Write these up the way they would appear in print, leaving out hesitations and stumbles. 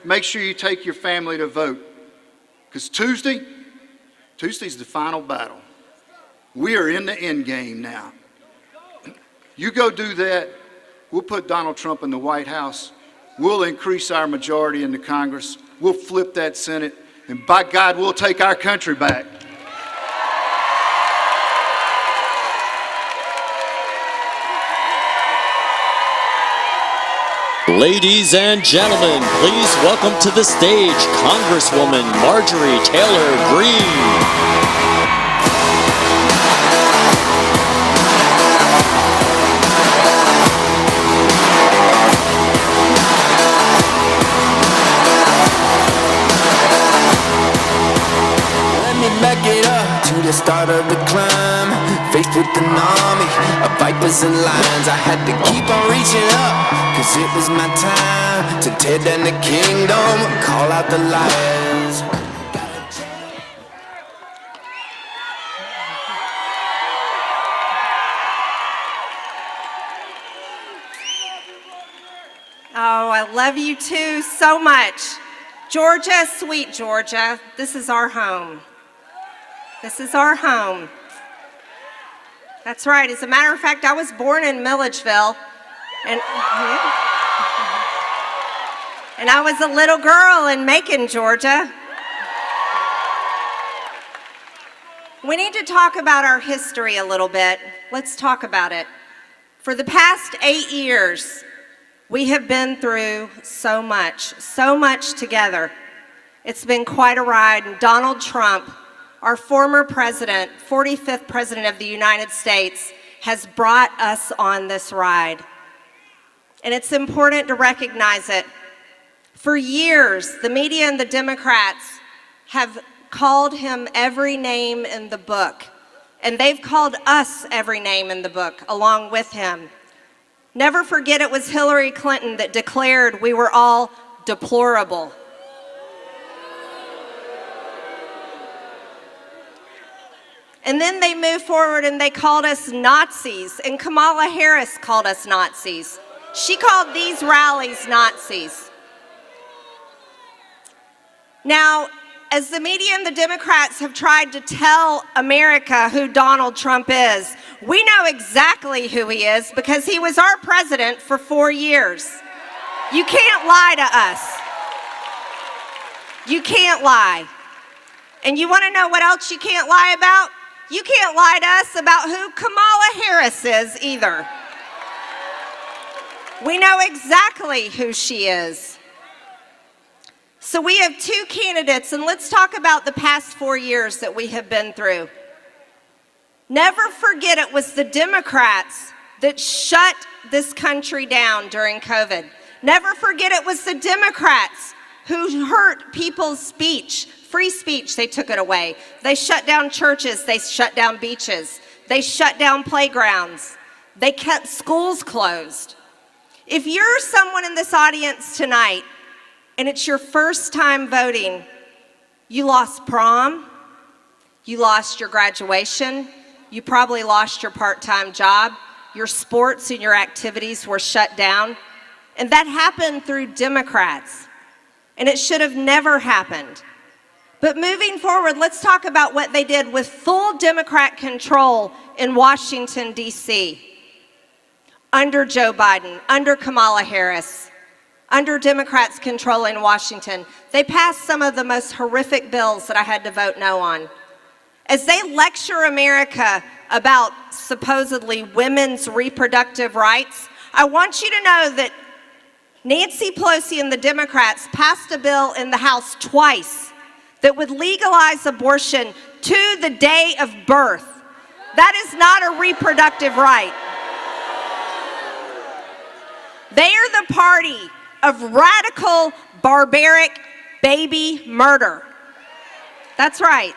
make sure you take your family to vote. Because Tuesday's the final battle. We are in the end game now. You go do that, we'll put Donald Trump in the White House, we'll increase our majority in the Congress, we'll flip that Senate, and by God, we'll take our country back. Ladies and gentlemen, please welcome to the stage Congresswoman Marjorie Taylor Greene. Back it up to the start of the climb. Faced with an army of vipers and lions, I had to keep on reaching up, cause it was my time to tear down the kingdom and call out the liars. Oh, I love you too so much. Georgia, sweet Georgia, this is our home. This is our home. That's right. As a matter of fact, I was born in Milledgeville, and I was a little girl in Macon, Georgia. We need to talk about our history a little bit. Let's talk about it. For the past 8 years, we have been through so much together. It's been quite a ride, and Donald Trump, our former president, 45th president of the United States, has brought us on this ride. And it's important to recognize it. For years, the media and the Democrats have called him every name in the book. And they've called us every name in the book along with him. Never forget it was Hillary Clinton that declared we were all deplorable. And then they moved forward and they called us Nazis, and Kamala Harris called us Nazis. She called these rallies Nazis. Now, as the media and the Democrats have tried to tell America who Donald Trump is, we know exactly who he is because he was our president for 4 years. You can't lie to us. You can't lie. And you want to know what else you can't lie about? You can't lie to us about who Kamala Harris is either. We know exactly who she is. So we have two candidates, and let's talk about the past 4 years that we have been through. Never forget it was the Democrats that shut this country down during COVID. Never forget it was the Democrats who hurt people's speech. Free speech, they took it away. They shut down churches, they shut down beaches, they shut down playgrounds, they kept schools closed. If you're someone in this audience tonight and it's your first time voting, you lost prom, you lost your graduation, you probably lost your part-time job, your sports and your activities were shut down, and that happened through Democrats, and it should have never happened. But moving forward, let's talk about what they did with full Democrat control in Washington, D.C. Under Joe Biden, under Kamala Harris, under Democrats controlling Washington. They passed some of the most horrific bills that I had to vote no on. As they lecture America about supposedly women's reproductive rights, I want you to know that Nancy Pelosi and the Democrats passed a bill in the House twice that would legalize abortion to the day of birth. That is not a reproductive right. They are the party of radical, barbaric baby murder. That's right.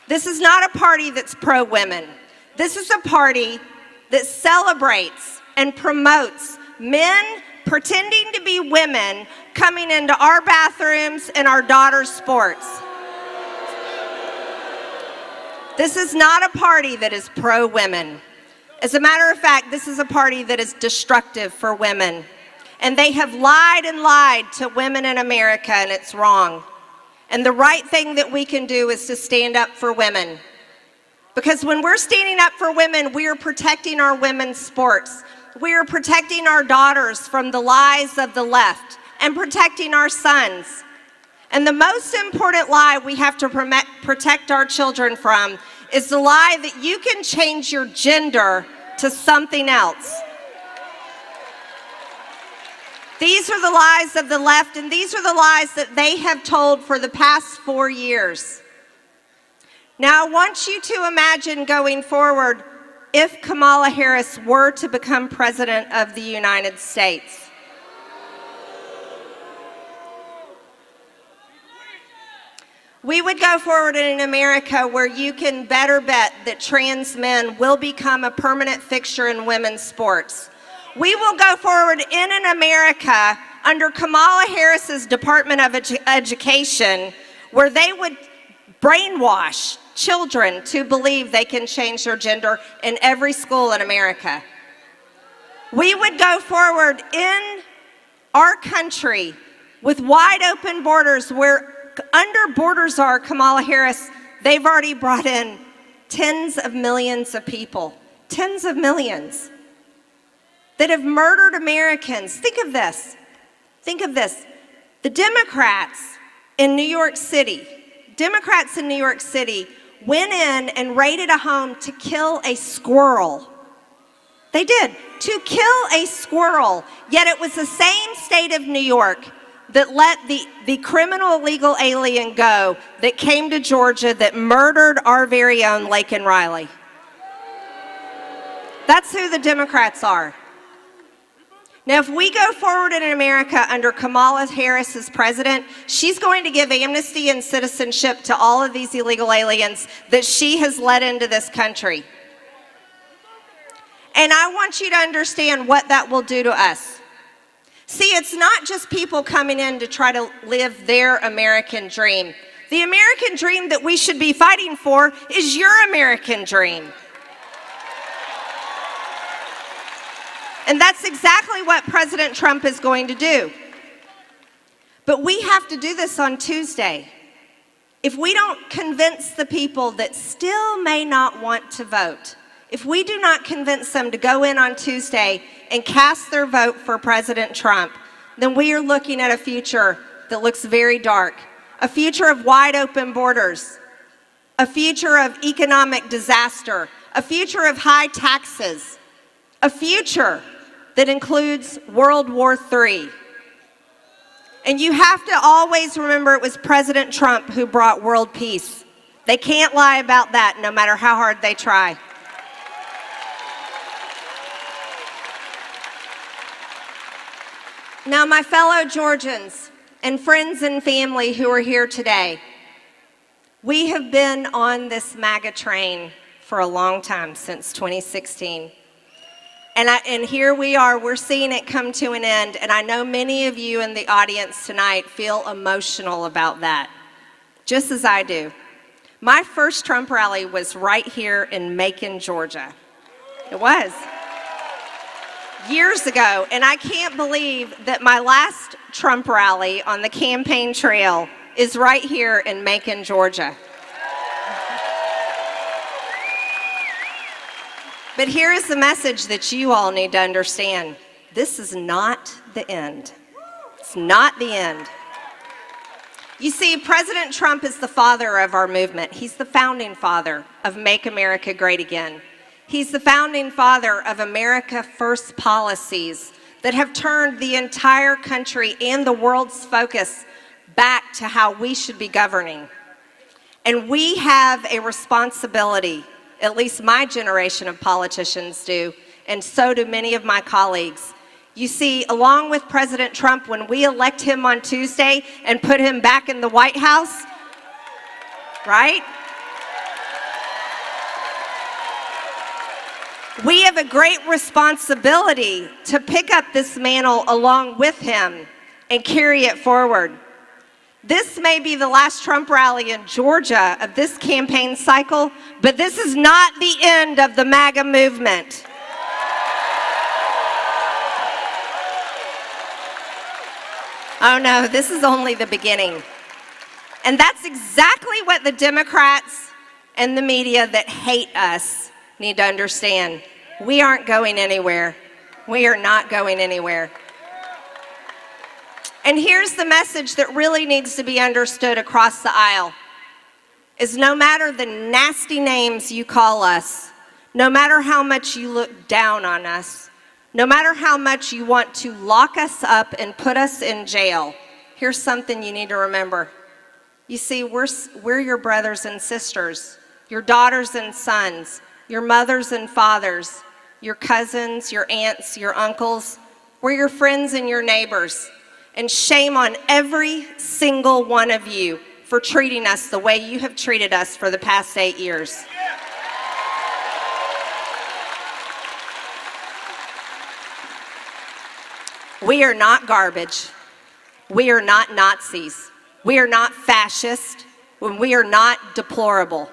This is not a party that's pro-women. This is a party that celebrates and promotes men pretending to be women coming into our bathrooms and our daughters' sports. This is not a party that is pro-women. As a matter of fact, this is a party that is destructive for women. And they have lied and lied to women in America, and it's wrong. And the right thing that we can do is to stand up for women. Because when we're standing up for women, we are protecting our women's sports. We are protecting our daughters from the lies of the left and protecting our sons. And the most important lie we have to protect our children from is the lie that you can change your gender to something else. These are the lies of the left, and these are the lies that they have told for the past 4 years. Now, I want you to imagine going forward if Kamala Harris were to become President of the United States. We would go forward in an America where you can better bet that trans men will become a permanent fixture in women's sports. We will go forward in an America under Kamala Harris's Department of Education where they would brainwash children to believe they can change their gender in every school in America. We would go forward in our country with wide open borders where under borders are Kamala Harris, they've already brought in tens of millions of people, tens of millions that have murdered Americans. Think of this. Think of this. The Democrats in New York City went in and raided a home to kill a squirrel. They did, to kill a squirrel. Yet it was the same state of New York that let the criminal illegal alien go that came to Georgia that murdered our very own Laken Riley. That's who the Democrats are. Now, if we go forward in America under Kamala Harris as president, she's going to give amnesty and citizenship to all of these illegal aliens that she has let into this country. And I want you to understand what that will do to us. See, it's not just people coming in to try to live their American dream. The American dream that we should be fighting for is your American dream. And that's exactly what President Trump is going to do. But we have to do this on Tuesday. If we don't convince the people that still may not want to vote, if we do not convince them to go in on Tuesday and cast their vote for President Trump, then we are looking at a future that looks very dark. A future of wide open borders, a future of economic disaster, a future of high taxes, a future that includes World War III. And you have to always remember it was President Trump who brought world peace. They can't lie about that no matter how hard they try. Now, my fellow Georgians and friends and family who are here today, we have been on this MAGA train for a long time, since 2016. And here we are, we're seeing it come to an end, and I know many of you in the audience tonight feel emotional about that, just as I do. My first Trump rally was right here in Macon, Georgia. It was. Years ago, and I can't believe that my last Trump rally on the campaign trail is right here in Macon, Georgia. But here is the message that you all need to understand. This is not the end. It's not the end. You see, President Trump is the father of our movement. He's the founding father of Make America Great Again. He's the founding father of America First policies that have turned the entire country and the world's focus back to how we should be governing. And we have a responsibility, at least my generation of politicians do, and so do many of my colleagues. You see, along with President Trump, when we elect him on Tuesday and put him back in the White House, right? We have a great responsibility to pick up this mantle along with him and carry it forward. This may be the last Trump rally in Georgia of this campaign cycle, but this is not the end of the MAGA movement. Oh no, this is only the beginning. And that's exactly what the Democrats and the media that hate us need to understand. We aren't going anywhere. We are not going anywhere. And here's the message that really needs to be understood across the aisle, is no matter the nasty names you call us, no matter how much you look down on us, no matter how much you want to lock us up and put us in jail, here's something you need to remember. You see, we're your brothers and sisters, your daughters and sons, your mothers and fathers, your cousins, your aunts, your uncles. We're your friends and your neighbors. And shame on every single one of you for treating us the way you have treated us for the past 8 years. We are not garbage. We are not Nazis. We are not fascist. We are not deplorable.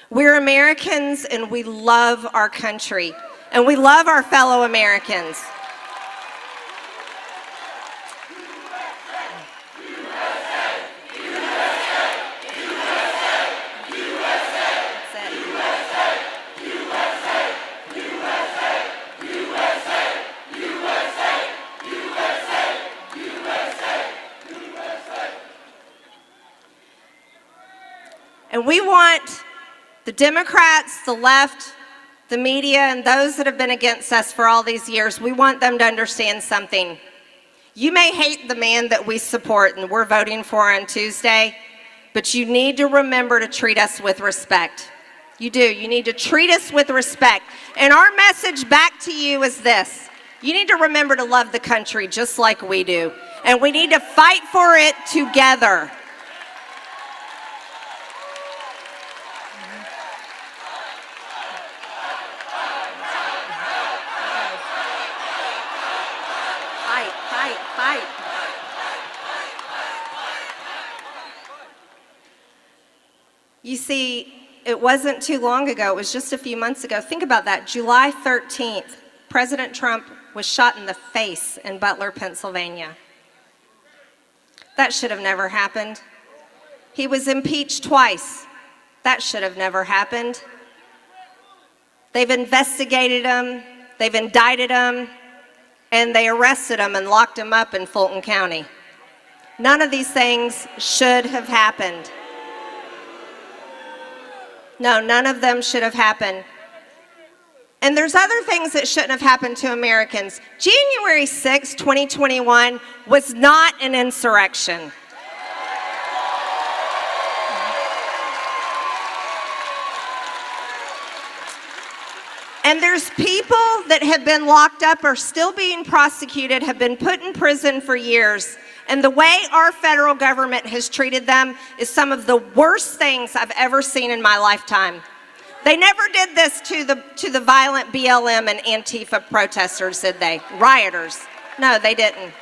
We're Americans and we love our country. And we love our fellow Americans. And we want the Democrats, the left, the media, and those that have been against us for all these years, we want them to understand something. You may hate the man that we support and we're voting for on Tuesday, but you need to remember to treat us with respect. You do. You need to treat us with respect. And our message back to you is this. You need to remember to love the country just like we do. And we need to fight for it together. Fight. You see, it wasn't too long ago, it was just a few months ago. Think about that, July 13th, President Trump was shot in the face in Butler, Pennsylvania. That should have never happened. He was impeached twice. That should have never happened. They've investigated him, they've indicted him, and they arrested him and locked him up in Fulton County. None of these things should have happened. No, none of them should have happened. And there's other things that shouldn't have happened to Americans. January 6, 2021 was not an insurrection. And there's people that have been locked up or still being prosecuted, have been put in prison for years. And the way our federal government has treated them is some of the worst things I've ever seen in my lifetime. They never did this to the violent BLM and Antifa protesters, did they? Rioters. No, they didn't.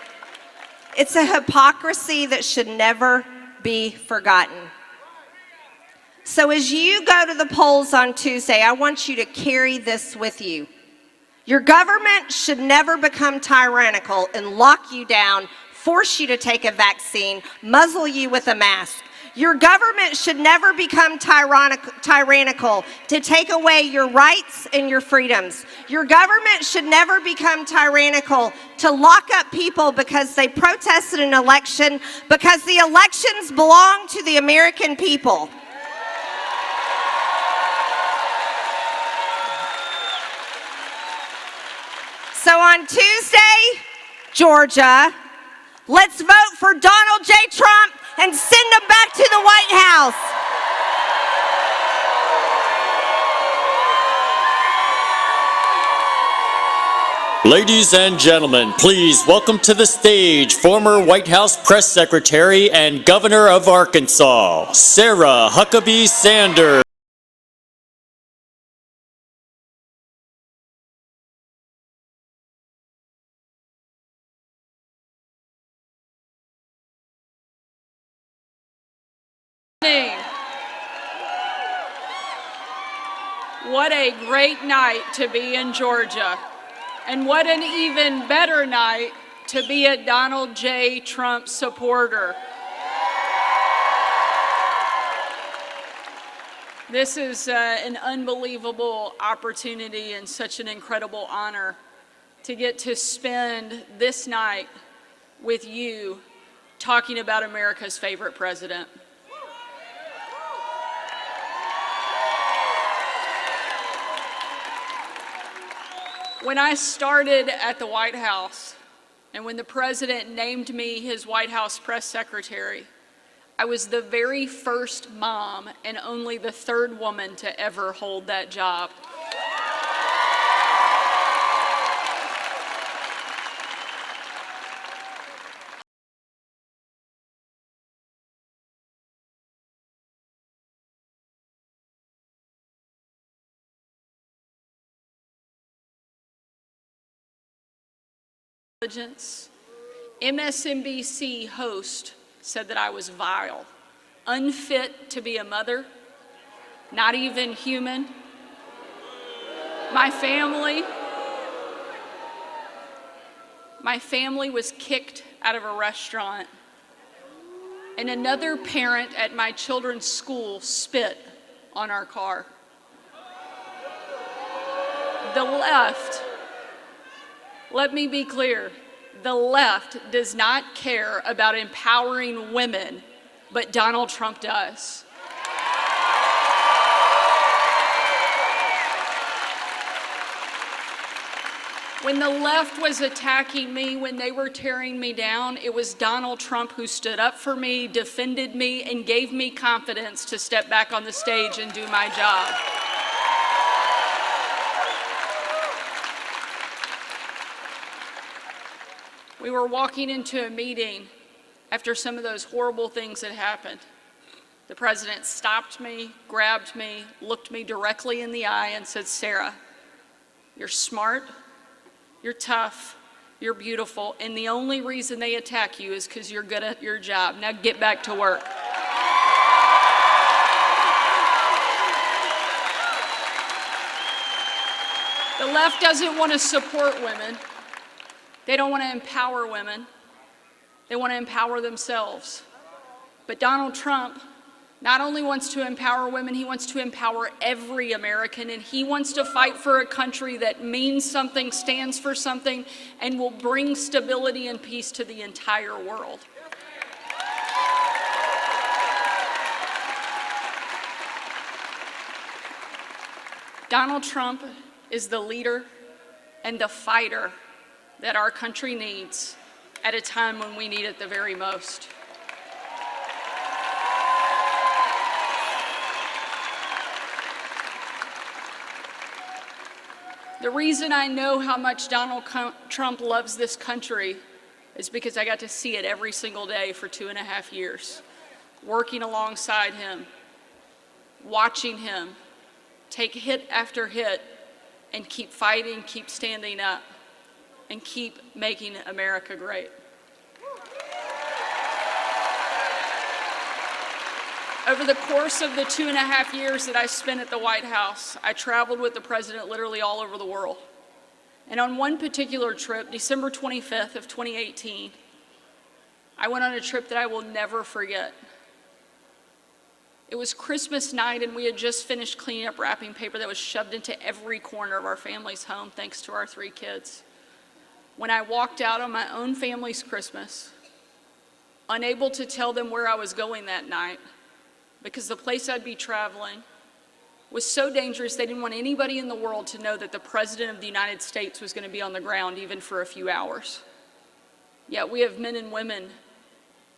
It's a hypocrisy that should never be forgotten. So as you go to the polls on Tuesday, I want you to carry this with you. Your government should never become tyrannical and lock you down, force you to take a vaccine, muzzle you with a mask. Your government should never become tyrannical to take away your rights and your freedoms. Your government should never become tyrannical to lock up people because they protested an election, because the elections belong to the American people. So on Tuesday, Georgia, let's vote for Donald J. Trump and send him back to the White House. Ladies and gentlemen, please welcome to the stage former White House Press Secretary and Governor of Arkansas, Sarah Huckabee Sanders. What a great night to be in Georgia. And what an even better night to be a Donald J. Trump supporter. This is an unbelievable opportunity and such an incredible honor to get to spend this night with you talking about America's favorite president. When I started at the White House, and when the president named me his White House press secretary, I was the very first mom and only the third woman to ever hold that job. MSNBC host said that I was vile, unfit to be a mother, not even human. My family was kicked out of a restaurant, and another parent at my children's school spit on our car. The left, let me be clear, the left does not care about empowering women, but Donald Trump does. When the left was attacking me, when they were tearing me down, it was Donald Trump who stood up for me, defended me, and gave me confidence to step back on the stage and do my job. We were walking into a meeting after some of those horrible things had happened. The president stopped me, grabbed me, looked me directly in the eye and said, "Sarah, you're smart, you're tough, you're beautiful, and the only reason they attack you is because you're good at your job. Now get back to work." The left doesn't want to support women. They don't want to empower women. They want to empower themselves. But Donald Trump not only wants to empower women, he wants to empower every American, and he wants to fight for a country that means something, stands for something, and will bring stability and peace to the entire world. Donald Trump is the leader and the fighter that our country needs at a time when we need it the very most. The reason I know how much Donald Trump loves this country is because I got to see it every single day for 2.5 years, working alongside him, watching him take hit after hit and keep fighting, keep standing up, and keep making America great. Over the course of the 2.5 years that I spent at the White House, I traveled with the president literally all over the world. And on one particular trip, December 25th of 2018, I went on a trip that I will never forget. It was Christmas night, and we had just finished cleaning up wrapping paper that was shoved into every corner of our family's home, thanks to our 3 kids. When I walked out on my own family's Christmas, unable to tell them where I was going that night, because the place I'd be traveling was so dangerous they didn't want anybody in the world to know that the President of the United States was going to be on the ground even for a few hours. Yet we have men and women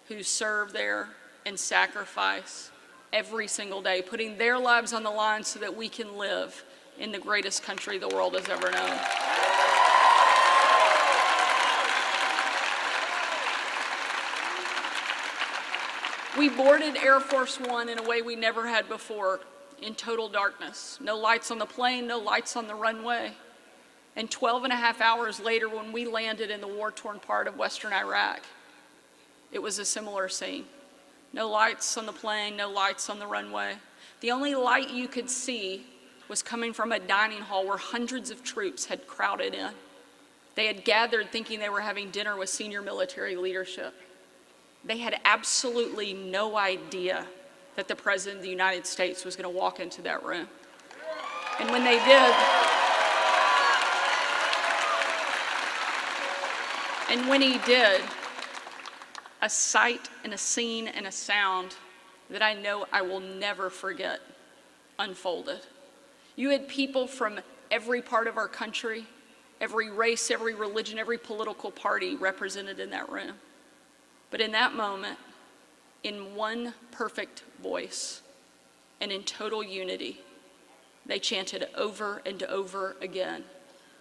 who serve there and sacrifice every single day, putting their lives on the line so that we can live in the greatest country the world has ever known. We boarded Air Force One in a way we never had before, in total darkness. No lights on the plane, no lights on the runway. And 12.5 hours later, when we landed in the war-torn part of western Iraq, it was a similar scene. No lights on the plane, no lights on the runway. The only light you could see was coming from a dining hall where hundreds of troops had crowded in. They had gathered thinking they were having dinner with senior military leadership. They had absolutely no idea that the President of the United States was going to walk into that room. And when they did, a sight and a scene and a sound that I know I will never forget unfolded. You had people from every part of our country, every race, every religion, every political party represented in that room. But in that moment, in one perfect voice and in total unity, they chanted over and over again,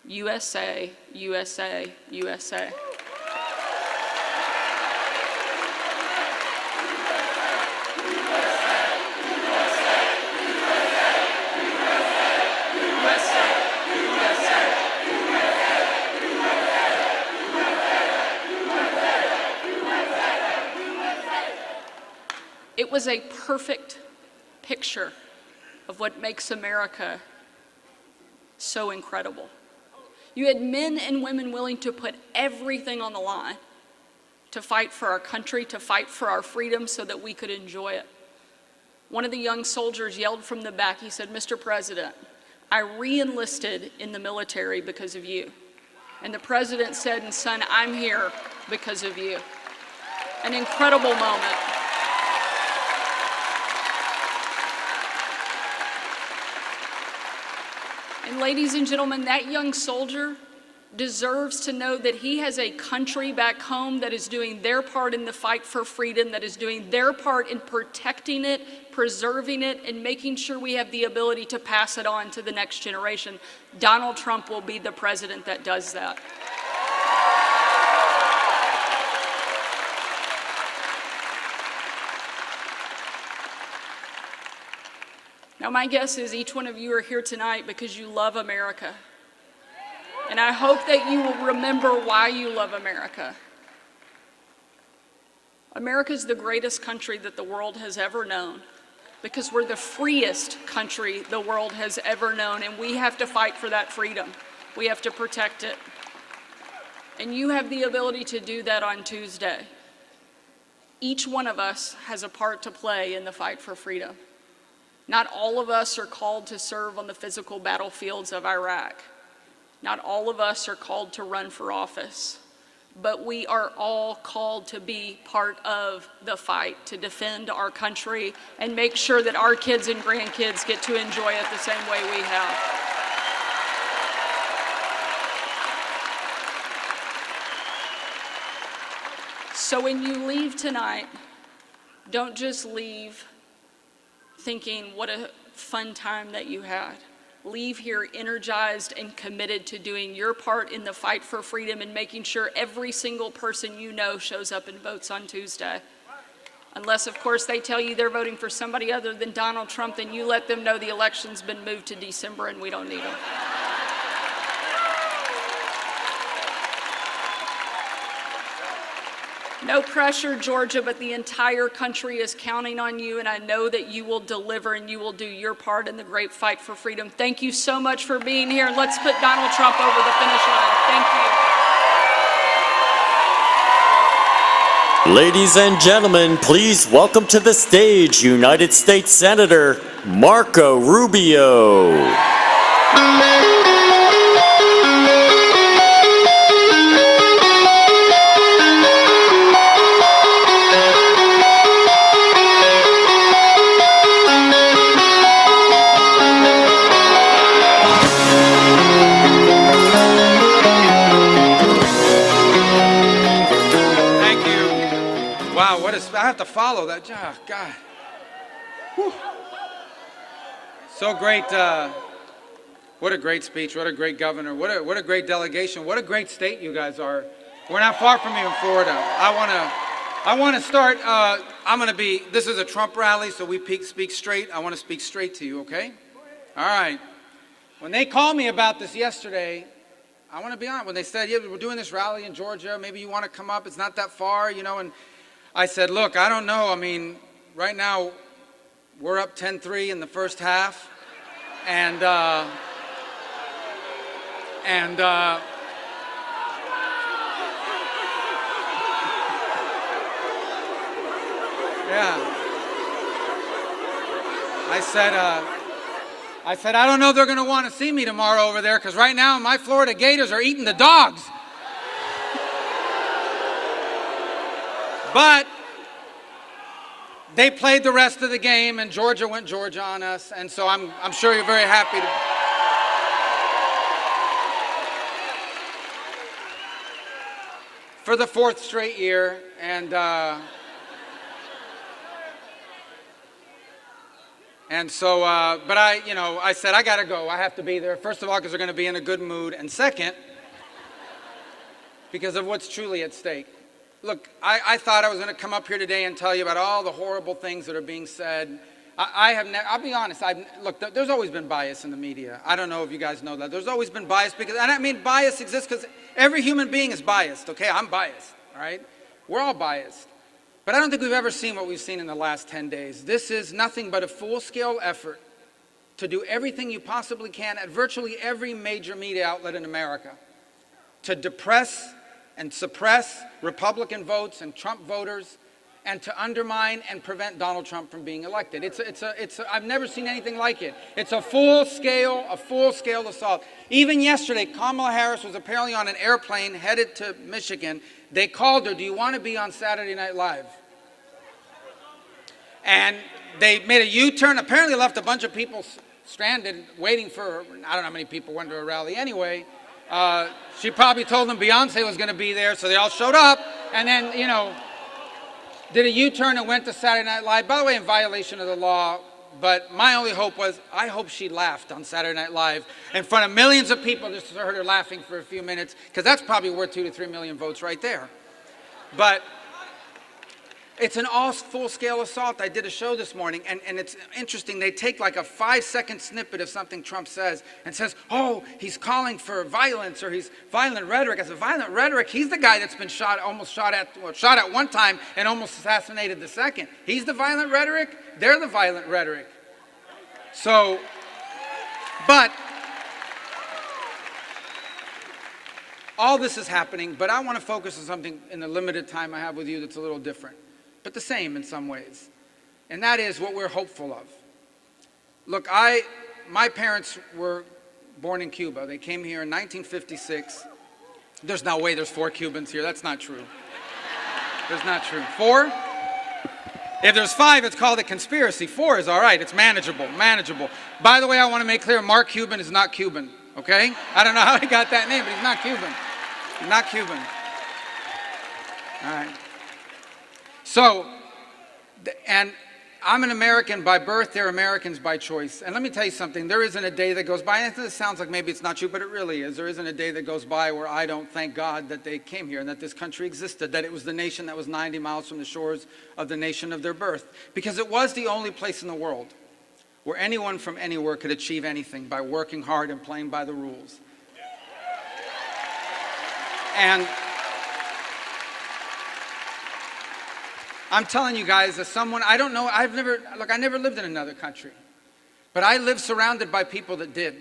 USA, USA, USA. It was a perfect picture of what makes America so incredible. You had men and women willing to put everything on the line to fight for our country, to fight for our freedom so that we could enjoy it. One of the young soldiers yelled from the back, he said, "Mr. President, I re-enlisted in the military because of you." And the president said, "And son, I'm here because of you." An incredible moment. And ladies and gentlemen, that young soldier deserves to know that he has a country back home that is doing their part in the fight for freedom, that is doing their part in protecting it, preserving it, and making sure we have the ability to pass it on to the next generation. Donald Trump will be the president that does that. Now, my guess is each one of you are here tonight because you love America. And I hope that you will remember why you love America. America is the greatest country that the world has ever known because we're the freest country the world has ever known, and we have to fight for that freedom. We have to protect it. And you have the ability to do that on Tuesday. Each one of us has a part to play in the fight for freedom. Not all of us are called to serve on the physical battlefields of Iraq. Not all of us are called to run for office. But we are all called to be part of the fight, to defend our country and make sure that our kids and grandkids get to enjoy it the same way we have. So when you leave tonight, don't just leave thinking what a fun time that you had. Leave here energized and committed to doing your part in the fight for freedom and making sure every single person you know shows up and votes on Tuesday. Unless, of course, they tell you they're voting for somebody other than Donald Trump, then you let them know the election's been moved to December and we don't need them. No pressure, Georgia, but the entire country is counting on you, and I know that you will deliver and you will do your part in the great fight for freedom. Thank you so much for being here. Let's put Donald Trump over the finish line. Thank you. Ladies and gentlemen, please welcome to the stage United States Senator Marco Rubio. I have to follow that. Oh, God. Whew. So great. What a great speech. What a great governor. What a great delegation. What a great state you guys are. We're not far from you in Florida. I want to start. This is a Trump rally, so we speak straight. I want to speak straight to you, okay? All right. When they called me about this yesterday, I want to be honest. When they said, yeah, we're doing this rally in Georgia, maybe you want to come up. It's not that far, and I said, look, I don't know. I mean, right now, we're up 10-3 in the first half. And Yeah. I said, I don't know if they're going to want to see me tomorrow over there, because right now my Florida Gators are eating the dogs. But they played the rest of the game, and Georgia went Georgia on us, and so I'm sure you're very happy to. For the 4th straight year, and so, but I said, I gotta go. I have to be there. First of all, because they're gonna be in a good mood. And second, because of what's truly at stake. Look, I thought I was gonna come up here today and tell you about all the horrible things that are being said. I'll be honest, look, there's always been bias in the media. I don't know if you guys know that. There's always been bias because, and I mean bias exists because every human being is biased, okay? I'm biased, all right? We're all biased. But I don't think we've ever seen what we've seen in the last 10 days. This is nothing but a full-scale effort to do everything you possibly can at virtually every major media outlet in America to depress and suppress Republican votes and Trump voters and to undermine and prevent Donald Trump from being elected. I've never seen anything like it. It's a full-scale assault. Even yesterday, Kamala Harris was apparently on an airplane headed to Michigan. They called her, do you want to be on Saturday Night Live? And they made a U-turn, apparently left a bunch of people stranded, waiting for, I don't know how many people went to a rally anyway. She probably told them Beyonce was going to be there, so they all showed up, and then, did a U-turn and went to Saturday Night Live, by the way, in violation of the law. But my only hope was, I hope she laughed on Saturday Night Live in front of millions of people just to heard her laughing for a few minutes, because that's probably worth 2 to 3 million votes right there. But it's an full-scale assault. I did a show this morning, and it's interesting. They take like a 5-second snippet of something Trump says and says, oh, he's calling for violence or he's violent rhetoric. I said, violent rhetoric? He's the guy that's been shot at one time and almost assassinated the second. He's the violent rhetoric? They're the violent rhetoric. So, but all this is happening, but I want to focus on something in the limited time I have with you that's a little different, but the same in some ways. And that is what we're hopeful of. Look, my parents were born in Cuba. They came here in 1956. There's no way there's 4 Cubans here. That's not true. That's not true. 4? If there's 5, it's called a conspiracy. 4 is all right. It's manageable. By the way, I want to make clear, Mark Cuban is not Cuban, okay? I don't know how he got that name, but he's not Cuban. He's not Cuban. All right. So, and I'm an American by birth, they're Americans by choice. And let me tell you something, there isn't a day that goes by, and this sounds like maybe it's not true, but it really is. There isn't a day that goes by where I don't thank God that they came here and that this country existed, that it was the nation that was 90 miles from the shores of the nation of their birth. Because it was the only place in the world where anyone from anywhere could achieve anything by working hard and playing by the rules. And I'm telling you guys, as someone, I don't know, I never lived in another country. But I lived surrounded by people that did.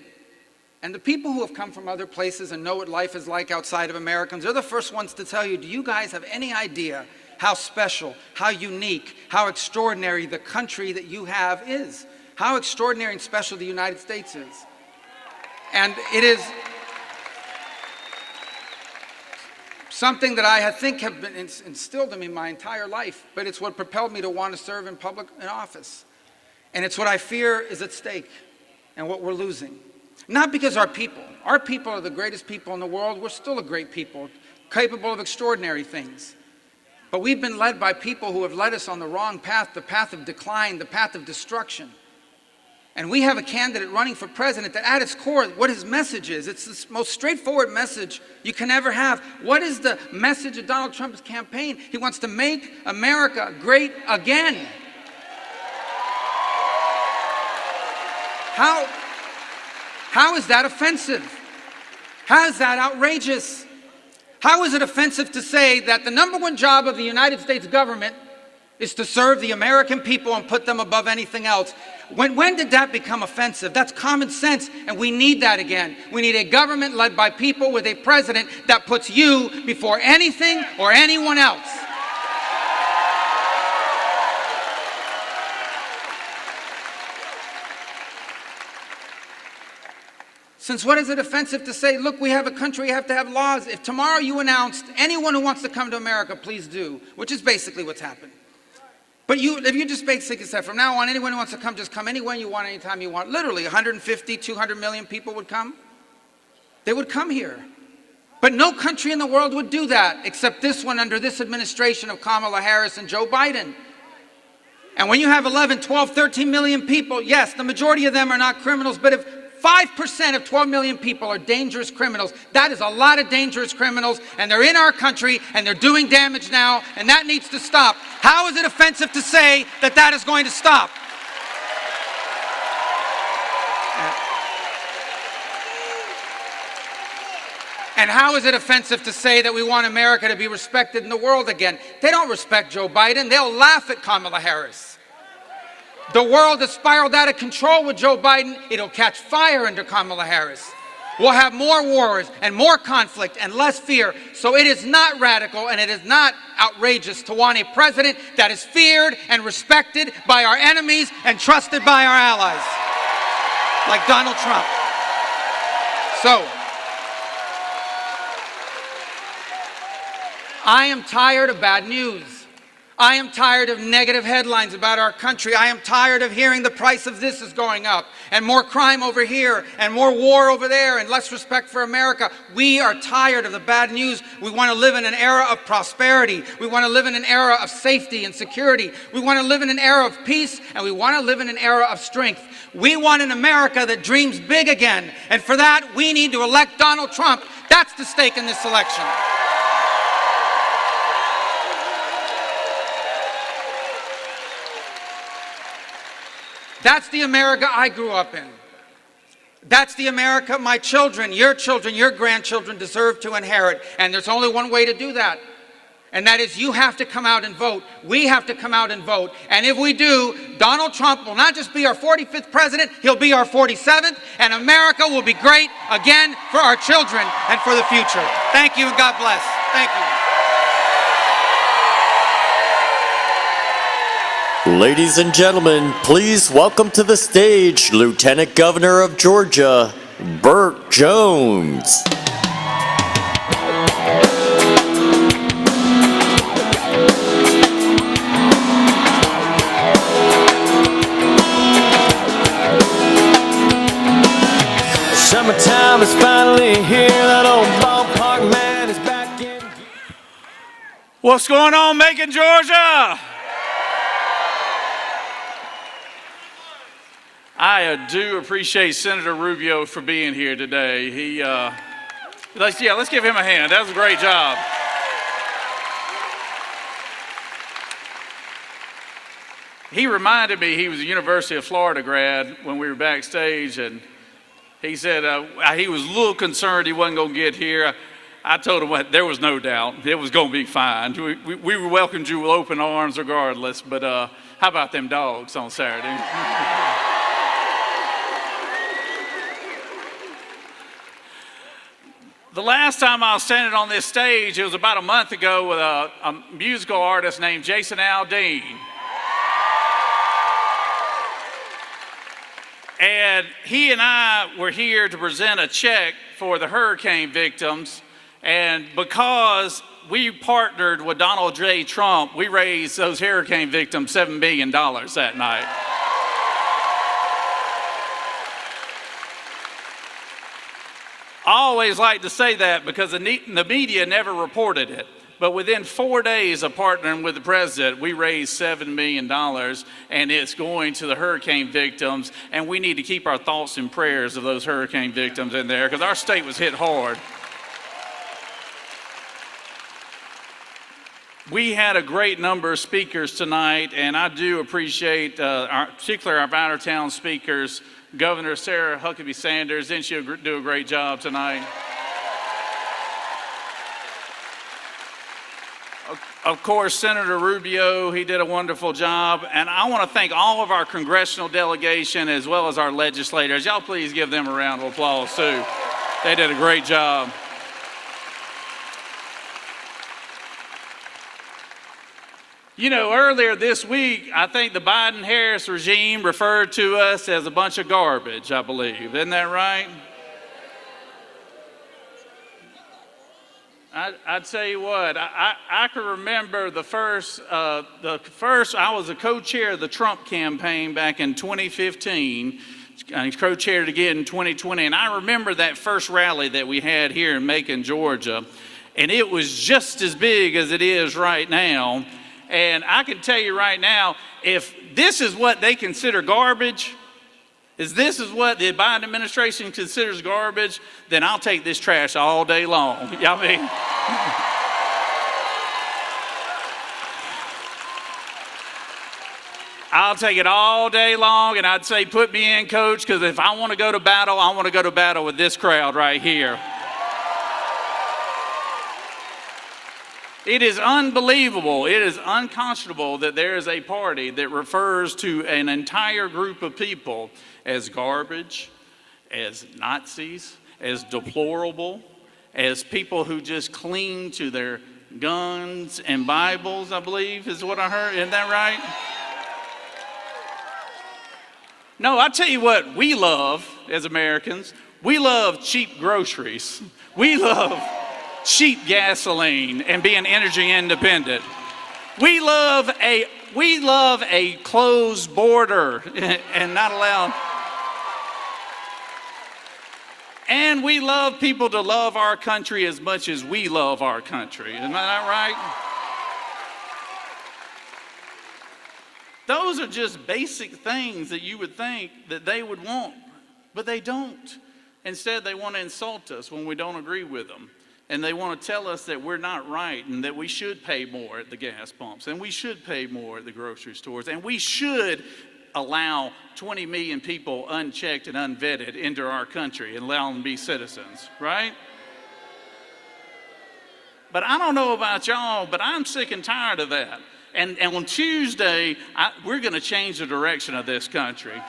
And the people who have come from other places and know what life is like outside of Americans, they're the first ones to tell you, do you guys have any idea how special, how unique, how extraordinary the country that you have is? How extraordinary and special the United States is. And it is something that I think have been instilled in me my entire life, but it's what propelled me to want to serve in public office. And it's what I fear is at stake and what we're losing. Not because our people are the greatest people in the world. We're still a great people, capable of extraordinary things. But we've been led by people who have led us on the wrong path, the path of decline, the path of destruction. And we have a candidate running for president that at its core, what his message is, it's the most straightforward message you can ever have. What is the message of Donald Trump's campaign? He wants to make America great again. How is that offensive? How is that outrageous? How is it offensive to say that the #1 job of the United States government is to serve the American people and put them above anything else? When did that become offensive? That's common sense, and we need that again. We need a government led by people with a president that puts you before anything or anyone else. Since what is it offensive to say, look, we have a country, we have to have laws. If tomorrow you announced anyone who wants to come to America, please do, which is basically what's happened. But if you just basically said, from now on, anyone who wants to come, just come anywhere you want, anytime you want. Literally, 150, 200 million people would come. They would come here. But no country in the world would do that, except this one under this administration of Kamala Harris and Joe Biden. And when you have 11, 12, 13 million people, yes, the majority of them are not criminals, but if 5% of 12 million people are dangerous criminals, that is a lot of dangerous criminals, and they're in our country, and they're doing damage now, and that needs to stop. How is it offensive to say that that is going to stop? And how is it offensive to say that we want America to be respected in the world again? They don't respect Joe Biden. They'll laugh at Kamala Harris. The world has spiraled out of control with Joe Biden. It'll catch fire under Kamala Harris. We'll have more wars and more conflict and less fear. So it is not radical and it is not outrageous to want a president that is feared and respected by our enemies and trusted by our allies, like Donald Trump. So, I am tired of bad news. I am tired of negative headlines about our country. I am tired of hearing the price of this is going up, and more crime over here, and more war over there, and less respect for America. We are tired of the bad news. We want to live in an era of prosperity. We want to live in an era of safety and security. We want to live in an era of peace, and we want to live in an era of strength. We want an America that dreams big again, and for that, we need to elect Donald Trump. That's the stake in this election. That's the America I grew up in. That's the America my children, your grandchildren deserve to inherit. And there's only one way to do that. And that is you have to come out and vote. We have to come out and vote. And if we do, Donald Trump will not just be our 45th president, he'll be our 47th. And America will be great again for our children and for the future. Thank you and God bless. Thank you. Ladies and gentlemen, please welcome to the stage Lieutenant Governor of Georgia, Bert Jones. Summertime is finally here, that old ballpark man is back in. What's going on, Macon, Georgia? I do appreciate Senator Rubio for being here today. Let's give him a hand. That was a great job. He reminded me he was a University of Florida grad when we were backstage, and he said he was a little concerned he wasn't going to get here. I told him there was no doubt. It was going to be fine. We welcomed you with open arms regardless, but how about them dogs on Saturday? The last time I was standing on this stage, it was about a month ago with a musical artist named Jason Aldean. And he and I were here to present a check for the hurricane victims. And because we partnered with Donald J. Trump, we raised those hurricane victims $7 million that night. I always like to say that because the media never reported it. But within 4 days of partnering with the president, we raised $7 million, and it's going to the hurricane victims. And we need to keep our thoughts and prayers of those hurricane victims in there because our state was hit hard. We had a great number of speakers tonight, and I do appreciate particularly our out-of-town speakers. Governor Sarah Huckabee Sanders, didn't she do a great job tonight? Of course, Senator Rubio, he did a wonderful job. And I want to thank all of our congressional delegation as well as our legislators. Y'all please give them a round of applause too. They did a great job. You know, earlier this week, I think the Biden-Harris regime referred to us as a bunch of garbage, I believe. Isn't that right? I tell you what, I can remember the first, I was a co-chair of the Trump campaign back in 2015. I co-chaired again in 2020, and I remember that first rally that we had here in Macon, Georgia, and it was just as big as it is right now. And I can tell you right now, if this is what they consider garbage, this is what the Biden administration considers garbage, then I'll take this trash all day long. You know what I mean? I'll take it all day long, and I'd say put me in, coach, because if I want to go to battle, I want to go to battle with this crowd right here. It is unbelievable, it is unconscionable that there is a party that refers to an entire group of people as garbage, as Nazis, as deplorable, as people who just cling to their guns and Bibles, I believe is what I heard. Isn't that right? No, I tell you what we love as Americans. We love cheap groceries. We love cheap gasoline and being energy independent. We love a closed border and not allowed. And we love people to love our country as much as we love our country. Isn't that right? Those are just basic things that you would think that they would want, but they don't. Instead, they want to insult us when we don't agree with them. And they want to tell us that we're not right and that we should pay more at the gas pumps and we should pay more at the grocery stores and we should allow 20 million people unchecked and unvetted into our country and allow them to be citizens, right? But I don't know about y'all, but I'm sick and tired of that. And on Tuesday, we're going to change the direction of this country.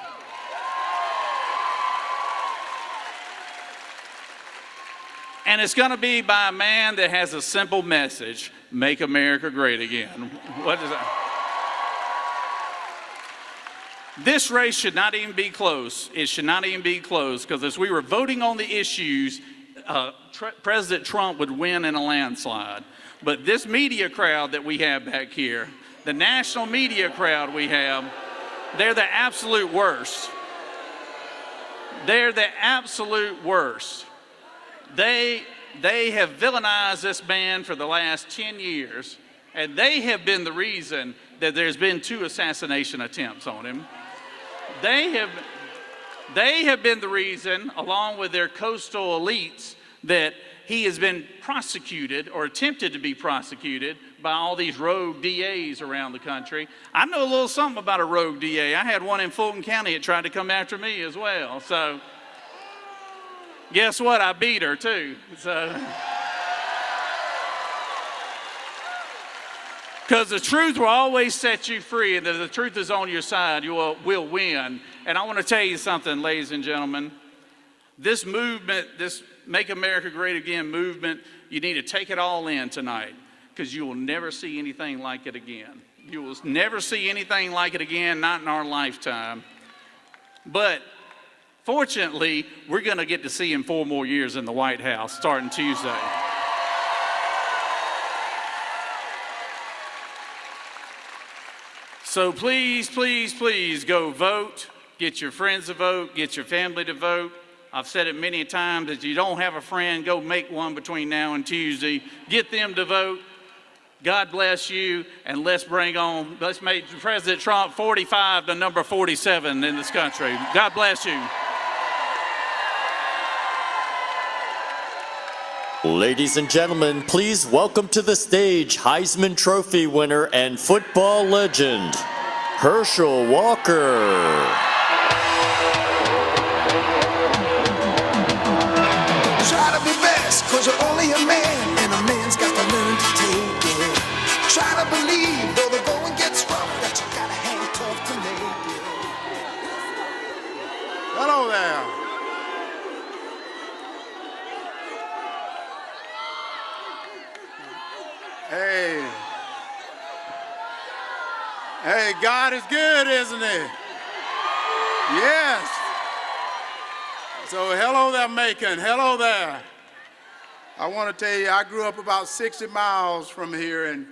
And it's going to be by a man that has a simple message: make America great again. What is that? This race should not even be close. It should not even be close, because as we were voting on the issues, President Trump would win in a landslide. But this media crowd that we have back here, the national media crowd we have, they're the absolute worst. They're the absolute worst. They have villainized this man for the last 10 years, and they have been the reason that there's been 2 assassination attempts on him. They have been the reason, along with their coastal elites, that he has been prosecuted or attempted to be prosecuted by all these rogue DAs around the country. I know a little something about a rogue DA. I had one in Fulton County that tried to come after me as well. So guess what? I beat her too. So, because the truth will always set you free, and if the truth is on your side, you will win. And I want to tell you something, ladies and gentlemen. This movement, this Make America Great Again movement, you need to take it all in tonight, because you will never see anything like it again. You will never see anything like it again, not in our lifetime. But fortunately, we're going to get to see him 4 more years in the White House starting Tuesday. So please, please, please go vote. Get your friends to vote. Get your family to vote. I've said it many times, if you don't have a friend, go make one between now and Tuesday. Get them to vote. God bless you, and let's make President Trump 45 to number 47 in this country. God bless you. Ladies and gentlemen, please welcome to the stage Heisman Trophy winner and football legend, Herschel Walker. Try to be best, cause you're only a man, and a man's got to learn to take it. Try to believe, though the going gets rough, that you gotta hang tough to make it. Hello there. Hey. Hey, God is good, isn't he? Yes. So hello there, Macon. Hello there. I want to tell you, I grew up about 60 miles from here, and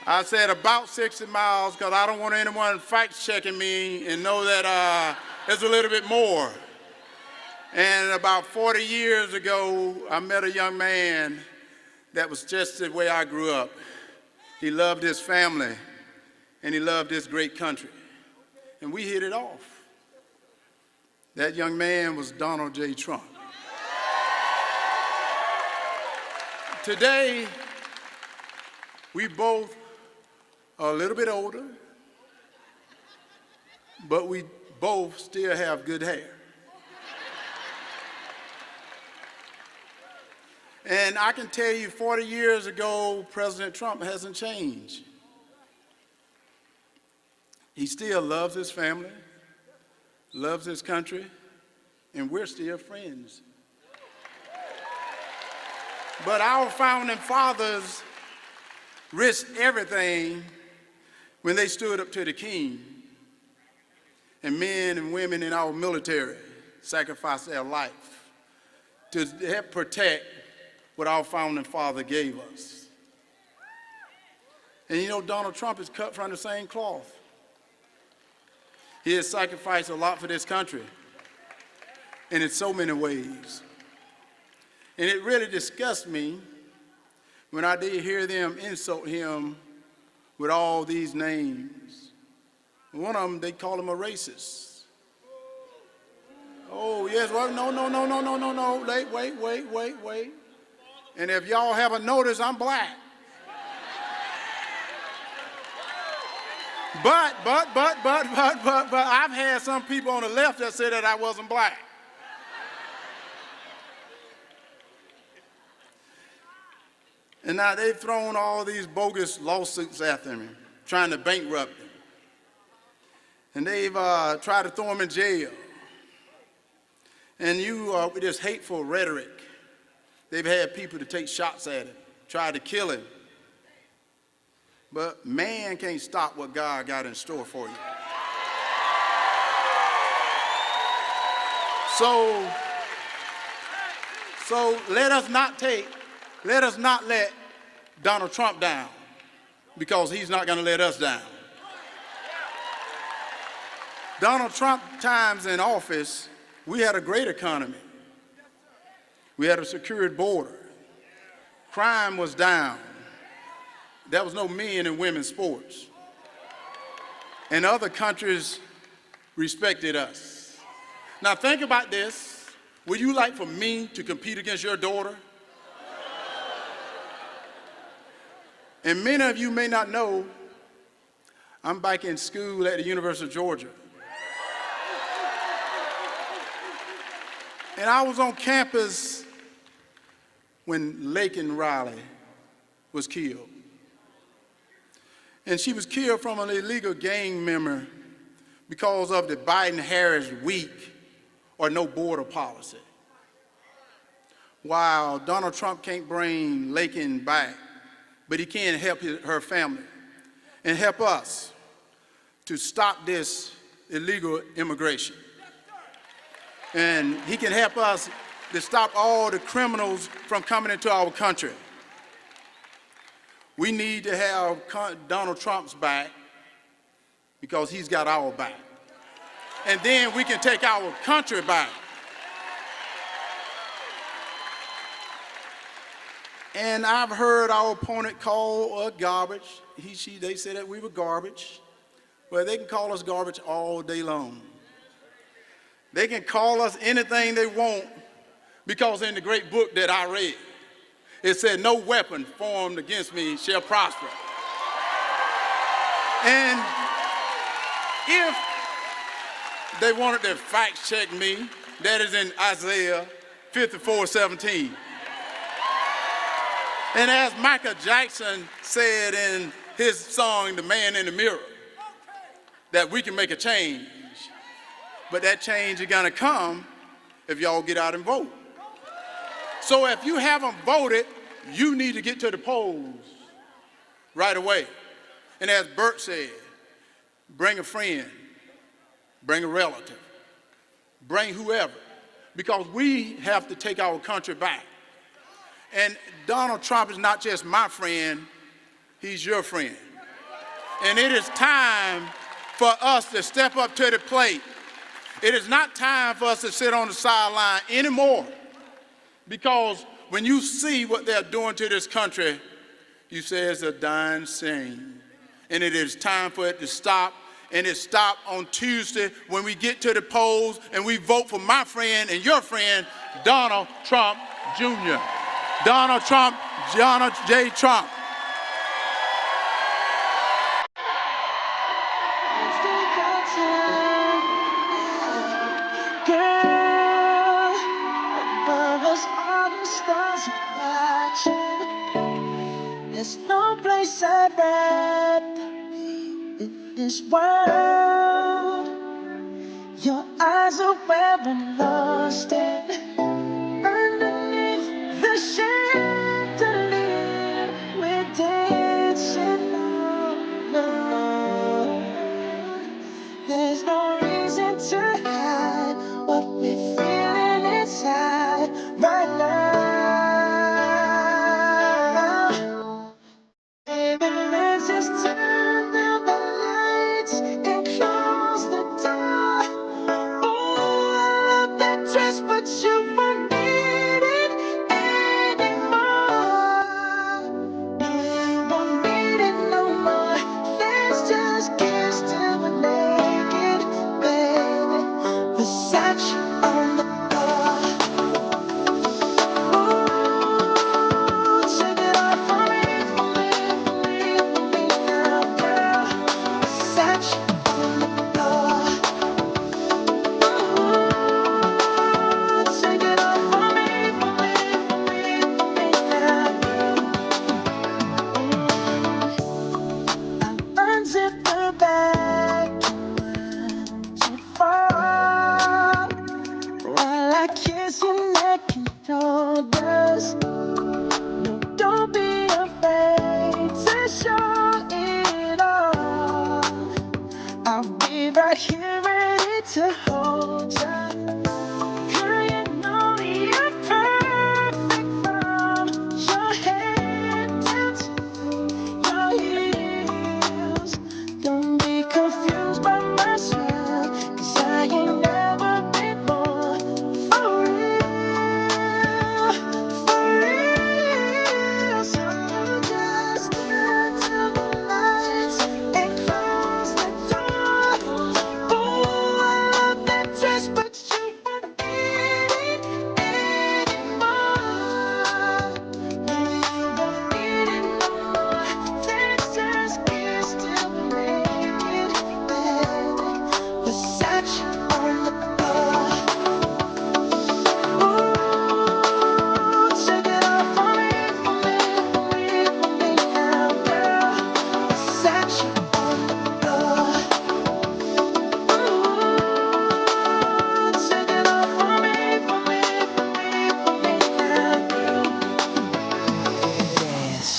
I said about 60 miles because I don't want anyone fact-checking me and know that it's a little bit more. And about 40 years ago, I met a young man that was just the way I grew up. He loved his family, and he loved this great country. And we hit it off. That young man was Donald J. Trump. Today, we both are a little bit older, but we both still have good hair. And I can tell you 40 years ago, President Trump hasn't changed. He still loves his family, loves his country, and we're still friends. But our founding fathers risked everything when they stood up to the king. And men and women in our military sacrificed their life to help protect what our founding father gave us. And you know, Donald Trump is cut from the same cloth. He has sacrificed a lot for this country, and in so many ways. And it really disgusts me when I did hear them insult him with all these names. One of them, they call him a racist. Oh, yes, well, no. Wait. And if y'all haven't noticed, I'm black. But I've had some people on the left that said that I wasn't black. And now they've thrown all these bogus lawsuits after me, trying to bankrupt him. And they've tried to throw him in jail. And with this hateful rhetoric, they've had people to take shots at him, try to kill him. But man can't stop what God got in store for you. So let us not let Donald Trump down, because he's not going to let us down. Donald Trump times in office, we had a great economy. We had a secured border. Crime was down. There was no men and women's sports. And other countries respected us. Now think about this. Would you like for me to compete against your daughter? And many of you may not know, I'm back in school at the University of Georgia. And I was on campus when Laken Riley was killed. And she was killed from an illegal gang member because of the Biden-Harris weak or no border policy. While Donald Trump can't bring Laken back, but he can help her family and help us to stop this illegal immigration. And he can help us to stop all the criminals from coming into our country. We need to have Donald Trump's back because he's got our back. And then we can take our country back. And I've heard our opponent call us garbage. They said that we were garbage. Well, they can call us garbage all day long. They can call us anything they want, because in the great book that I read, it said, no weapon formed against me shall prosper. And if they wanted to fact check me, that is in Isaiah 54:17. And as Michael Jackson said in his song, The Man in the Mirror, that we can make a change. But that change is gonna come if y'all get out and vote. So if you haven't voted, you need to get to the polls right away. And as Bert said, bring a friend, bring a relative, bring whoever, because we have to take our country back. And Donald Trump is not just my friend, he's your friend. And it is time for us to step up to the plate. It is not time for us to sit on the sideline anymore, because when you see what they're doing to this country, you say it's a dying shame. And it is time for it to stop, and it stopped on Tuesday when we get to the polls and we vote for my friend and your friend, Donald Trump Jr. Donald Trump, Donald J. Trump. Girl, above us all the stars are watching. There's no place I'd rather be in this world. Your eyes are where I'm lost in. Underneath the chandelier, we're dancing all alone. There's no reason to hide what we're feeling inside right now. Baby, let's just turn down the lights and close the door. Oh, I love that dress, but you won't need it anymore. No, you won't need it no more. Let's just kiss till we're naked, baby. Versace on the floor. Ooh, take it off for me, for me, for me, for me now, girl. Versace on the floor. Ooh, take it off for me, for me, for me, for me now, girl. Unzip the bag, watch it fall while I kiss your neck and shoulders. No, don't be afraid to show it all. I'll be right here ready to hold ya. Girl, you know you're perfect from your head down to your heels. Don't be confused by my smile, 'cause I ain't never been more for real, for real. So just turn to the lights and close the door. Oh, I love that dress, but you won't need it anymore. No, you won't need it no more. Let's just kiss till we're naked, baby. Versace on the floor. Ooh, take it off for me, for me, for me, for me now, girl. Versace on the floor. Ooh, take it off for me, for me, for me, for me now, girl. Dance.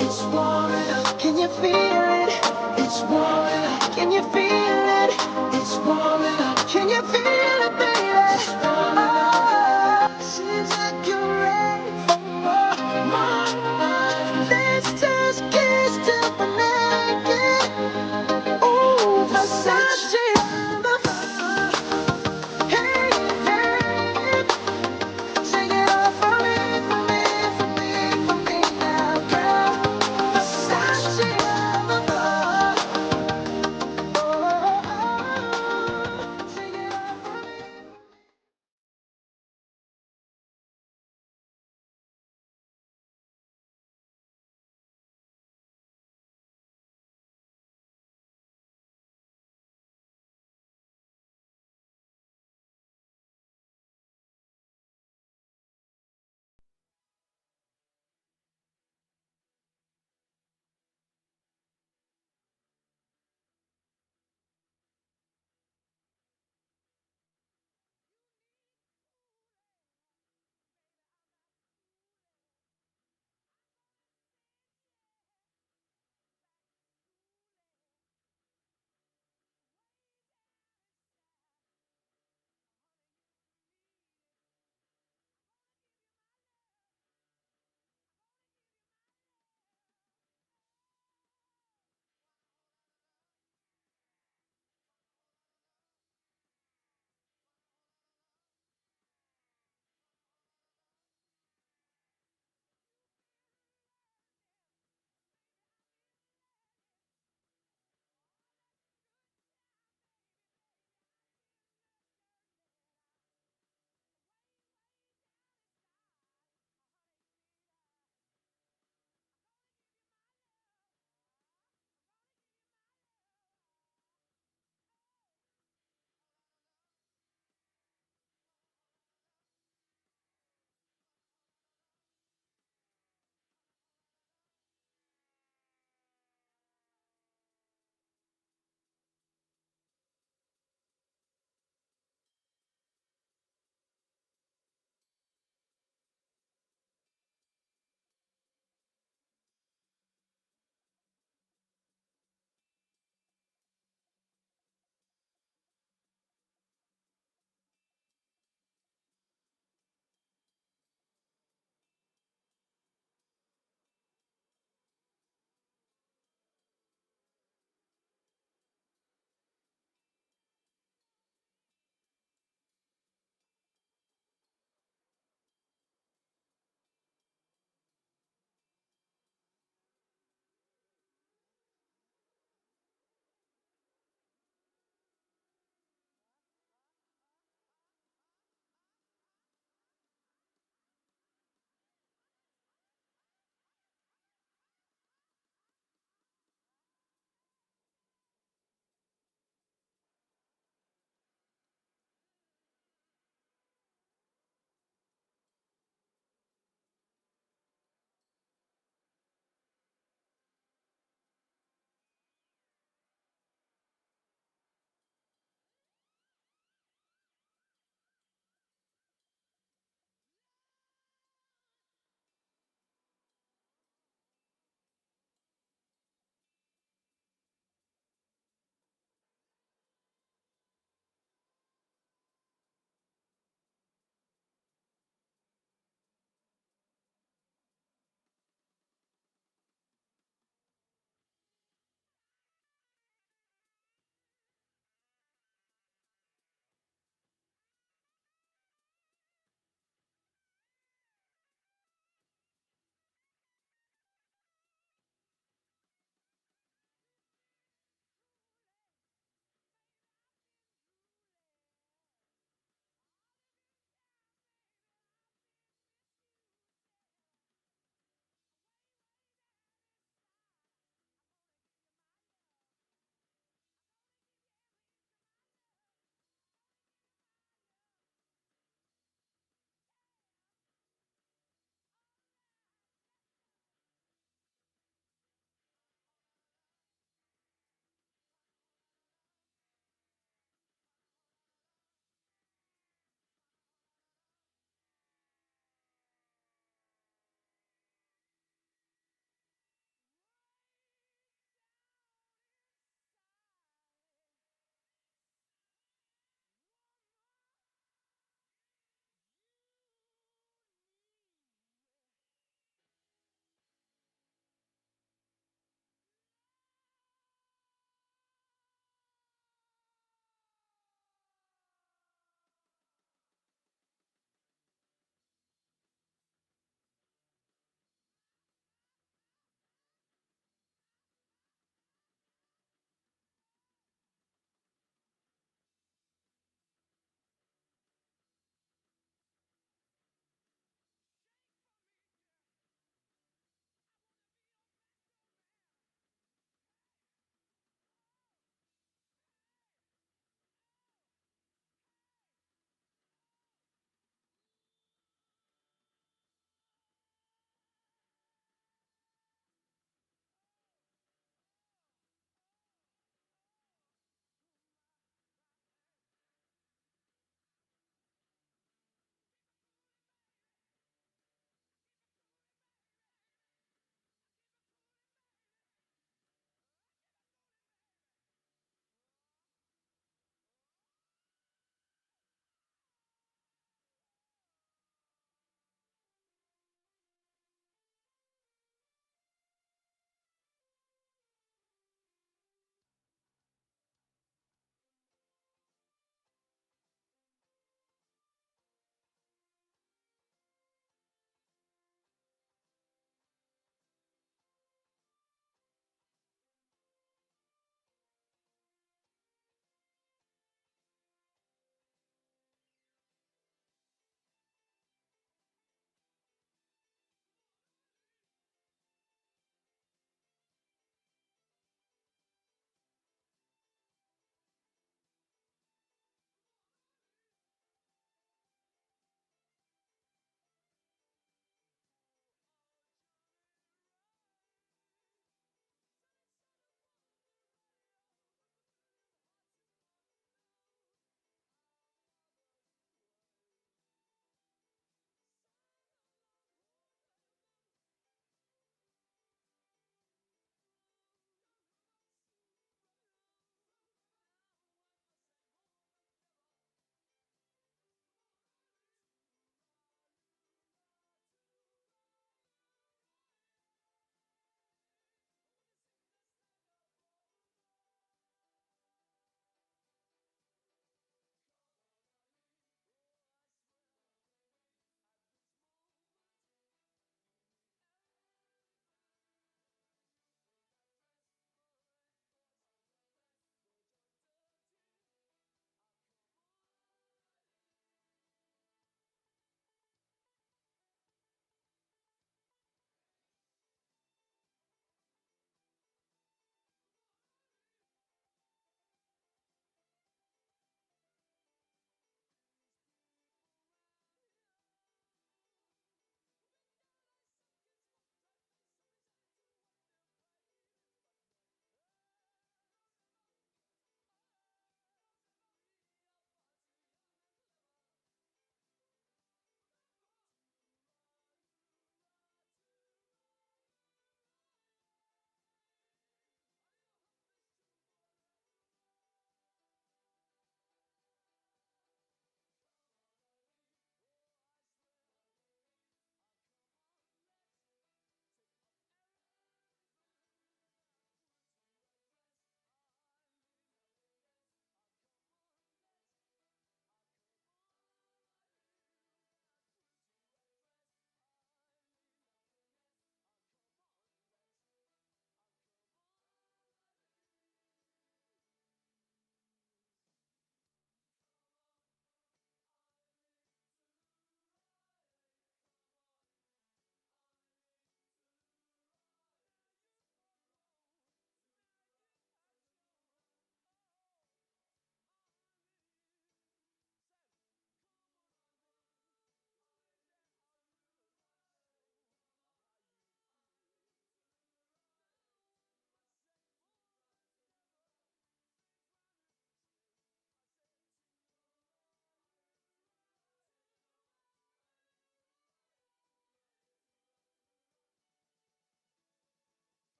It's warming up. Can you feel it? It's warming up. Can you feel it? It's warming up. Can you feel it, baby? It's warming up. Seems like you're ready for more, more, more. Let's just kiss till we're naked. Ooh, Versace on the floor. Hey, hey. Take it off for me, for me, for me, for me now, girl. Versace on the floor. Oh, take it off for me,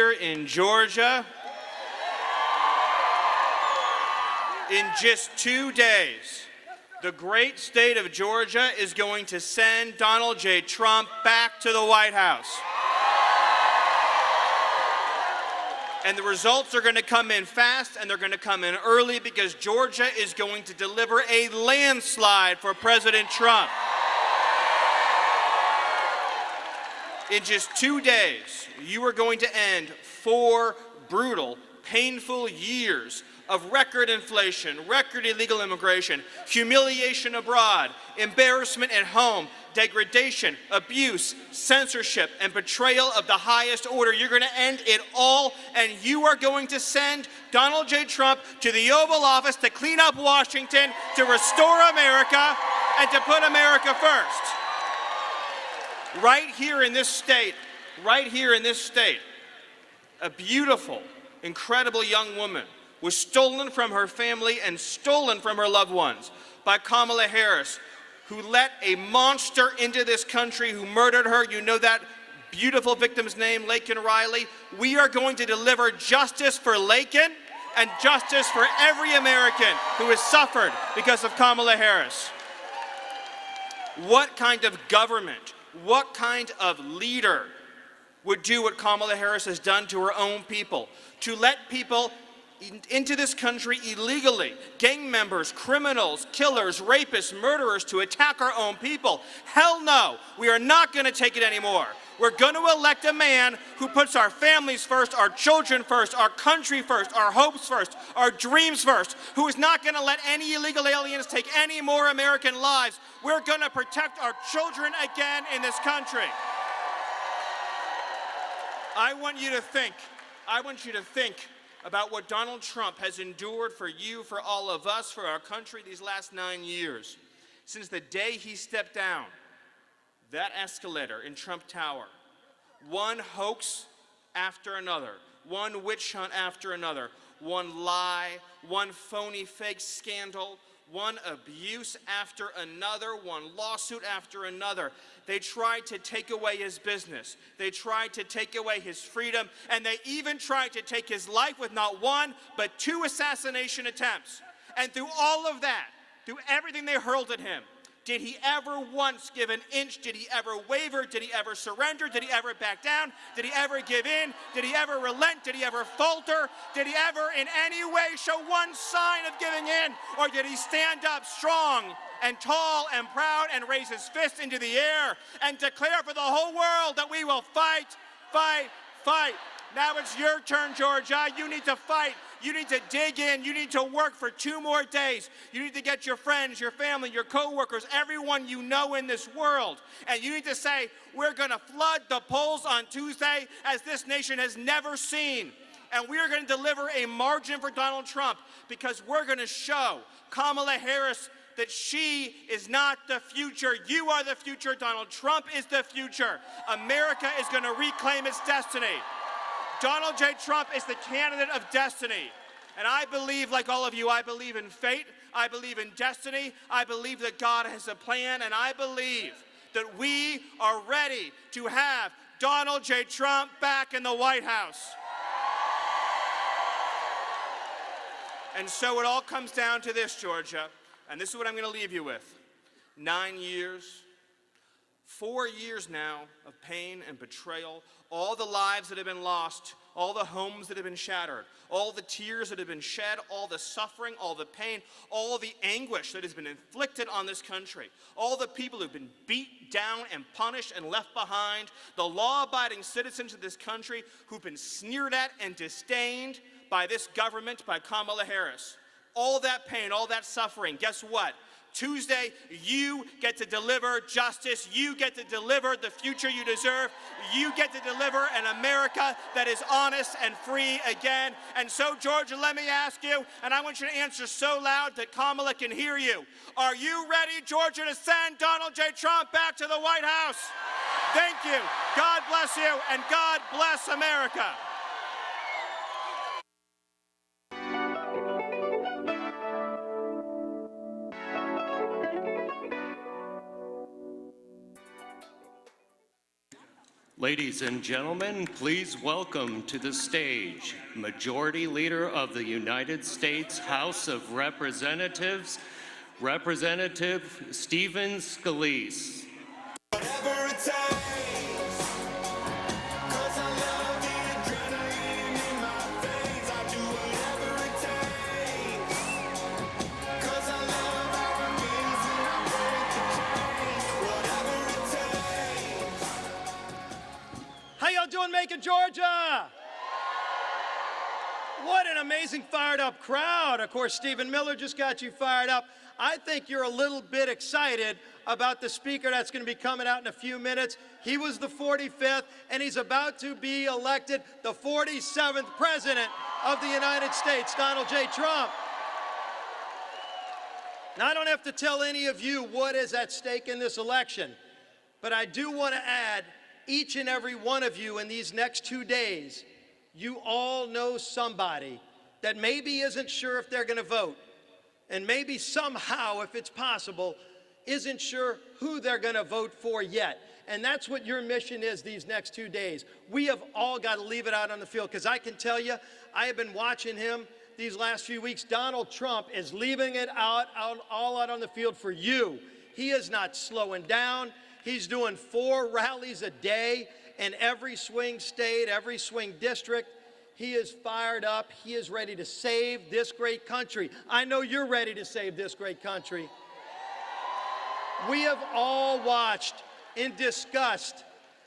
here in Georgia. In just 2 days, the great state of Georgia is going to send Donald J. Trump back to the White House. And the results are going to come in fast, and they're going to come in early, because Georgia is going to deliver a landslide for President Trump. In just 2 days, you are going to end 4 brutal, painful years of record inflation, record illegal immigration, humiliation abroad, embarrassment at home, degradation, abuse, censorship, and betrayal of the highest order. You're going to end it all, and you are going to send Donald J. Trump to the Oval Office to clean up Washington, to restore America, and to put America first. Right here in this state, a beautiful, incredible young woman was stolen from her family and stolen from her loved ones by Kamala Harris, who let a monster into this country, who murdered her. You know that beautiful victim's name, Laken Riley. We are going to deliver justice for Laken and justice for every American who has suffered because of Kamala Harris. What kind of government, what kind of leader would do what Kamala Harris has done to her own people? To let people into this country illegally, gang members, criminals, killers, rapists, murderers, to attack our own people. Hell no, we are not going to take it anymore. We're going to elect a man who puts our families first, our children first, our country first, our hopes first, our dreams first, who is not going to let any illegal aliens take any more American lives. We're going to protect our children again in this country. I want you to think about what Donald Trump has endured for you, for all of us, for our country these last 9 years. Since the day he stepped down that escalator in Trump Tower, one hoax after another, one witch hunt after another, one lie, one phony fake scandal, one abuse after another, one lawsuit after another. They tried to take away his business. They tried to take away his freedom, and they even tried to take his life with not one, but 2 assassination attempts. And through all of that, through everything they hurled at him, did he ever once give an inch? Did he ever waver? Did he ever surrender? Did he ever back down? Did he ever give in? Did he ever relent? Did he ever falter? Did he ever in any way show one sign of giving in? Or did he stand up strong and tall and proud and raise his fist into the air and declare for the whole world that we will fight, fight, fight? Now it's your turn, Georgia. You need to fight. You need to dig in. You need to work for 2 more days. You need to get your friends, your family, your coworkers, everyone you know in this world. And you need to say, we're going to flood the polls on Tuesday as this nation has never seen. And we are going to deliver a margin for Donald Trump, because we're going to show Kamala Harris that she is not the future. You are the future. Donald Trump is the future. America is going to reclaim its destiny. Donald J. Trump is the candidate of destiny. And I believe, like all of you, I believe in fate. I believe in destiny. I believe that God has a plan. And I believe that we are ready to have Donald J. Trump back in the White House. And so it all comes down to this, Georgia. And this is what I'm going to leave you with. 9 years, 4 years now of pain and betrayal, all the lives that have been lost, all the homes that have been shattered, all the tears that have been shed, all the suffering, all the pain, all the anguish that has been inflicted on this country, all the people who've been beat down and punished and left behind, the law-abiding citizens of this country who've been sneered at and disdained by this government, by Kamala Harris. All that pain, all that suffering, guess what? Tuesday, you get to deliver justice. You get to deliver the future you deserve. You get to deliver an America that is honest and free again. And so, Georgia, let me ask you, and I want you to answer so loud that Kamala can hear you. Are you ready, Georgia, to send Donald J. Trump back to the White House? Thank you. God bless you, and God bless America. Ladies and gentlemen, please welcome to the stage Majority Leader of the United States House of Representatives, Representative Stephen Scalise. Whatever it takes, 'cause I love the adrenaline in my veins. I do whatever it takes, 'cause I love how it feels when I break the chains. Whatever it takes. How y'all doing, Macon, Georgia? What an amazing fired up crowd. Of course, Stephen Miller just got you fired up. I think you're a little bit excited about the speaker that's going to be coming out in a few minutes. He was the 45th, and he's about to be elected the 47th President of the United States, Donald J. Trump. Now, I don't have to tell any of you what is at stake in this election, but I do want to add, each and every one of you in these next 2 days, you all know somebody that maybe isn't sure if they're going to vote, and maybe somehow, if it's possible, isn't sure who they're going to vote for yet. And that's what your mission is these next 2 days. We have all got to leave it out on the field, because I can tell you, I have been watching him these last few weeks. Donald Trump is leaving it all out on the field for you. He is not slowing down. He's doing 4 rallies a day in every swing state, every swing district. He is fired up. He is ready to save this great country. I know you're ready to save this great country. We have all watched in disgust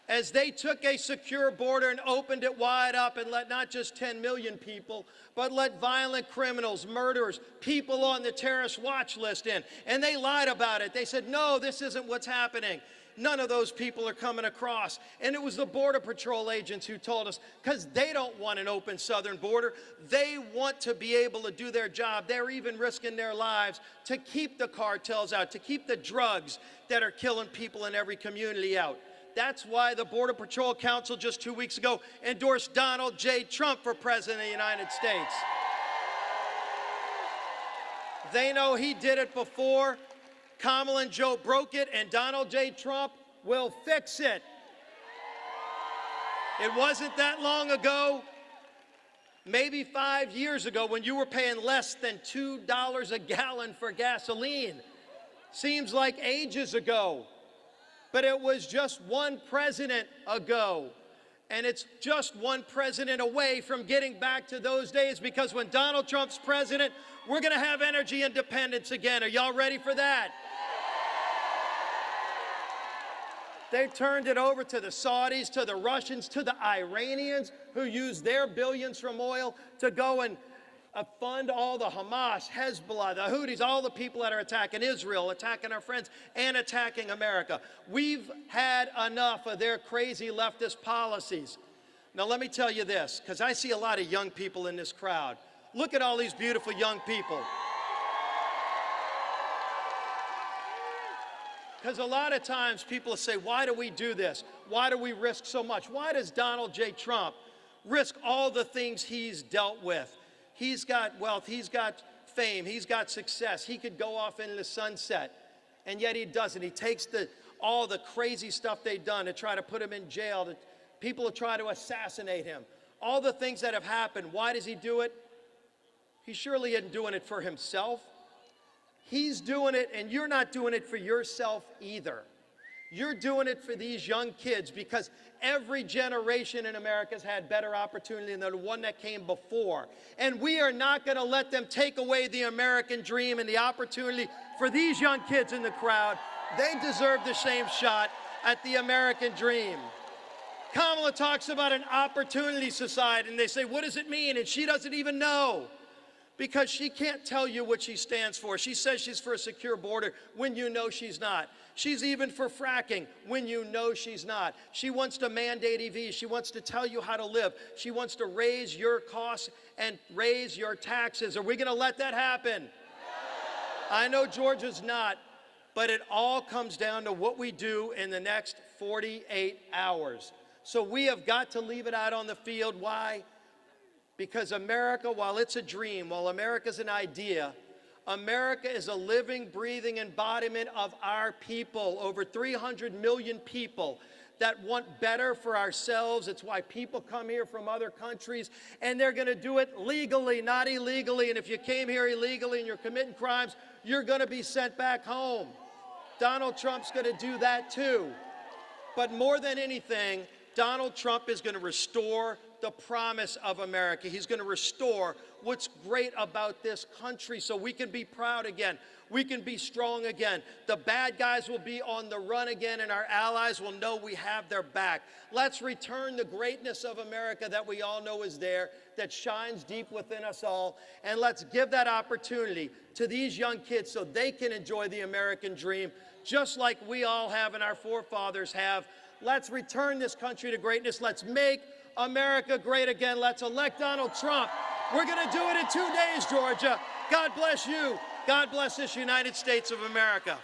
as they took a secure border and opened it wide up and let not just 10 million people, but let violent criminals, murderers, people on the terrorist watch list in. And they lied about it. They said, no, this isn't what's happening. None of those people are coming across. And it was the Border Patrol agents who told us, because they don't want an open southern border. They want to be able to do their job. They're even risking their lives to keep the cartels out, to keep the drugs that are killing people in every community out. That's why the Border Patrol Council just 2 weeks ago endorsed Donald J. Trump for President of the United States. They know he did it before. Kamala and Joe broke it, and Donald J. Trump will fix it. It wasn't that long ago, maybe 5 years ago, when you were paying less than $2 a gallon for gasoline. Seems like ages ago, but it was just one president ago. And it's just one president away from getting back to those days, because when Donald Trump's president, we're going to have energy independence again. Are y'all ready for that? They turned it over to the Saudis, to the Russians, to the Iranians, who use their billions from oil to go and fund all the Hamas, Hezbollah, the Houthis, all the people that are attacking Israel, attacking our friends, and attacking America. We've had enough of their crazy leftist policies. Now, let me tell you this, because I see a lot of young people in this crowd. Look at all these beautiful young people. Because a lot of times people say, why do we do this? Why do we risk so much? Why does Donald J. Trump risk all the things he's dealt with? He's got wealth, he's got fame, he's got success. He could go off into the sunset, and yet he doesn't. He takes all the crazy stuff they've done to try to put him in jail, people to try to assassinate him. All the things that have happened, why does he do it? He surely isn't doing it for himself. He's doing it, and you're not doing it for yourself either. You're doing it for these young kids, because every generation in America has had better opportunity than the one that came before. And we are not going to let them take away the American dream and the opportunity for these young kids in the crowd. They deserve the same shot at the American dream. Kamala talks about an opportunity society, and they say, what does it mean? And she doesn't even know, because she can't tell you what she stands for. She says she's for a secure border when you know she's not. She's even for fracking when you know she's not. She wants to mandate EVs. She wants to tell you how to live. She wants to raise your costs and raise your taxes. Are we going to let that happen? I know Georgia's not, but it all comes down to what we do in the next 48 hours. So we have got to leave it out on the field. Why? Because America, while it's a dream, while America's an idea, America is a living, breathing embodiment of our people, over 300 million people that want better for ourselves. It's why people come here from other countries, and they're going to do it legally, not illegally. And if you came here illegally and you're committing crimes, you're going to be sent back home. Donald Trump's going to do that too. But more than anything, Donald Trump is going to restore the promise of America. He's going to restore what's great about this country so we can be proud again. We can be strong again. The bad guys will be on the run again, and our allies will know we have their back. Let's return the greatness of America that we all know is there, that shines deep within us all, and let's give that opportunity to these young kids so they can enjoy the American dream just like we all have and our forefathers have. Let's return this country to greatness. Let's make America great again. Let's elect Donald Trump. We're going to do it in 2 days, Georgia. God bless you. God bless this United States of America.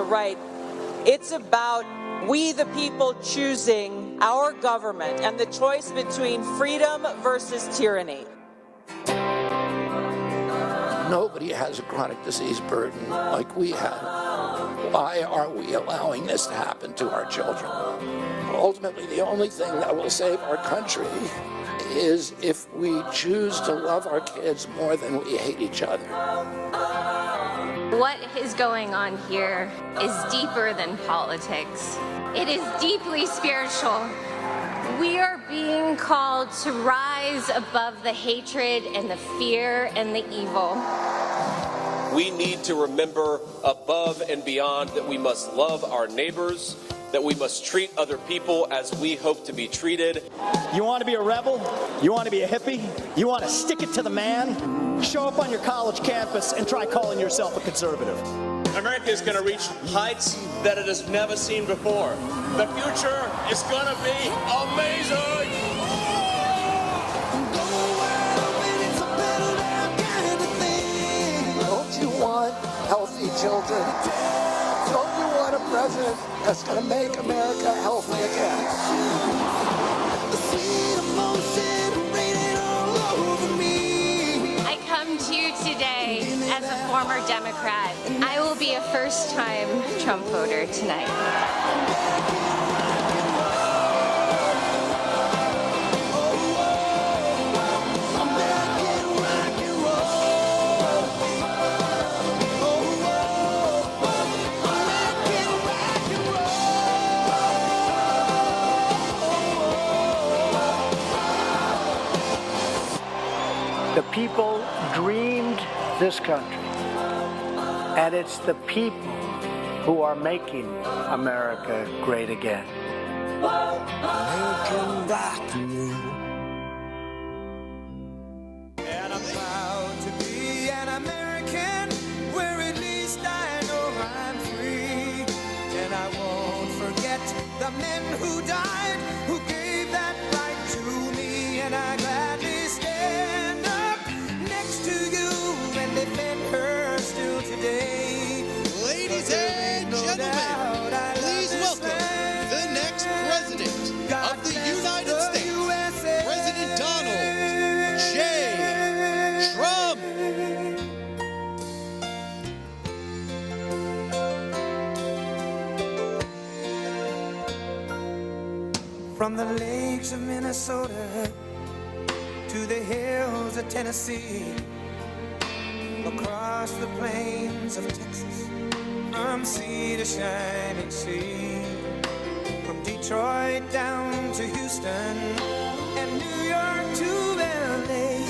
right. It's about we the people choosing our government and the choice between freedom versus tyranny. Nobody has a chronic disease burden like we have. Why are we allowing this to happen to our children? Ultimately, the only thing that will save our country is if we choose to love our kids more than we hate each other. What is going on here is deeper than politics. It is deeply spiritual. We are being called to rise above the hatred and the fear and the evil. We need to remember above and beyond that we must love our neighbors, that we must treat other people as we hope to be treated. You want to be a rebel? You want to be a hippie? You want to stick it to the man? Show up on your college campus and try calling yourself a conservative. America is going to reach heights that it has never seen before. The future is going to be amazing. Don't you want healthy children? Don't you want a president that's going to make America healthy again? I come to you today as a former Democrat. I will be a first-time Trump voter tonight. The people dreamed this country, and it's the people who are making America great again. And I'm proud to be an American, where at least I know I'm free. And I won't forget the men who died, who gave that right to me. And I gladly stand up next to you and defend her still today. Ladies and gentlemen, please welcome the next president of the United States, President Donald J. Trump. From the lakes of Minnesota to the hills of Tennessee, across the plains of Texas, from sea to shining sea, from Detroit down to Houston and New York to LA,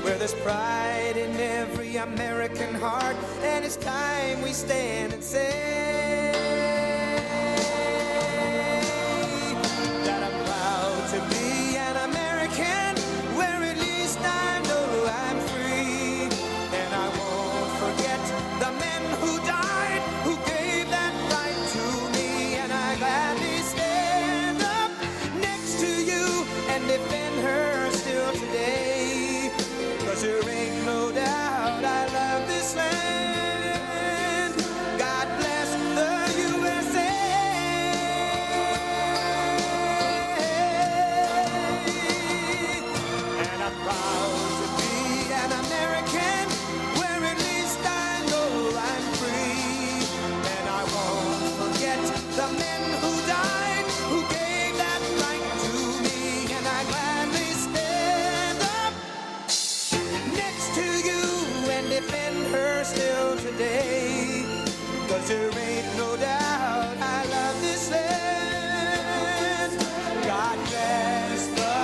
where there's pride in every American heart, and it's time we stand and say that I'm proud to be an American, where at least I know I'm free. And I won't forget the men who died, who gave that right to me. And I gladly stand up next to you and defend her still today. 'Cause there ain't no doubt I love this land. God bless the USA. And I'm proud to be an American, where at least I know I'm free. And I won't forget the men who died, who gave that right to me. And I gladly stand up next to you and defend her still today. 'Cause there ain't no doubt I love this land. God bless the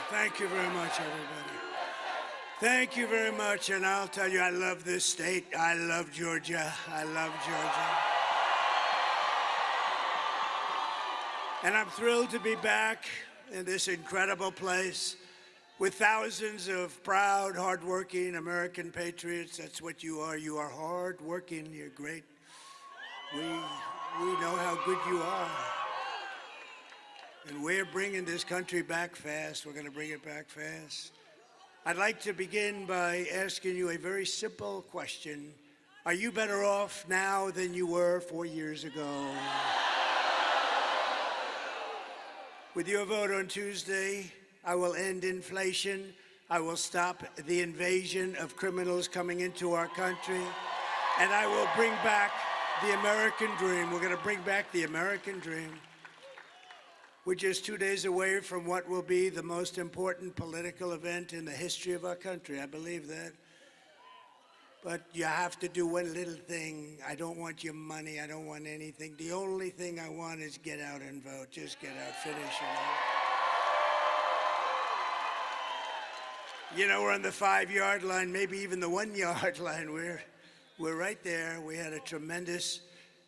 Thank you very much, everybody. Thank you very much, and I'll tell you, I love this state. I love Georgia. I love Georgia. And I'm thrilled to be back in this incredible place with thousands of proud, hardworking American patriots. That's what you are. You are hardworking. You're great. We know how good you are. And we're bringing this country back fast. We're going to bring it back fast. I'd like to begin by asking you a very simple question. Are you better off now than you were 4 years ago? With your vote on Tuesday, I will end inflation. I will stop the invasion of criminals coming into our country. And I will bring back the American dream. We're going to bring back the American dream. We're just 2 days away from what will be the most important political event in the history of our country. I believe that. But you have to do one little thing. I don't want your money. I don't want anything. The only thing I want is get out and vote. Just get out, finish it. You know, we're on the 5-yard line, maybe even the 1-yard line. We're right there. We had a tremendous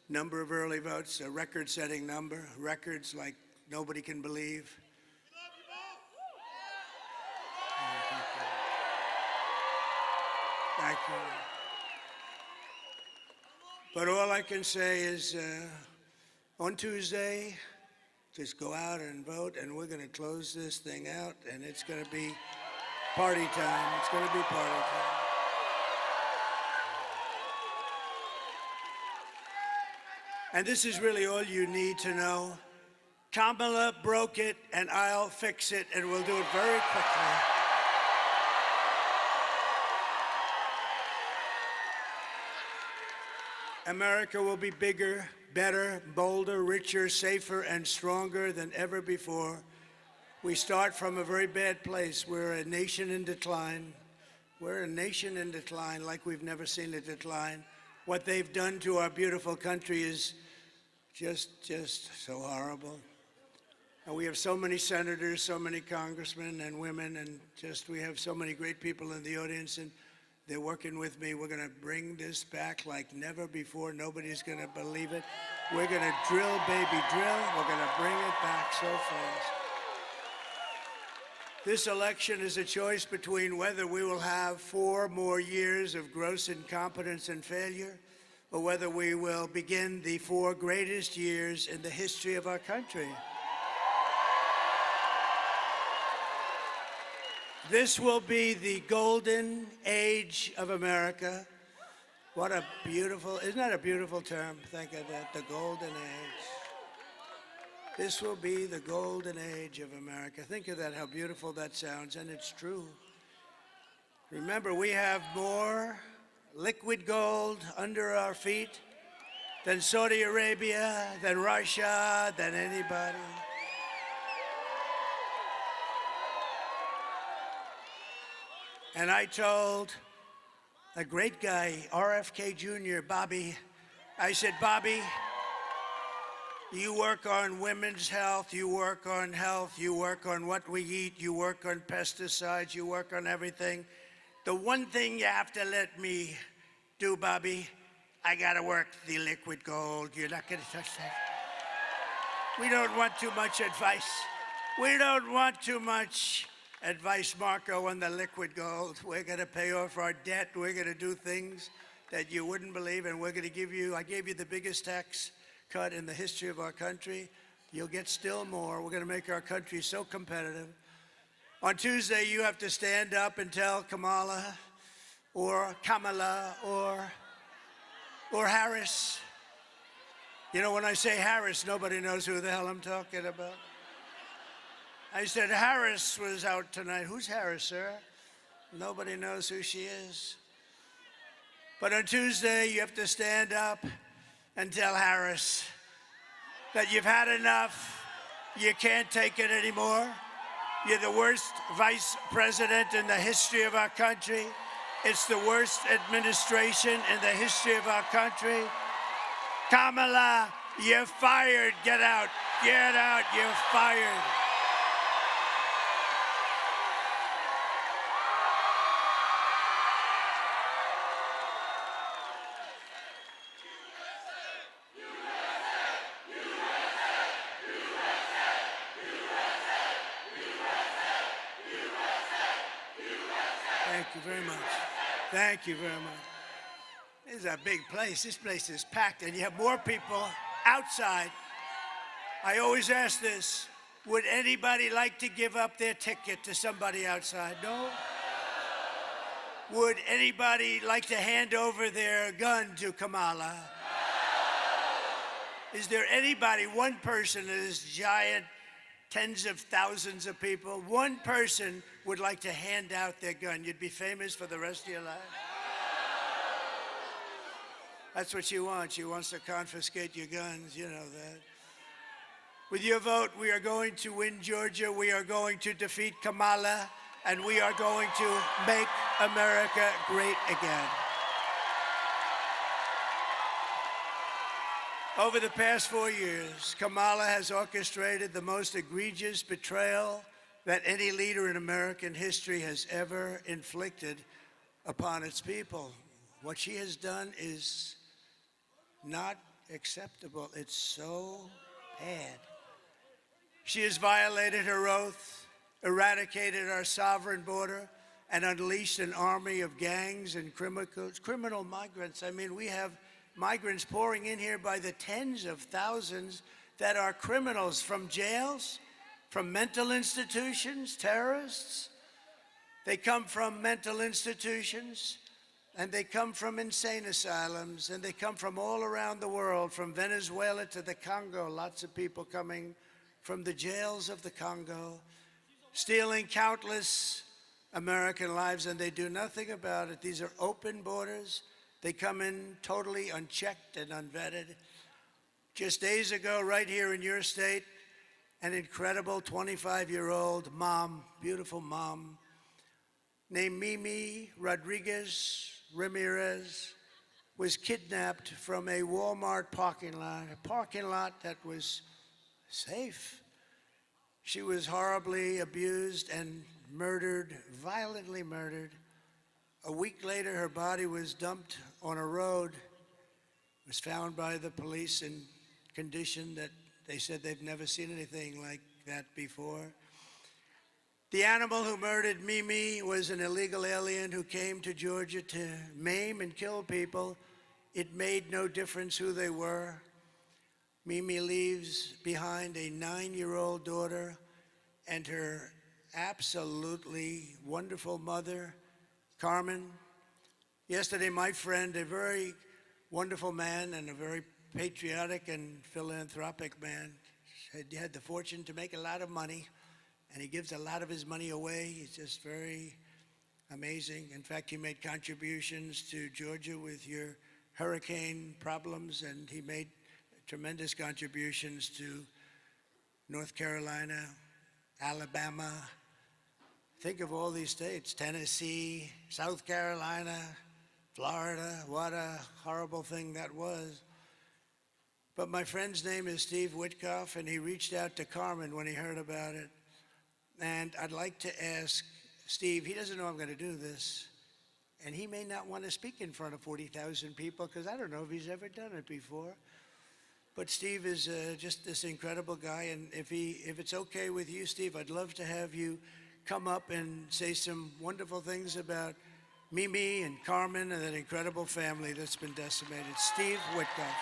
number of early votes, a record-setting number, records like nobody can believe. Thank you. But all I can say is on Tuesday, just go out and vote, and we're going to close this thing out, and it's going to be party time. It's going to be party time. And this is really all you need to know. Kamala broke it, and I'll fix it, and we'll do it very quickly. America will be bigger, better, bolder, richer, safer, and stronger than ever before. We start from a very bad place. We're a nation in decline. We're a nation in decline like we've never seen a decline. What they've done to our beautiful country is just so horrible. And we have so many senators, so many congressmen and women, and we have so many great people in the audience, and they're working with me. We're going to bring this back like never before. Nobody's going to believe it. We're going to drill, baby, drill. We're going to bring it back so fast. This election is a choice between whether we will have 4 more years of gross incompetence and failure, or whether we will begin the 4 greatest years in the history of our country. This will be the golden age of America. What a beautiful, isn't that a beautiful term? Think of that, the golden age. This will be the golden age of America. Think of that, how beautiful that sounds, and it's true. Remember, we have more liquid gold under our feet than Saudi Arabia, than Russia, than anybody. And I told a great guy, RFK Jr., Bobby, I said, Bobby, you work on women's health, you work on health, you work on what we eat, you work on pesticides, you work on everything. The one thing you have to let me do, Bobby, I gotta work the liquid gold. You're not gonna touch that. We don't want too much advice. We don't want too much advice, Marco, on the liquid gold. We're going to pay off our debt. We're going to do things that you wouldn't believe, and we're going to give you, I gave you the biggest tax cut in the history of our country. You'll get still more. We're going to make our country so competitive. On Tuesday, you have to stand up and tell Kamala or Harris. You know, when I say Harris, nobody knows who the hell I'm talking about. I said, Harris was out tonight. Who's Harris, sir? Nobody knows who she is. But on Tuesday, you have to stand up and tell Harris that you've had enough. You can't take it anymore. You're the worst vice president in the history of our country. It's the worst administration in the history of our country. Kamala, you're fired. Get out. Get out. You're fired. Thank you very much. Thank you very much. This is a big place. This place is packed, and you have more people outside. I always ask this, would anybody like to give up their ticket to somebody outside? No? Would anybody like to hand over their gun to Kamala? Is there anybody, one person in this giant, tens of thousands of people, one person would like to hand out their gun? You'd be famous for the rest of your life. That's what she wants. She wants to confiscate your guns, you know that. With your vote, we are going to win Georgia. We are going to defeat Kamala, and we are going to make America great again. Over the past 4 years, Kamala has orchestrated the most egregious betrayal that any leader in American history has ever inflicted upon its people. What she has done is not acceptable. It's so bad. She has violated her oath, eradicated our sovereign border, and unleashed an army of gangs and criminal migrants. I mean, we have migrants pouring in here by the tens of thousands that are criminals from jails, from mental institutions, terrorists. They come from mental institutions, and they come from insane asylums, and they come from all around the world, from Venezuela to the Congo. Lots of people coming from the jails of the Congo, stealing countless American lives, and they do nothing about it. These are open borders. They come in totally unchecked and unvetted. Just days ago, right here in your state, an incredible 25-year-old mom, beautiful mom, named Mimi Rodriguez Ramirez, was kidnapped from a Walmart parking lot that was safe. She was horribly abused and murdered, violently murdered. A week later, her body was dumped on a road. It was found by the police in condition that they said they've never seen anything like that before. The animal who murdered Mimi was an illegal alien who came to Georgia to maim and kill people. It made no difference who they were. Mimi leaves behind a 9-year-old daughter and her absolutely wonderful mother, Carmen. Yesterday, my friend, a very wonderful man and a very patriotic and philanthropic man, had the fortune to make a lot of money, and he gives a lot of his money away. He's just very amazing. In fact, he made contributions to Georgia with your hurricane problems, and he made tremendous contributions to North Carolina, Alabama. Think of all these states, Tennessee, South Carolina, Florida. What a horrible thing that was. But my friend's name is Steve Witkoff, and he reached out to Carmen when he heard about it. And I'd like to ask Steve, he doesn't know I'm going to do this, and he may not want to speak in front of 40,000 people because I don't know if he's ever done it before. But Steve is just this incredible guy, and if it's okay with you, Steve, I'd love to have you come up and say some wonderful things about Mimi and Carmen and that incredible family that's been decimated. Steve Witkoff.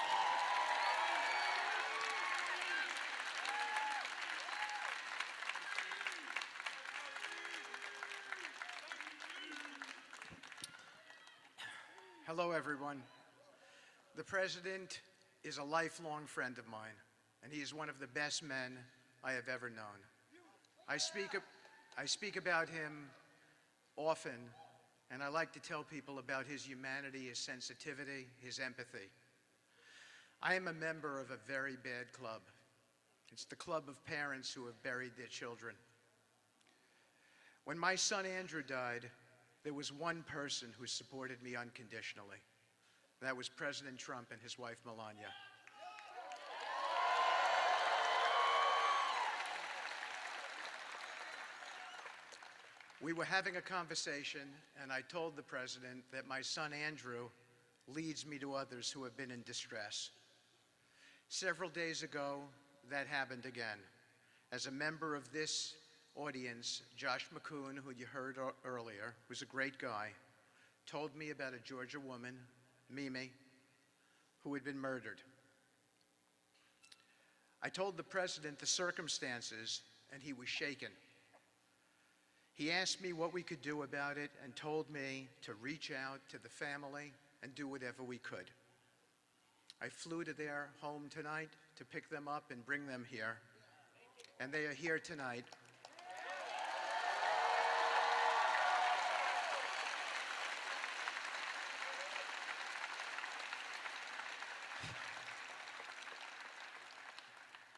Hello, everyone. The president is a lifelong friend of mine, and he is one of the best men I have ever known. I speak about him often, and I like to tell people about his humanity, his sensitivity, his empathy. I am a member of a very bad club. It's the club of parents who have buried their children. When my son Andrew died, there was one person who supported me unconditionally. That was President Trump and his wife, Melania. We were having a conversation, and I told the president that my son Andrew leads me to others who have been in distress. Several days ago, that happened again. As a member of this audience, Josh McCoon, who you heard earlier, was a great guy, told me about a Georgia woman, Mimi, who had been murdered. I told the president the circumstances, and he was shaken. He asked me what we could do about it and told me to reach out to the family and do whatever we could. I flew to their home tonight to pick them up and bring them here, and they are here tonight.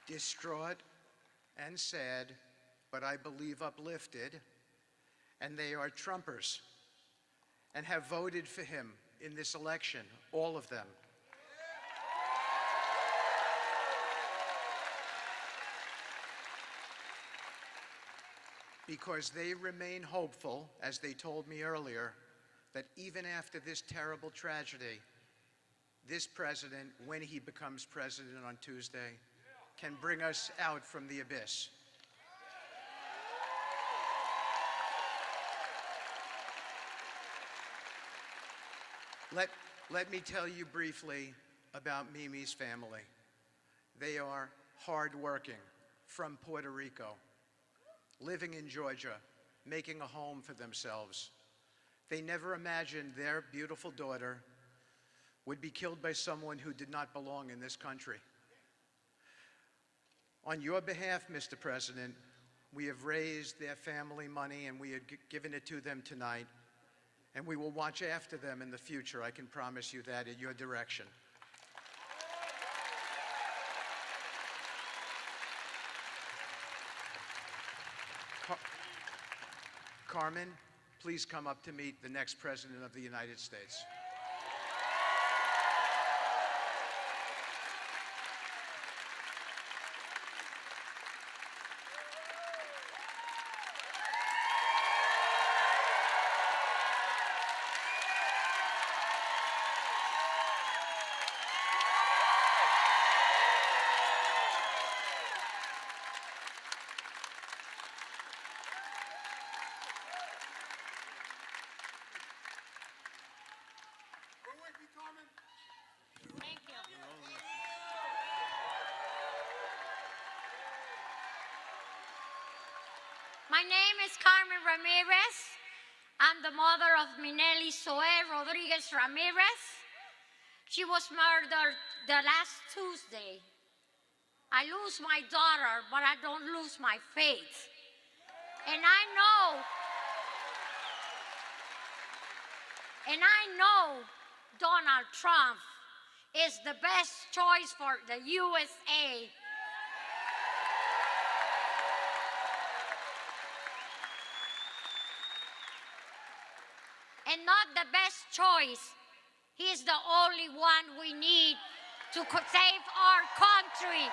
Distraught and sad, but I believe uplifted, and they are Trumpers and have voted for him in this election, all of them. Because they remain hopeful, as they told me earlier, that even after this terrible tragedy, this president, when he becomes president on Tuesday, can bring us out from the abyss. Let me tell you briefly about Mimi's family. They are hardworking, from Puerto Rico, living in Georgia, making a home for themselves. They never imagined their beautiful daughter would be killed by someone who did not belong in this country. On your behalf, Mr. President, we have raised their family money and we have given it to them tonight, and we will watch after them in the future. I can promise you that, at your direction. Carmen, please come up to meet the next President of the United States. Thank you. My name is Carmen Ramirez. I'm the mother of Minelli Zoe Rodriguez Ramirez. She was murdered the last Tuesday. I lose my daughter, but I don't lose my faith. And I know Donald Trump is the best choice for the USA. And not the best choice. He's the only one we need to save our country.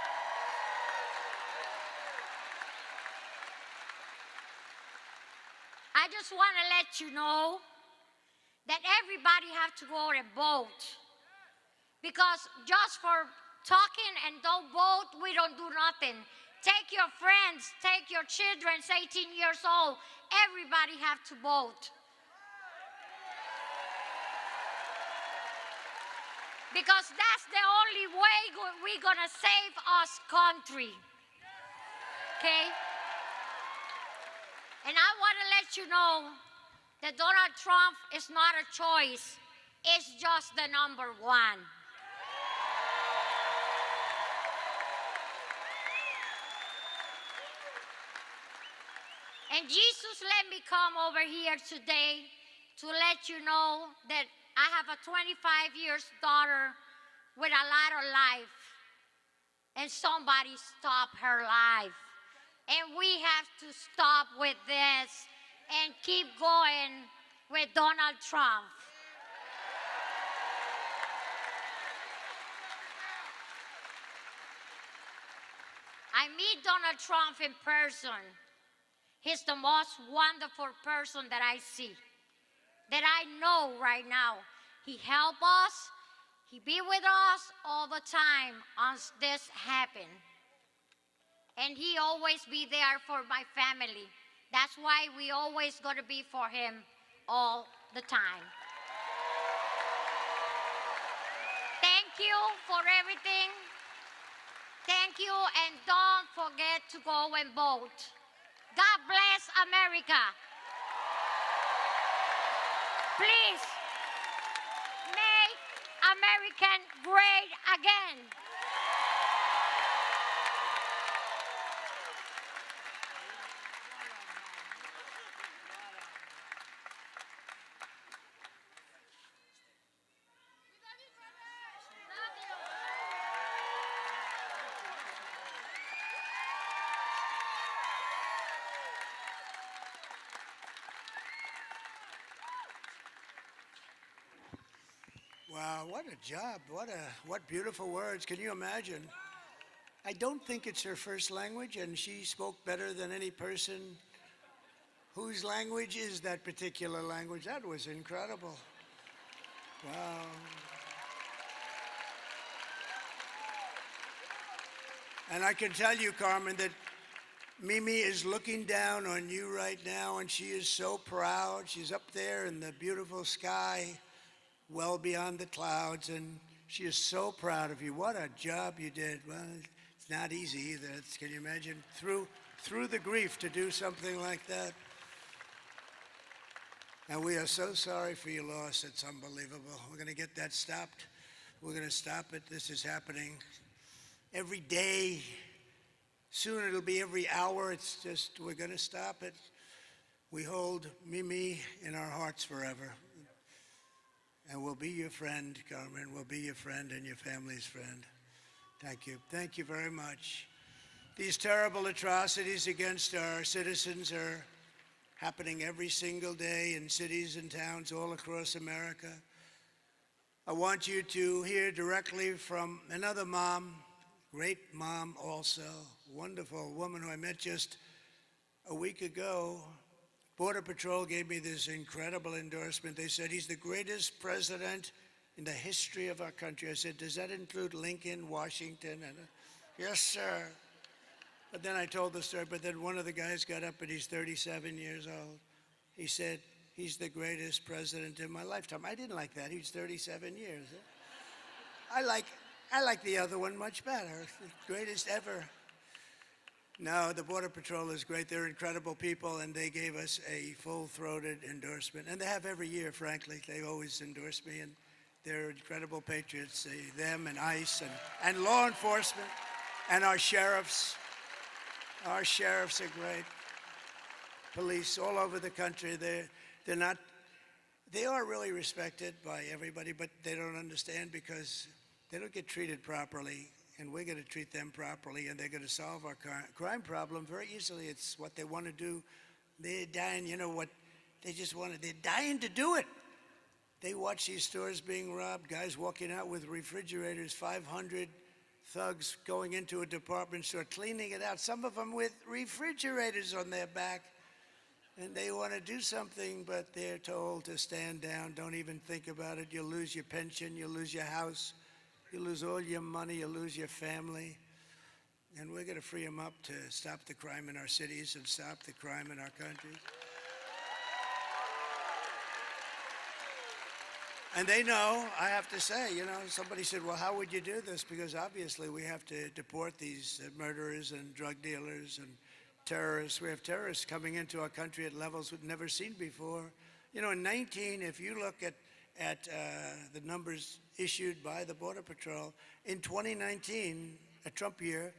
I just want to let you know that everybody have to go and vote. Because just for talking and don't vote, we don't do nothing. Take your friends, take your children, 18 years old. Everybody have to vote. Because that's the only way we're gonna save us country. Okay? And I want to let you know that Donald Trump is not a choice. It's just the number one. And Jesus let me come over here today to let you know that I have a 25-year daughter with a lot of life, and somebody stopped her life. And we have to stop with this and keep going with Donald Trump. I meet Donald Trump in person. He's the most wonderful person that I see, that I know right now. He helps us. He be with us all the time as this happened. and he always be there for my family. That's why we always got to be for him all the time. Thank you for everything. Thank you, and don't forget to go and vote. God bless America. Please make America great again. Wow, what a job. What beautiful words. Can you imagine? I don't think it's her first language, and she spoke better than any person whose language is that particular language. That was incredible. Wow. And I can tell you, Carmen, that Mimi is looking down on you right now, and she is so proud. She's up there in the beautiful sky, well beyond the clouds, and she is so proud of you. What a job you did. Well, it's not easy either. Can you imagine through the grief to do something like that? And we are so sorry for your loss. It's unbelievable. We're going to get that stopped. We're going to stop it. This is happening every day. Soon it'll be every hour. It's just, we're going to stop it. We hold Mimi in our hearts forever. And we'll be your friend, Carmen. We'll be your friend and your family's friend. Thank you. Thank you very much. These terrible atrocities against our citizens are happening every single day in cities and towns all across America. I want you to hear directly from another mom, great mom also, wonderful woman who I met just a week ago. Border Patrol gave me this incredible endorsement. They said, he's the greatest president in the history of our country. I said, does that include Lincoln, Washington? And yes, sir. But then I told the story, but then one of the guys got up and he's 37 years old. He said, he's the greatest president in my lifetime. I didn't like that. He was 37 years. I like the other one much better. Greatest ever. No, the Border Patrol is great. They're incredible people, and they gave us a full-throated endorsement. And they have every year, frankly. They always endorse me, and they're incredible patriots, them and ICE and law enforcement and our sheriffs. Our sheriffs are great. Police all over the country. They are really respected by everybody, but they don't understand because they don't get treated properly. And we're going to treat them properly, and they're going to solve our crime problem very easily. It's what they want to do. They're dying, you know what, they're dying to do it. They watch these stores being robbed, guys walking out with refrigerators, 500 thugs going into a department store, cleaning it out, some of them with refrigerators on their back. And they want to do something, but they're told to stand down, don't even think about it. You'll lose your pension, you'll lose your house. You lose all your money, you lose your family. And we're going to free them up to stop the crime in our cities and stop the crime in our country. And they know, I have to say, you know, somebody said, well, how would you do this? Because obviously we have to deport these murderers and drug dealers and terrorists. We have terrorists coming into our country at levels we've never seen before. You know, in 19, if you look at the numbers issued by the Border Patrol, in 2019, a Trump year,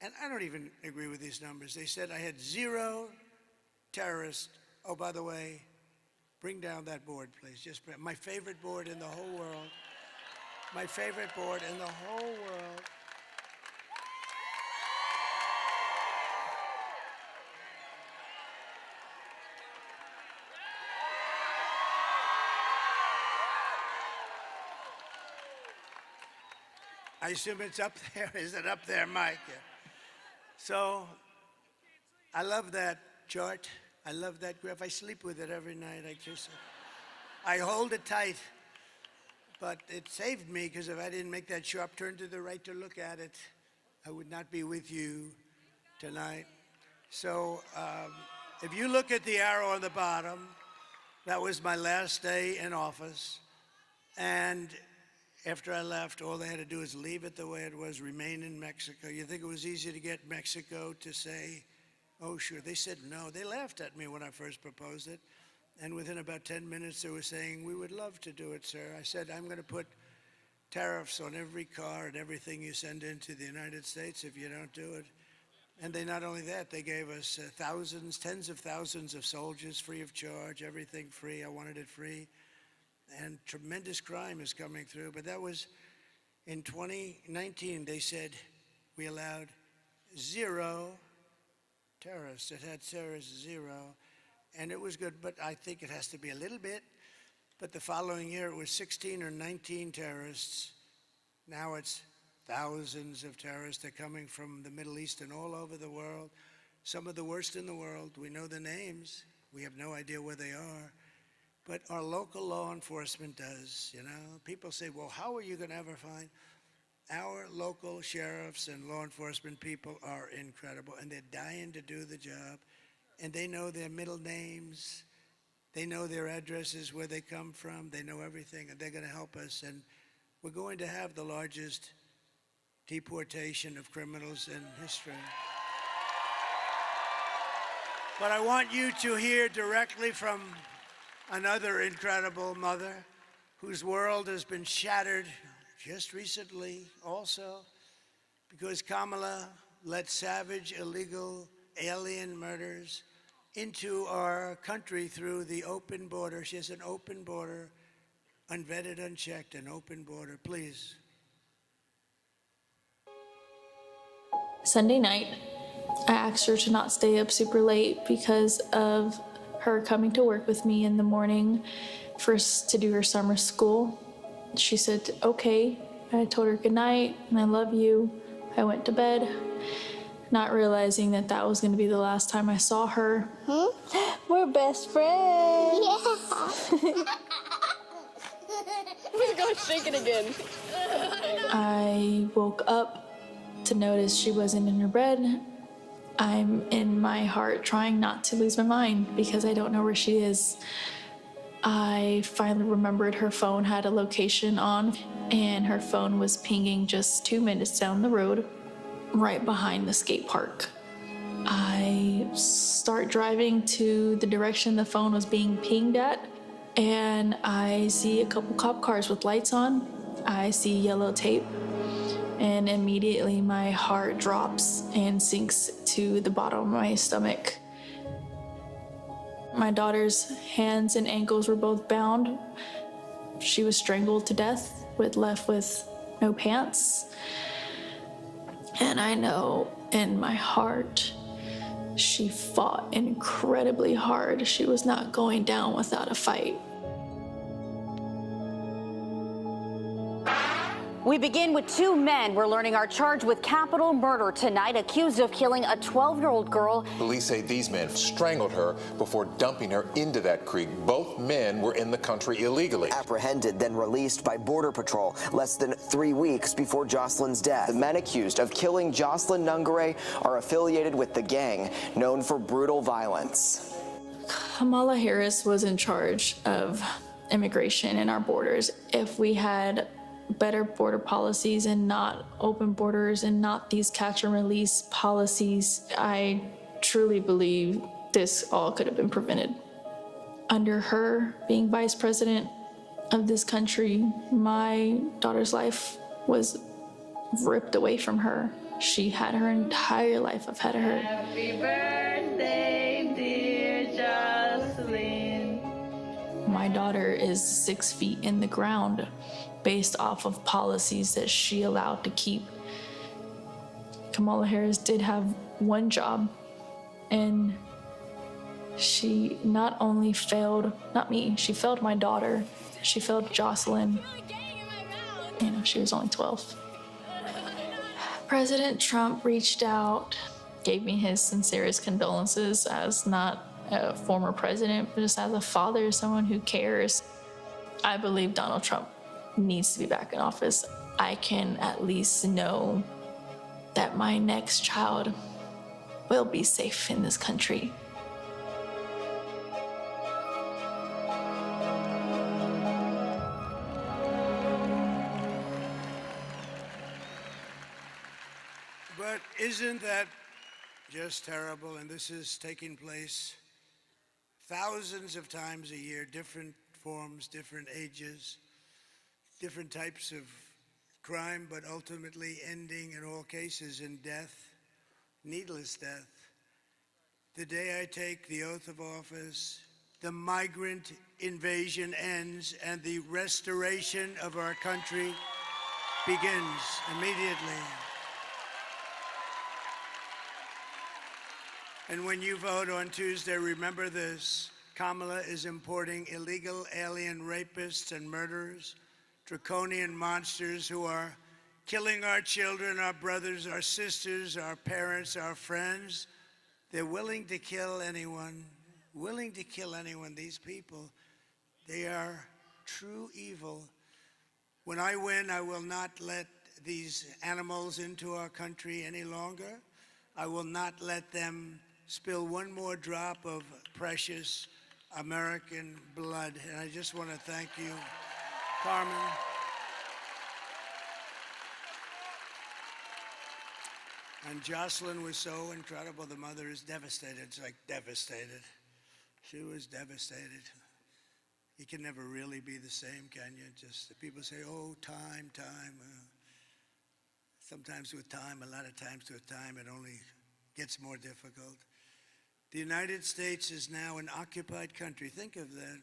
and I don't even agree with these numbers. They said I had 0 terrorists. Oh, by the way, bring down that board, please. Just my favorite board in the whole world. My favorite board in the whole world. I assume it's up there. Is it up there, Mike? Yeah. So I love that chart. I love that graph. I sleep with it every night. I hold it tight. But it saved me because if I didn't make that sharp turn to the right to look at it, I would not be with you tonight. So if you look at the arrow on the bottom, that was my last day in office. And after I left, all they had to do is leave it the way it was, remain in Mexico. You think it was easy to get Mexico to say, oh, sure. They said no. They laughed at me when I first proposed it. And within about 10 minutes, they were saying, we would love to do it, sir. I said, I'm going to put tariffs on every car and everything you send into the United States if you don't do it. And they not only that, they gave us thousands, tens of thousands of soldiers free of charge, everything free. I wanted it free. And tremendous crime is coming through. But that was in 2019, they said we allowed 0 terrorists. It had terrorists 0. And it was good, but I think it has to be a little bit. But the following year, it was 16 or 19 terrorists. Now it's thousands of terrorists. They're coming from the Middle East and all over the world. Some of the worst in the world. We know the names. We have no idea where they are. But our local law enforcement does, you know. People say, well, how are you going to ever find? Our local sheriffs and law enforcement people are incredible, and they're dying to do the job. And they know their middle names. They know their addresses, where they come from. They know everything, and they're going to help us. And we're going to have the largest deportation of criminals in history. But I want you to hear directly from another incredible mother whose world has been shattered just recently also because Kamala let savage, illegal alien murders into our country through the open border. She has an open border, unvetted, unchecked, an open border. Please. Sunday night, I asked her to not stay up super late because of her coming to work with me in the morning first to do her summer school. She said, okay. I told her good night and I love you. I went to bed, not realizing that that was going to be the last time I saw her. We're best friends. Yeah. We're going to shake it again. I woke up to notice she wasn't in her bed. I'm in my heart trying not to lose my mind because I don't know where she is. I finally remembered her phone had a location on, and her phone was pinging just 2 minutes down the road, right behind the skate park. I start driving to the direction the phone was being pinged at, and I see a couple cop cars with lights on. I see yellow tape, and immediately my heart drops and sinks to the bottom of my stomach. My daughter's hands and ankles were both bound. She was strangled to death, left with no pants. And I know in my heart, she fought incredibly hard. She was not going down without a fight. We begin with 2 men we're learning are charged with capital murder tonight, accused of killing a 12-year-old girl. Police say these men strangled her before dumping her into that creek. Both men were in the country illegally. Apprehended, then released by Border Patrol less than 3 weeks before Jocelyn's death. The men accused of killing Jocelyn Nungare are affiliated with the gang known for brutal violence. Kamala Harris was in charge of immigration in our borders. If we had better border policies and not open borders and not these catch and release policies, I truly believe this all could have been prevented. Under her being vice president of this country, my daughter's life was ripped away from her. She had her entire life ahead of her. Happy birthday, dear Jocelyn. My daughter is 6 feet in the ground based off of policies that she allowed to keep. Kamala Harris did have one job, and she not only failed, not me, she failed my daughter, she failed Jocelyn. You know, she was only 12. President Trump reached out, gave me his sincerest condolences as not a former president, but just as a father, someone who cares. I believe Donald Trump needs to be back in office. I can at least know that my next child will be safe in this country. But isn't that just terrible? And this is taking place thousands of times a year, different forms, different ages, different types of crime, but ultimately ending in all cases in death, needless death. The day I take the oath of office, the migrant invasion ends and the restoration of our country begins immediately. And when you vote on Tuesday, remember this: Kamala is importing illegal alien rapists and murderers, draconian monsters who are killing our children, our brothers, our sisters, our parents, our friends. They're willing to kill anyone, these people. They are true evil. When I win, I will not let these animals into our country any longer. I will not let them spill one more drop of precious American blood. And I just want to thank you, Carmen. And Jocelyn was so incredible. The mother is devastated. It's like devastated. She was devastated. You can never really be the same, can you? Just the people say, oh, time. Sometimes with time, a lot of times with time, it only gets more difficult. The United States is now an occupied country. Think of that.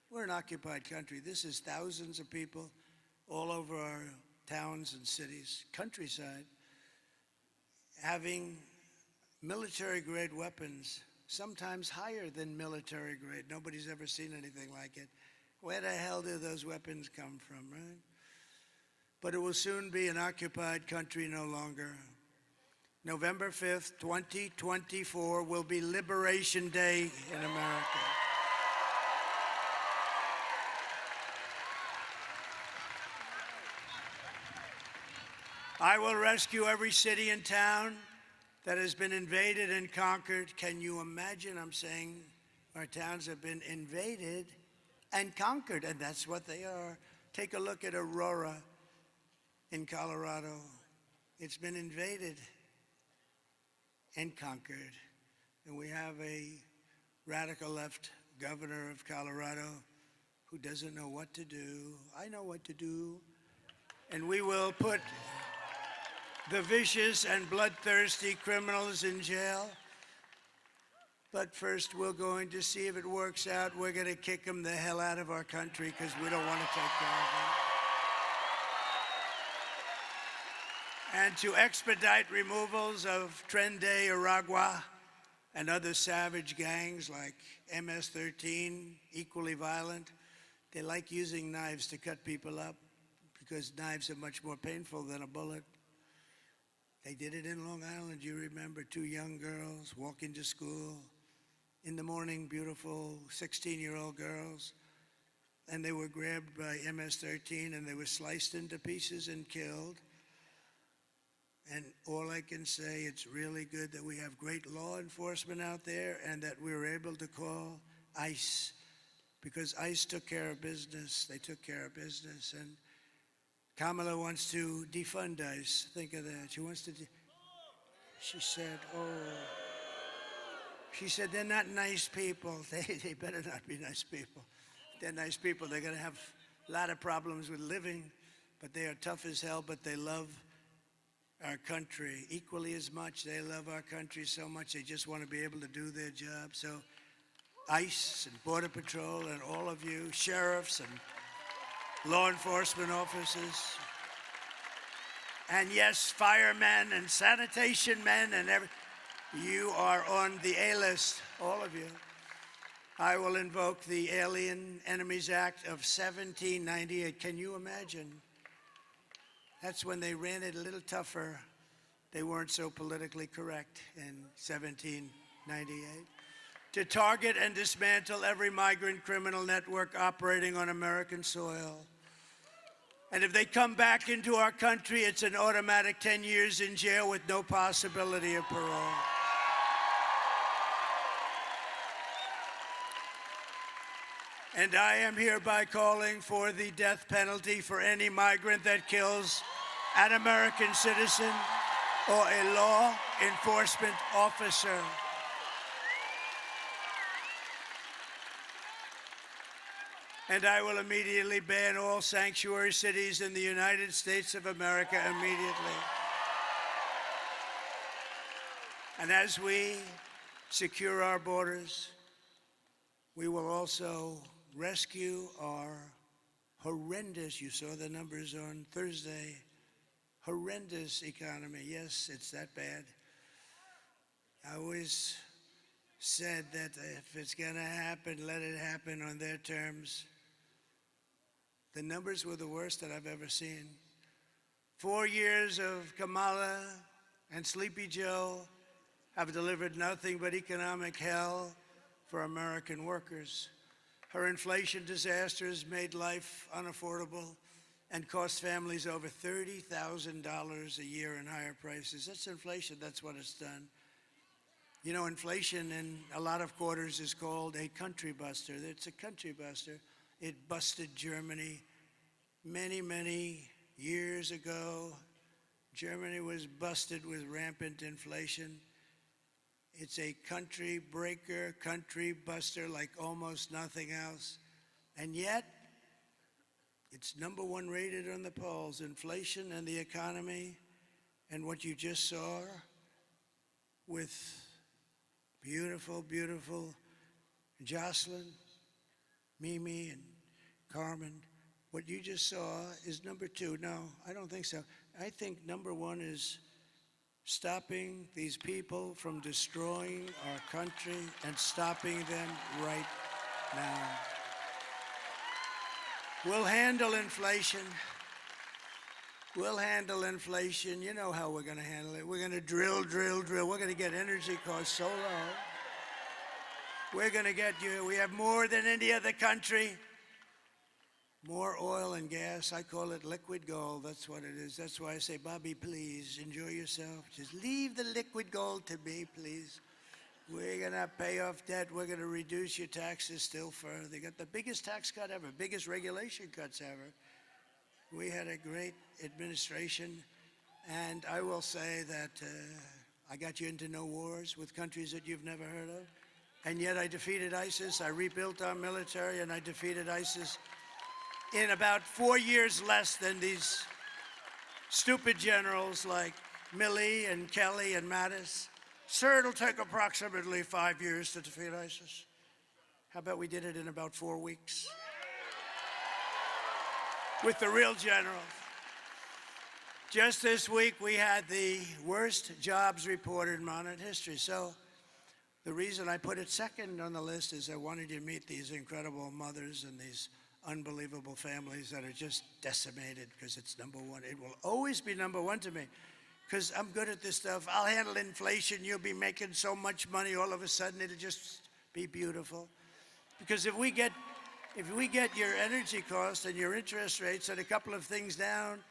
We're an occupied country. This is thousands of people all over our towns and cities, countryside, having military-grade weapons, sometimes higher than military-grade. Nobody's ever seen anything like it. Where the hell do those weapons come from, right? But it will soon be an occupied country no longer. November 5th, 2024 will be Liberation Day in America. I will rescue every city and town that has been invaded and conquered. Can you imagine? I'm saying our towns have been invaded and conquered, and that's what they are. Take a look at Aurora in Colorado. It's been invaded and conquered. And we have a radical left governor of Colorado who doesn't know what to do. I know what to do. And we will put the vicious and bloodthirsty criminals in jail. But first, we're going to see if it works out. We're going to kick them the hell out of our country because we don't want to take care of them. And to expedite removals of Tren de Aragua and other savage gangs like MS-13, equally violent. They like using knives to cut people up because knives are much more painful than a bullet. They did it in Long Island. You remember 2 young girls walking to school in the morning, beautiful 16-year-old girls, and they were grabbed by MS-13 and they were sliced into pieces and killed. And all I can say, it's really good that we have great law enforcement out there and that we were able to call ICE, because ICE took care of business. They took care of business. And Kamala wants to defund ICE. Think of that. She wants to, she said, she said, they're not nice people. They better not be nice people. If they're nice people, they're going to have a lot of problems with living, but they are tough as hell, but they love our country equally as much. They love our country so much, they just want to be able to do their job. So ICE and Border Patrol and all of you, sheriffs and law enforcement officers, and yes, firemen and sanitation men and you are on the A-list, all of you. I will invoke the Alien Enemies Act of 1798. Can you imagine? That's when they ran it a little tougher. They weren't so politically correct in 1798. To target and dismantle every migrant criminal network operating on American soil. And if they come back into our country, it's an automatic 10 years in jail with no possibility of parole. And I am hereby calling for the death penalty for any migrant that kills an American citizen or a law enforcement officer. And I will immediately ban all sanctuary cities in the United States of America immediately. And as we secure our borders, we will also rescue our horrendous, you saw the numbers on Thursday, horrendous economy. Yes, it's that bad. I always said that if it's going to happen, let it happen on their terms. The numbers were the worst that I've ever seen. 4 years of Kamala and Sleepy Joe have delivered nothing but economic hell for American workers. Her inflation disasters made life unaffordable and cost families over $30,000 a year in higher prices. That's inflation, that's what it's done. You know, inflation in a lot of quarters is called a country buster. It's a country buster. It busted Germany many, many years ago. Germany was busted with rampant inflation. It's a country breaker, country buster like almost nothing else. And yet, it's #1 rated on the polls, inflation and the economy. And what you just saw with beautiful, beautiful Jocelyn, Mimi, and Carmen, what you just saw is #2. No, I don't think so. I think #1 is stopping these people from destroying our country and stopping them right now. We'll handle inflation. We'll handle inflation. You know how we're going to handle it. We're going to drill, drill, drill. We're going to get energy costs so low. We're going to get you. We have more than any other country. More oil and gas. I call it liquid gold. That's what it is. That's why I say, Bobby, please enjoy yourself. Just leave the liquid gold to me, please. We're going to pay off debt. We're going to reduce your taxes still further. They got the biggest tax cut ever, biggest regulation cuts ever. We had a great administration. And I will say that I got you into no wars with countries that you've never heard of. And yet I defeated ISIS. I rebuilt our military, and I defeated ISIS in about 4 years less than these stupid generals like Milley and Kelly and Mattis. Sir, it'll take approximately 5 years to defeat ISIS. How about we did it in about 4 weeks? With the real generals. Just this week, we had the worst jobs report in modern history. So the reason I put it second on the list is I wanted you to meet these incredible mothers and these unbelievable families that are just decimated because it's #1. It will always be #1 to me because I'm good at this stuff. I'll handle inflation. You'll be making so much money all of a sudden. It'll just be beautiful. Because if we get your energy costs and your interest rates and a couple of things down,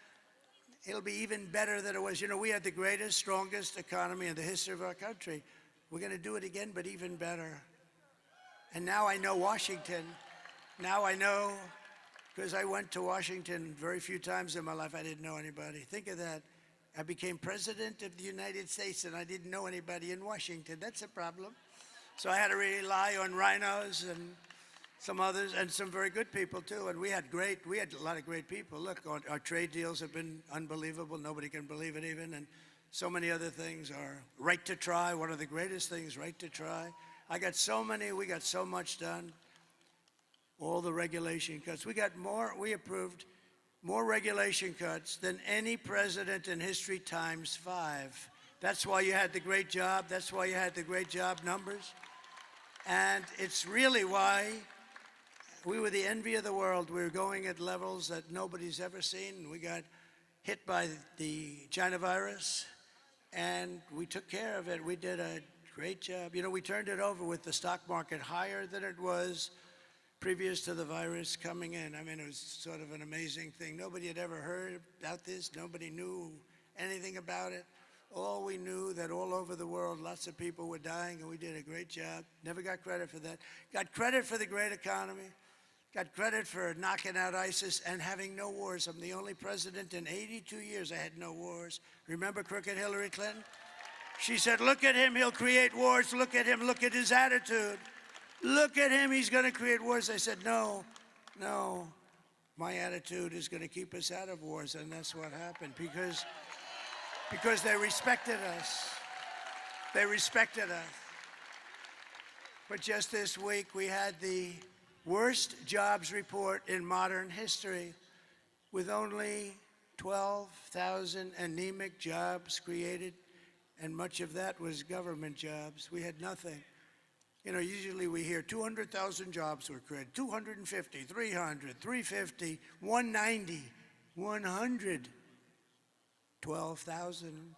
it'll be even better than it was. You know, we had the greatest, strongest economy in the history of our country. We're going to do it again, but even better. And now I know Washington. Now I know, because I went to Washington very few times in my life. I didn't know anybody. Think of that. I became president of the United States, and I didn't know anybody in Washington. That's a problem. So I had to rely on rhinos and some others, and some very good people, too. And we had a lot of great people. Look, our trade deals have been unbelievable. Nobody can believe it even. And so many other things. Our right to try, one of the greatest things, right to try. We got so much done. All the regulation cuts. We approved more regulation cuts than any president in history ×5. That's why you had the great job. That's why you had the great job numbers. And it's really why we were the envy of the world. We were going at levels that nobody's ever seen. We got hit by the China virus, and we took care of it. We did a great job. You know, we turned it over with the stock market higher than it was previous to the virus coming in. I mean, it was sort of an amazing thing. Nobody had ever heard about this. Nobody knew anything about it. All we knew that all over the world, lots of people were dying, and we did a great job. Never got credit for that. Got credit for the great economy. got credit for knocking out ISIS and having no wars. I'm the only president in 82 years I had no wars. Remember crooked Hillary Clinton? She said, look at him, he'll create wars. Look at him, look at his attitude. Look at him, he's going to create wars. I said, no, my attitude is going to keep us out of wars. And that's what happened because they respected us. They respected us. But just this week, we had the worst jobs report in modern history, with only 12,000 anemic jobs created, and much of that was government jobs. We had nothing. You know, usually we hear 200,000 jobs were created, 250, 300, 350, 190, 100, 12,000.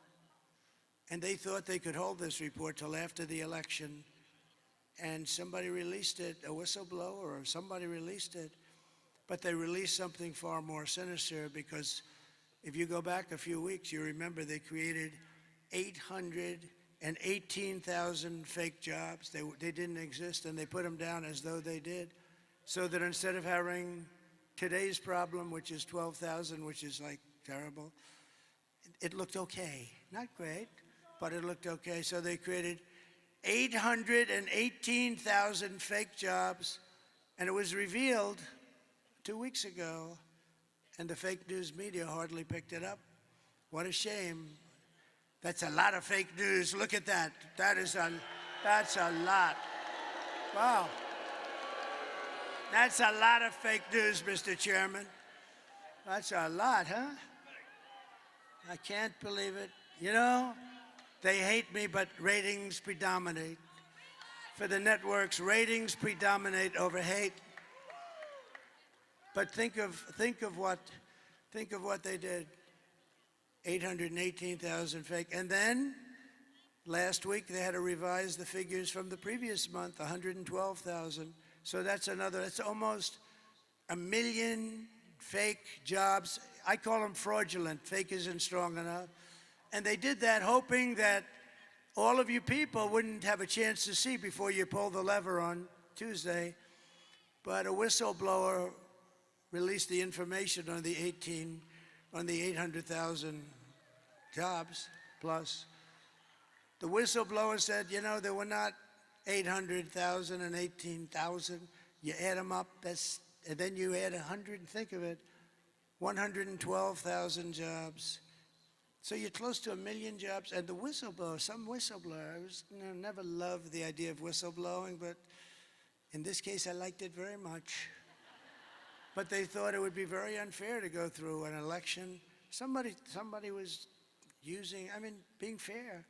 And they thought they could hold this report till after the election. And somebody released it, a whistleblower or somebody released it. But they released something far more sinister, because if you go back a few weeks, you remember they created 818,000 fake jobs. They didn't exist, and they put them down as though they did. So that instead of having today's problem, which is 12,000, which is like terrible, it looked okay. Not great, but it looked okay. So they created 818,000 fake jobs, and it was revealed 2 weeks ago, and the fake news media hardly picked it up. What a shame. That's a lot of fake news. Look at that. That's a lot. Wow. That's a lot of fake news, Mr. Chairman. That's a lot, huh? I can't believe it. You know, they hate me, but ratings predominate. For the networks, ratings predominate over hate. But think of what they did. 818,000 fake. And then last week they had to revise the figures from the previous month, 112,000. So that's almost 1 million fake jobs. I call them fraudulent. Fake isn't strong enough. And they did that hoping that all of you people wouldn't have a chance to see before you pull the lever on Tuesday. But a whistleblower released the information on the 800,000 jobs plus. The whistleblower said, you know, there were not 800,000 and 18,000. You add them up, and then you add 100, think of it, 112,000 jobs. So you're close to 1 million jobs. And the whistleblower, some whistleblower, I never loved the idea of whistleblowing, but in this case I liked it very much. But they thought it would be very unfair to go through an election. Somebody was being fair.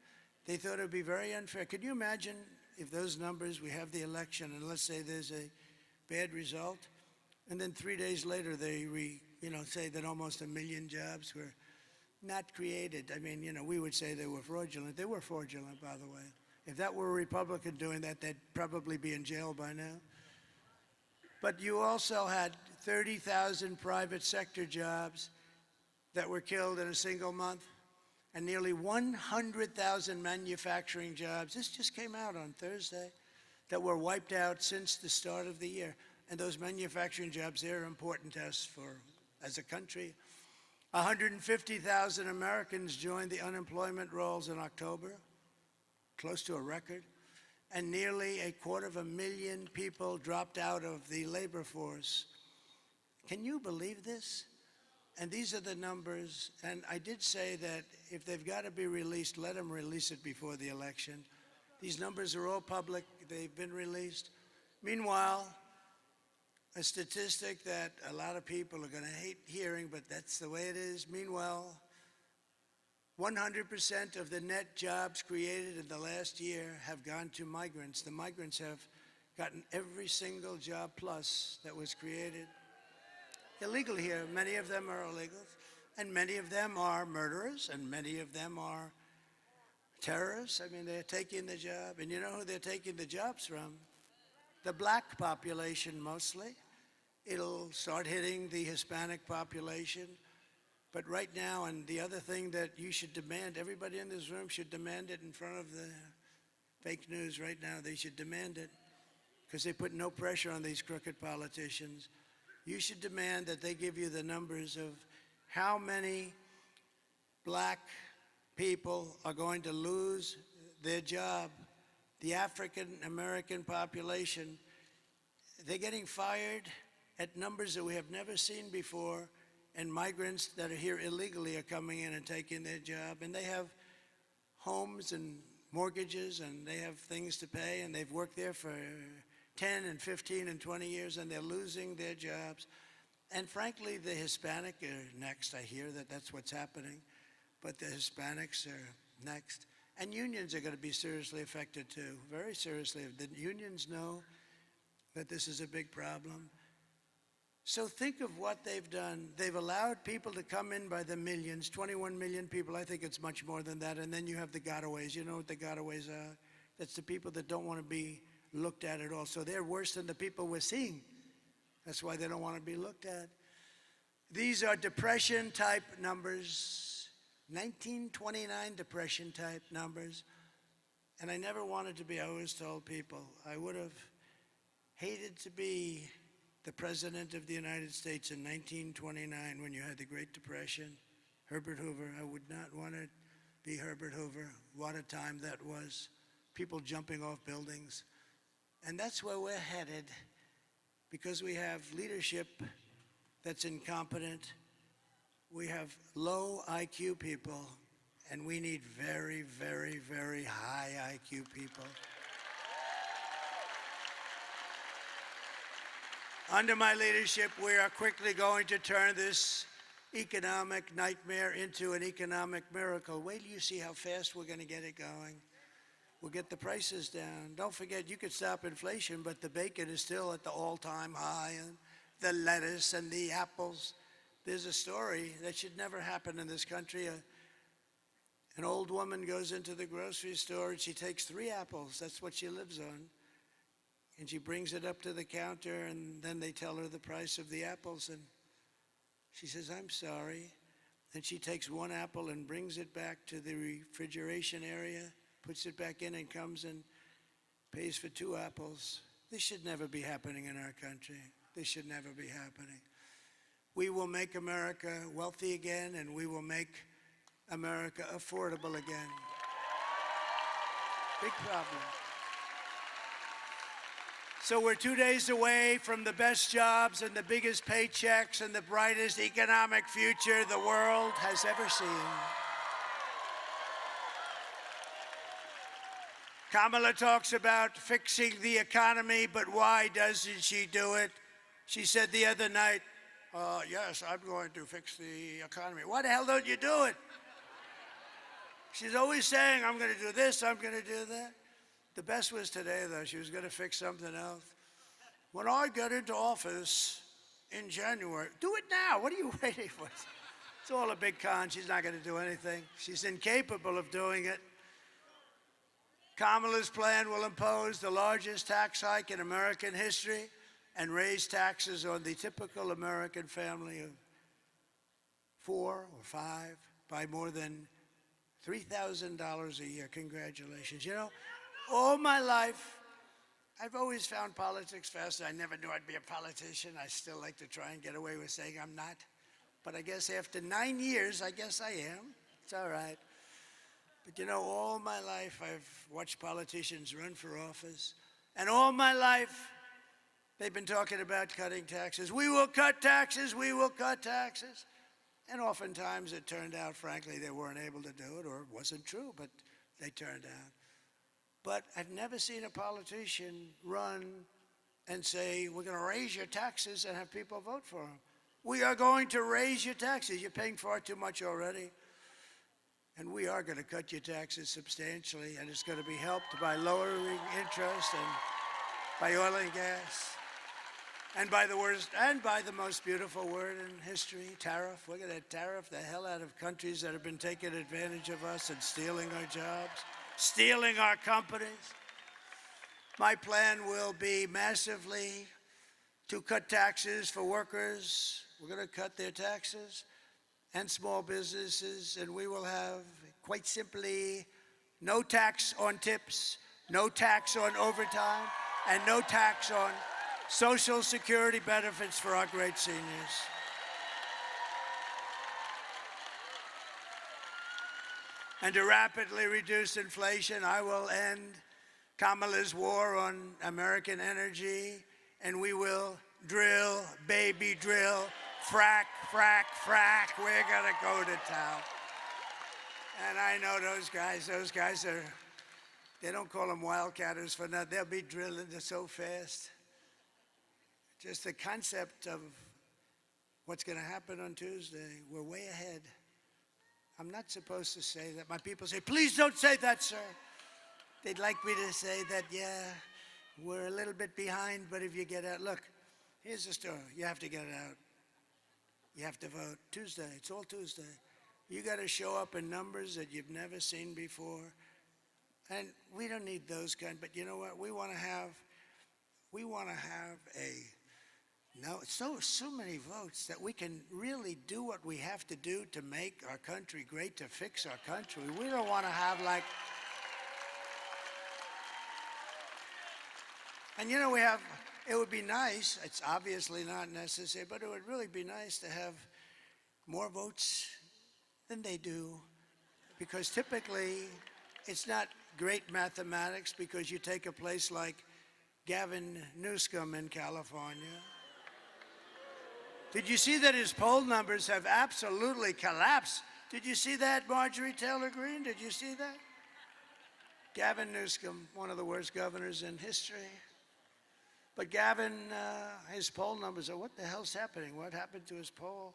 They thought it would be very unfair. Could you imagine if those numbers, we have the election, and let's say there's a bad result, and then 3 days later they say that almost 1 million jobs were not created. I mean, we would say they were fraudulent. They were fraudulent, by the way. If that were a Republican doing that, they'd probably be in jail by now. But you also had 30,000 private sector jobs that were killed in a single month, and nearly 100,000 manufacturing jobs. This just came out on Thursday, that were wiped out since the start of the year. And those manufacturing jobs, they're important to us as a country. 150,000 Americans joined the unemployment rolls in October, close to a record. And nearly 250,000 people dropped out of the labor force. Can you believe this? And these are the numbers. And I did say that if they've got to be released, let them release it before the election. These numbers are all public. They've been released. Meanwhile, a statistic that a lot of people are going to hate hearing, but that's the way it is. Meanwhile, 100% of the net jobs created in the last year have gone to migrants. The migrants have gotten every single job plus that was created. Illegal here, many of them are illegals, and many of them are murderers, and many of them are terrorists. I mean, they're taking the job, and you know who they're taking the jobs from? The black population mostly. It'll start hitting the Hispanic population. But right now, and the other thing that you should demand, everybody in this room should demand it in front of the fake news right now. They should demand it. because they put no pressure on these crooked politicians. You should demand that they give you the numbers of how many black people are going to lose their job. The African American population, they're getting fired at numbers that we have never seen before, and migrants that are here illegally are coming in and taking their job, and they have homes and mortgages, and they have things to pay, and they've worked there for 10 and 15 and 20 years, and they're losing their jobs. And frankly, the Hispanic are next. I hear that that's what's happening, but the Hispanics are next. And unions are going to be seriously affected too, very seriously. The unions know that this is a big problem. So think of what they've done. They've allowed people to come in by the millions, 21 million people. I think it's much more than that. And then you have the gotaways. You know what the gotaways are? That's the people that don't want to be looked at all. So they're worse than the people we're seeing. That's why they don't want to be looked at. These are depression-type numbers, 1929 depression-type numbers. And I never wanted to be, I always told people, I would have hated to be the President of the United States in 1929 when you had the Great Depression. Herbert Hoover, I would not want to be Herbert Hoover. What a time that was. People jumping off buildings. And that's where we're headed, because we have leadership that's incompetent. We have low IQ people, and we need very, very, very high IQ people. Under my leadership, we are quickly going to turn this economic nightmare into an economic miracle. Wait till you see how fast we're going to get it going. We'll get the prices down. Don't forget, you could stop inflation, but the bacon is still at the all-time high, and the lettuce and the apples. There's a story that should never happen in this country. An old woman goes into the grocery store, and she takes 3 apples. That's what she lives on. And she brings it up to the counter, and then they tell her the price of the apples, and she says, I'm sorry. And she takes 1 apple and brings it back to the refrigeration area, puts it back in, and comes and pays for 2 apples. This should never be happening in our country. This should never be happening. We will make America wealthy again, and we will make America affordable again. Big problem. So we're 2 days away from the best jobs and the biggest paychecks and the brightest economic future the world has ever seen. Kamala talks about fixing the economy, but why doesn't she do it? She said the other night, yes, I'm going to fix the economy. Why the hell don't you do it? She's always saying, I'm going to do this, I'm going to do that. The best was today, though. She was going to fix something else. When I get into office in January, do it now. What are you waiting for? It's all a big con. She's not going to do anything. She's incapable of doing it. Kamala's plan will impose the largest tax hike in American history and raise taxes on the typical American family of 4 or 5 by more than $3,000 a year. Congratulations. You know, all my life, I've always found politics fascinating. I never knew I'd be a politician. I still like to try and get away with saying I'm not. But I guess after 9 years, I guess I am. It's all right. But you know, all my life, I've watched politicians run for office. And all my life, they've been talking about cutting taxes. We will cut taxes, we will cut taxes. And oftentimes it turned out, frankly, they weren't able to do it, or it wasn't true, but they turned out. But I've never seen a politician run and say, we're going to raise your taxes and have people vote for them. We are going to raise your taxes. You're paying far too much already. And we are going to cut your taxes substantially, and it's going to be helped by lowering interest and by oil and gas. And by the most beautiful word in history, tariff. We're going to tariff the hell out of countries that have been taking advantage of us and stealing our jobs, stealing our companies. My plan will be massively to cut taxes for workers. We're going to cut their taxes and small businesses, and we will have, quite simply, no tax on tips, no tax on overtime, and no tax on Social Security benefits for our great seniors. And to rapidly reduce inflation, I will end Kamala's war on American energy, and we will drill, baby drill, frack, frack, frack. We're gonna go to town. And I know those guys are, they don't call them wildcatters for nothing. They'll be drilling it so fast. Just the concept of what's gonna happen on Tuesday, we're way ahead. I'm not supposed to say that. My people say, please don't say that, sir. They'd like me to say that, yeah, we're a little bit behind, but if you get out, look, here's the story. You have to get it out. You have to vote Tuesday. It's all Tuesday. You got to show up in numbers that you've never seen before. And we don't need those kind, but you know what? We want to have so many votes that we can really do what we have to do to make our country great, to fix our country. We don't want to have like, and you know, it would be nice, it's obviously not necessary, but it would really be nice to have more votes than they do, because typically it's not great mathematics, because you take a place like Gavin Newsom in California. Did you see that his poll numbers have absolutely collapsed? Did you see that, Marjorie Taylor Greene? Did you see that? Gavin Newsom, one of the worst governors in history. But Gavin, his poll numbers are, what the hell's happening? What happened to his poll?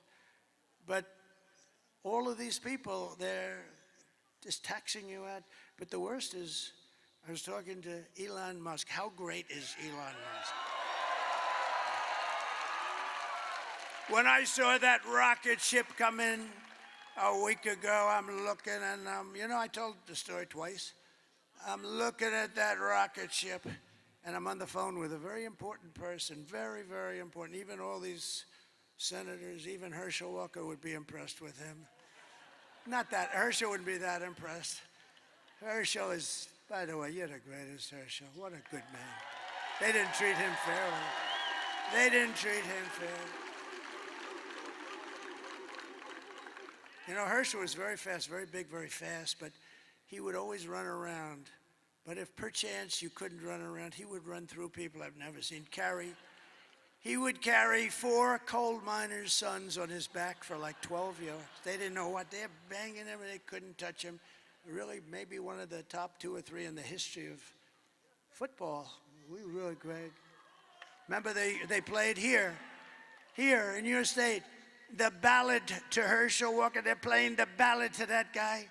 But all of these people, they're just taxing you out. But the worst is, I was talking to Elon Musk. How great is Elon Musk? When I saw that rocket ship come in a week ago, I'm looking and you know, I told the story twice. I'm looking at that rocket ship and I'm on the phone with a very important person, very, very important. Even all these senators, even Herschel Walker would be impressed with him. Not that, Herschel wouldn't be that impressed. Herschel is, by the way, you're the greatest, Herschel. What a good man. They didn't treat him fairly. They didn't treat him fairly. You know, Herschel was very fast, very big, very fast, but he would always run around. But if perchance you couldn't run around, he would run through people I've never seen. He would carry 4 coal miners' sons on his back for like 12 yards. They didn't know what, they're banging him, they couldn't touch him. Really, maybe one of the top 2 or 3 in the history of football. We were really great. Remember, they played here in your state, the ballad to Herschel Walker. They're playing the ballad to that guy,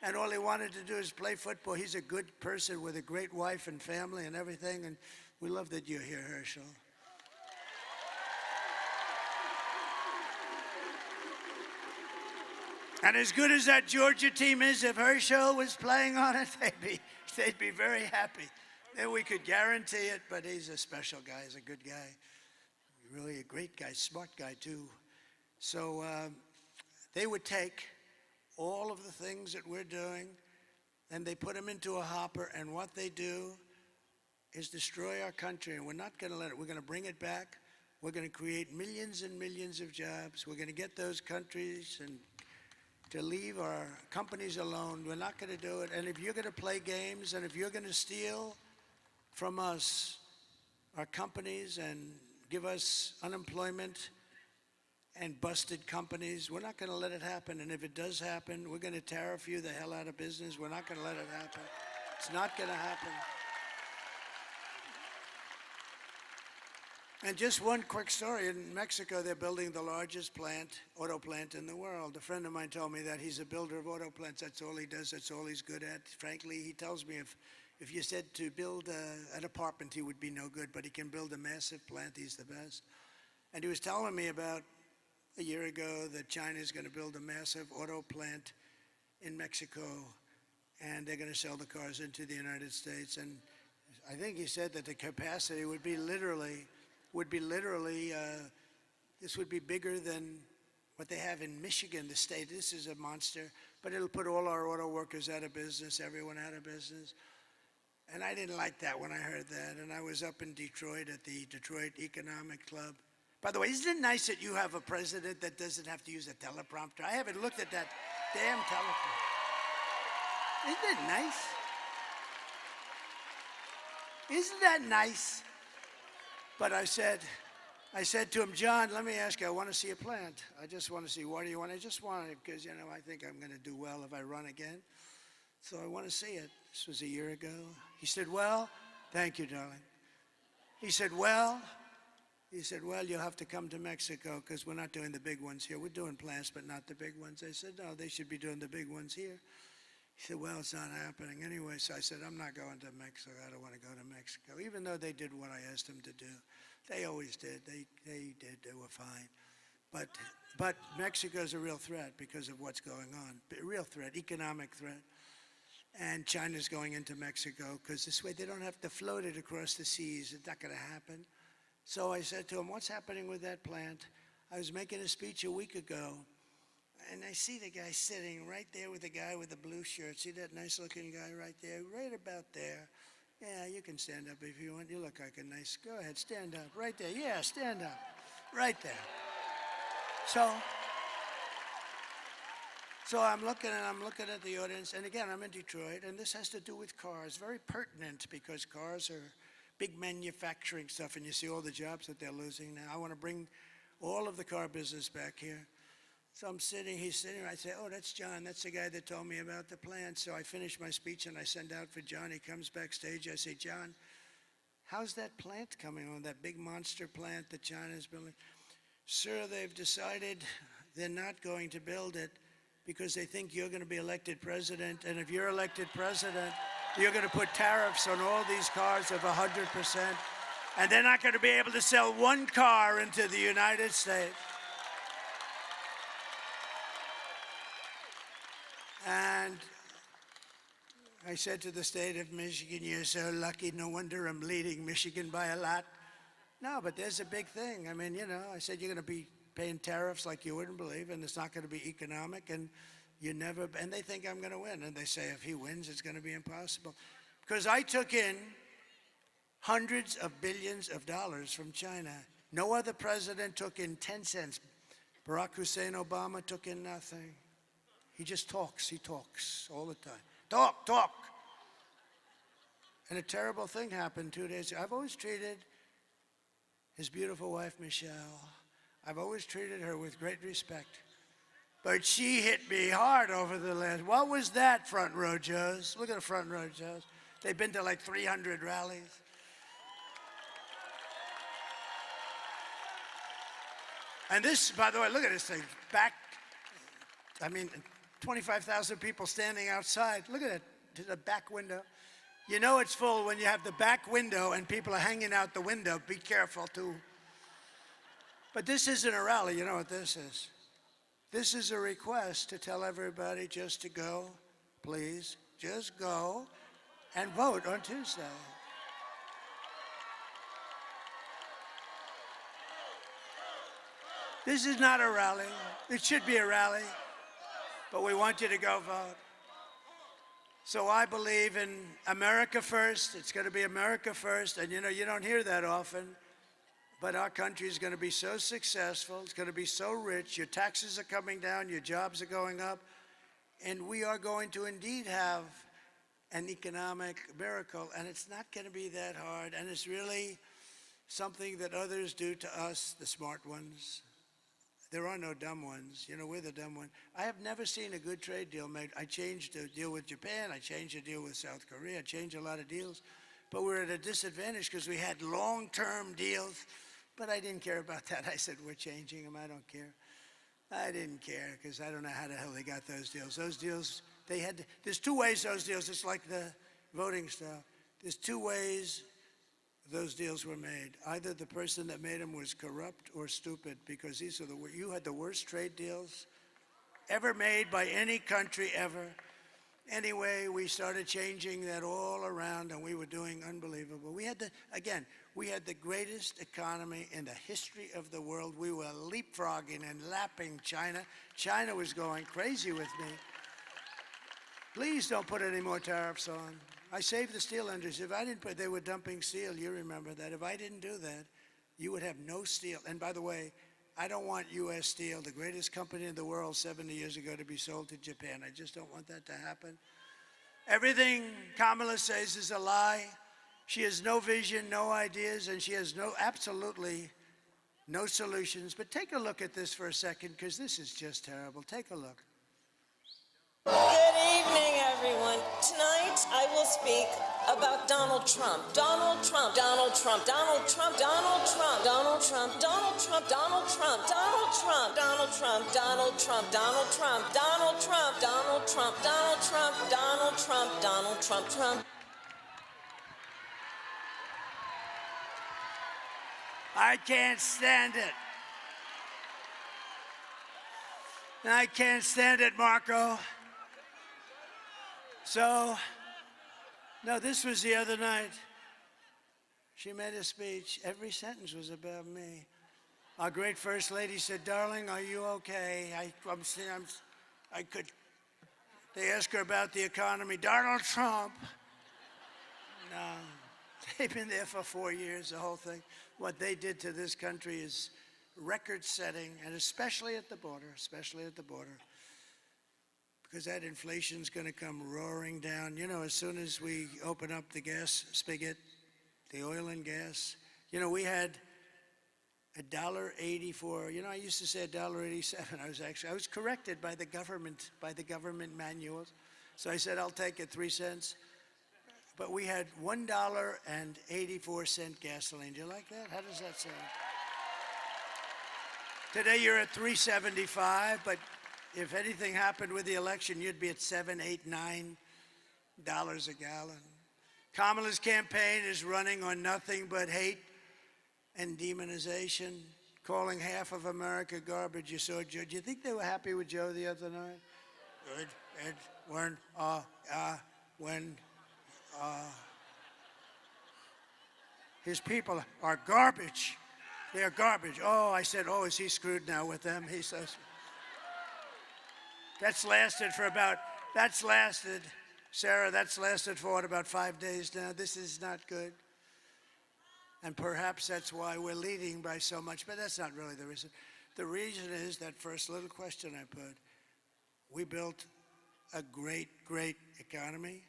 and all he wanted to do is play football. He's a good person with a great wife and family and everything, and we love that you're here, Herschel. And as good as that Georgia team is, if Herschel was playing on it, they'd be very happy. Then we could guarantee it, but he's a special guy. He's a good guy. Really a great guy, smart guy too. So they would take all of the things that we're doing and they put them into a hopper, and what they do is destroy our country, and we're not going to let it. We're going to bring it back. We're going to create millions and millions of jobs. We're going to get those countries and to leave our companies alone. We're not going to do it. And if you're going to play games, and if you're going to steal from us, our companies, and give us unemployment and busted companies, we're not going to let it happen. And if it does happen, we're going to tariff you the hell out of business. We're not going to let it happen. It's not going to happen. And just one quick story. In Mexico, they're building the largest auto plant in the world. A friend of mine told me that he's a builder of auto plants. That's all he does. That's all he's good at. Frankly, he tells me if you said to build an apartment, he would be no good, but he can build a massive plant. He's the best. And he was telling me about a year ago that China is going to build a massive auto plant in Mexico, and they're going to sell the cars into the United States. And I think he said that the capacity would be literally, this would be bigger than what they have in Michigan, the state. This is a monster, but it'll put all our auto workers out of business, everyone out of business. And I didn't like that when I heard that. And I was up in Detroit at the Detroit Economic Club. By the way, isn't it nice that you have a president that doesn't have to use a teleprompter? I haven't looked at that damn teleprompter. Isn't it nice? Isn't that nice? But I said to him, John, let me ask you, I want to see a plant. I just want to see, what do you want? I just want it because, I think I'm going to do well if I run again. So I want to see it. This was a year ago. He said, well, thank you, darling. He said, well, you'll have to come to Mexico because we're not doing the big ones here. We're doing plants, but not the big ones. I said, no, they should be doing the big ones here. He said, well, it's not happening anyway. So I said, I'm not going to Mexico. I don't want to go to Mexico, even though they did what I asked them to do. They always did. They did. They were fine. But Mexico's a real threat because of what's going on. A real threat, economic threat. And China's going into Mexico because this way they don't have to float it across the seas. It's not going to happen. So I said to him, what's happening with that plant? I was making a speech a week ago, and I see the guy sitting right there with the guy with the blue shirt. See that nice-looking guy right there? Right about there. Yeah, you can stand up if you want. You look like a nice... Go ahead, stand up. Right there. Yeah, stand up. Right there. So I'm looking at the audience, and again, I'm in Detroit, and this has to do with cars. Very pertinent because cars are big manufacturing stuff, and you see all the jobs that they're losing now. I want to bring all of the car business back here. So he's sitting, I say, oh, that's John. That's the guy that told me about the plant. So I finish my speech, and I send out for John. He comes backstage. I say, John, how's that plant coming on, that big monster plant that China's building? Sir, they've decided they're not going to build it because they think you're going to be elected president. And if you're elected president, you're going to put tariffs on all these cars of 100%. And they're not going to be able to sell one car into the United States. And I said to the state of Michigan, you're so lucky, no wonder I'm leading Michigan by a lot. No, but there's a big thing. I mean, I said you're going to be paying tariffs like you wouldn't believe, and it's not going to be economic, and and they think I'm going to win. And they say if he wins, it's going to be impossible. Because I took in hundreds of billions of dollars from China. No other president took in 10 cents. Barack Hussein Obama took in nothing. He just talks. He talks all the time. Talk. And a terrible thing happened 2 days ago. I've always treated his beautiful wife, Michelle, I've always treated her with great respect. But she hit me hard over the last. What was that, front row Joes? Look at the front row Joes. They've been to like 300 rallies. And this, by the way, look at this thing. 25,000 people standing outside. Look at it, to the back window. You know it's full when you have the back window and people are hanging out the window. Be careful, too. But this isn't a rally. You know what this is? This is a request to tell everybody just to go, please, just go and vote on Tuesday. This is not a rally. It should be a rally, but we want you to go vote. So I believe in America first. It's going to be America first. And you don't hear that often. But our country is going to be so successful. It's going to be so rich. Your taxes are coming down. Your jobs are going up. And we are going to indeed have an economic miracle. And it's not going to be that hard. And it's really something that others do to us, the smart ones. There are no dumb ones. We're the dumb one. I have never seen a good trade deal made. I changed the deal with Japan. I changed the deal with South Korea. I changed a lot of deals. But we're at a disadvantage because we had long-term deals. But I didn't care about that. I said, we're changing them. I don't care. I didn't care because I don't know how the hell they got those deals. Those deals, there's two ways those deals, it's like the voting stuff. There's two ways those deals were made. Either the person that made them was corrupt or stupid, because you had the worst trade deals ever made by any country ever. Anyway, we started changing that all around, and we were doing unbelievable. We had the greatest economy in the history of the world. We were leapfrogging and lapping China. China was going crazy with me. Please don't put any more tariffs on. I saved the steel industry. If I didn't put, they were dumping steel, you remember that. If I didn't do that, you would have no steel. And by the way, I don't want U.S. Steel, the greatest company in the world 70 years ago, to be sold to Japan. I just don't want that to happen. Everything Kamala says is a lie. She has no vision, no ideas, and she has absolutely no solutions. But take a look at this for a second, because this is just terrible. Take a look. Good evening, everyone. Tonight, I will speak about Donald Trump. Donald Trump. Donald Trump. Donald Trump. Donald Trump. Donald Trump. Donald Trump. Donald Trump. Donald Trump. Donald Trump. Donald Trump. Donald Trump. Donald Trump. Donald Trump. Donald Trump. Donald Trump. Donald Trump. Trump. I can't stand it. I can't stand it, Marco. So, no, this was the other night. She made a speech. Every sentence was about me. Our great First Lady said, "Darling, are you okay?" They asked her about the economy. Donald Trump. No, they've been there for 4 years, the whole thing. What they did to this country is record-setting, and especially at the border, because that inflation's going to come roaring down. You know, as soon as we open up the gas spigot, the oil and gas, you know, we had $1.84. You know, I used to say $1.87. I was corrected by the government manuals. So I said, I'll take it 3 cents. But we had $1.84 gasoline. Do you like that? How does that sound? Today you're at $3.75, but if anything happened with the election, you'd be at $7, $8, $9 a gallon. Kamala's campaign is running on nothing but hate and demonization, calling half of America garbage. You saw Joe. Do you think they were happy with Joe the other night? His people are garbage. They're garbage. Oh, I said, oh, is he screwed now with them? He says. That's lasted, Sarah, that's lasted for about 5 days now. This is not good. And perhaps that's why we're leading by so much, but that's not really the reason. The reason is that first little question I put. We built a great, great economy,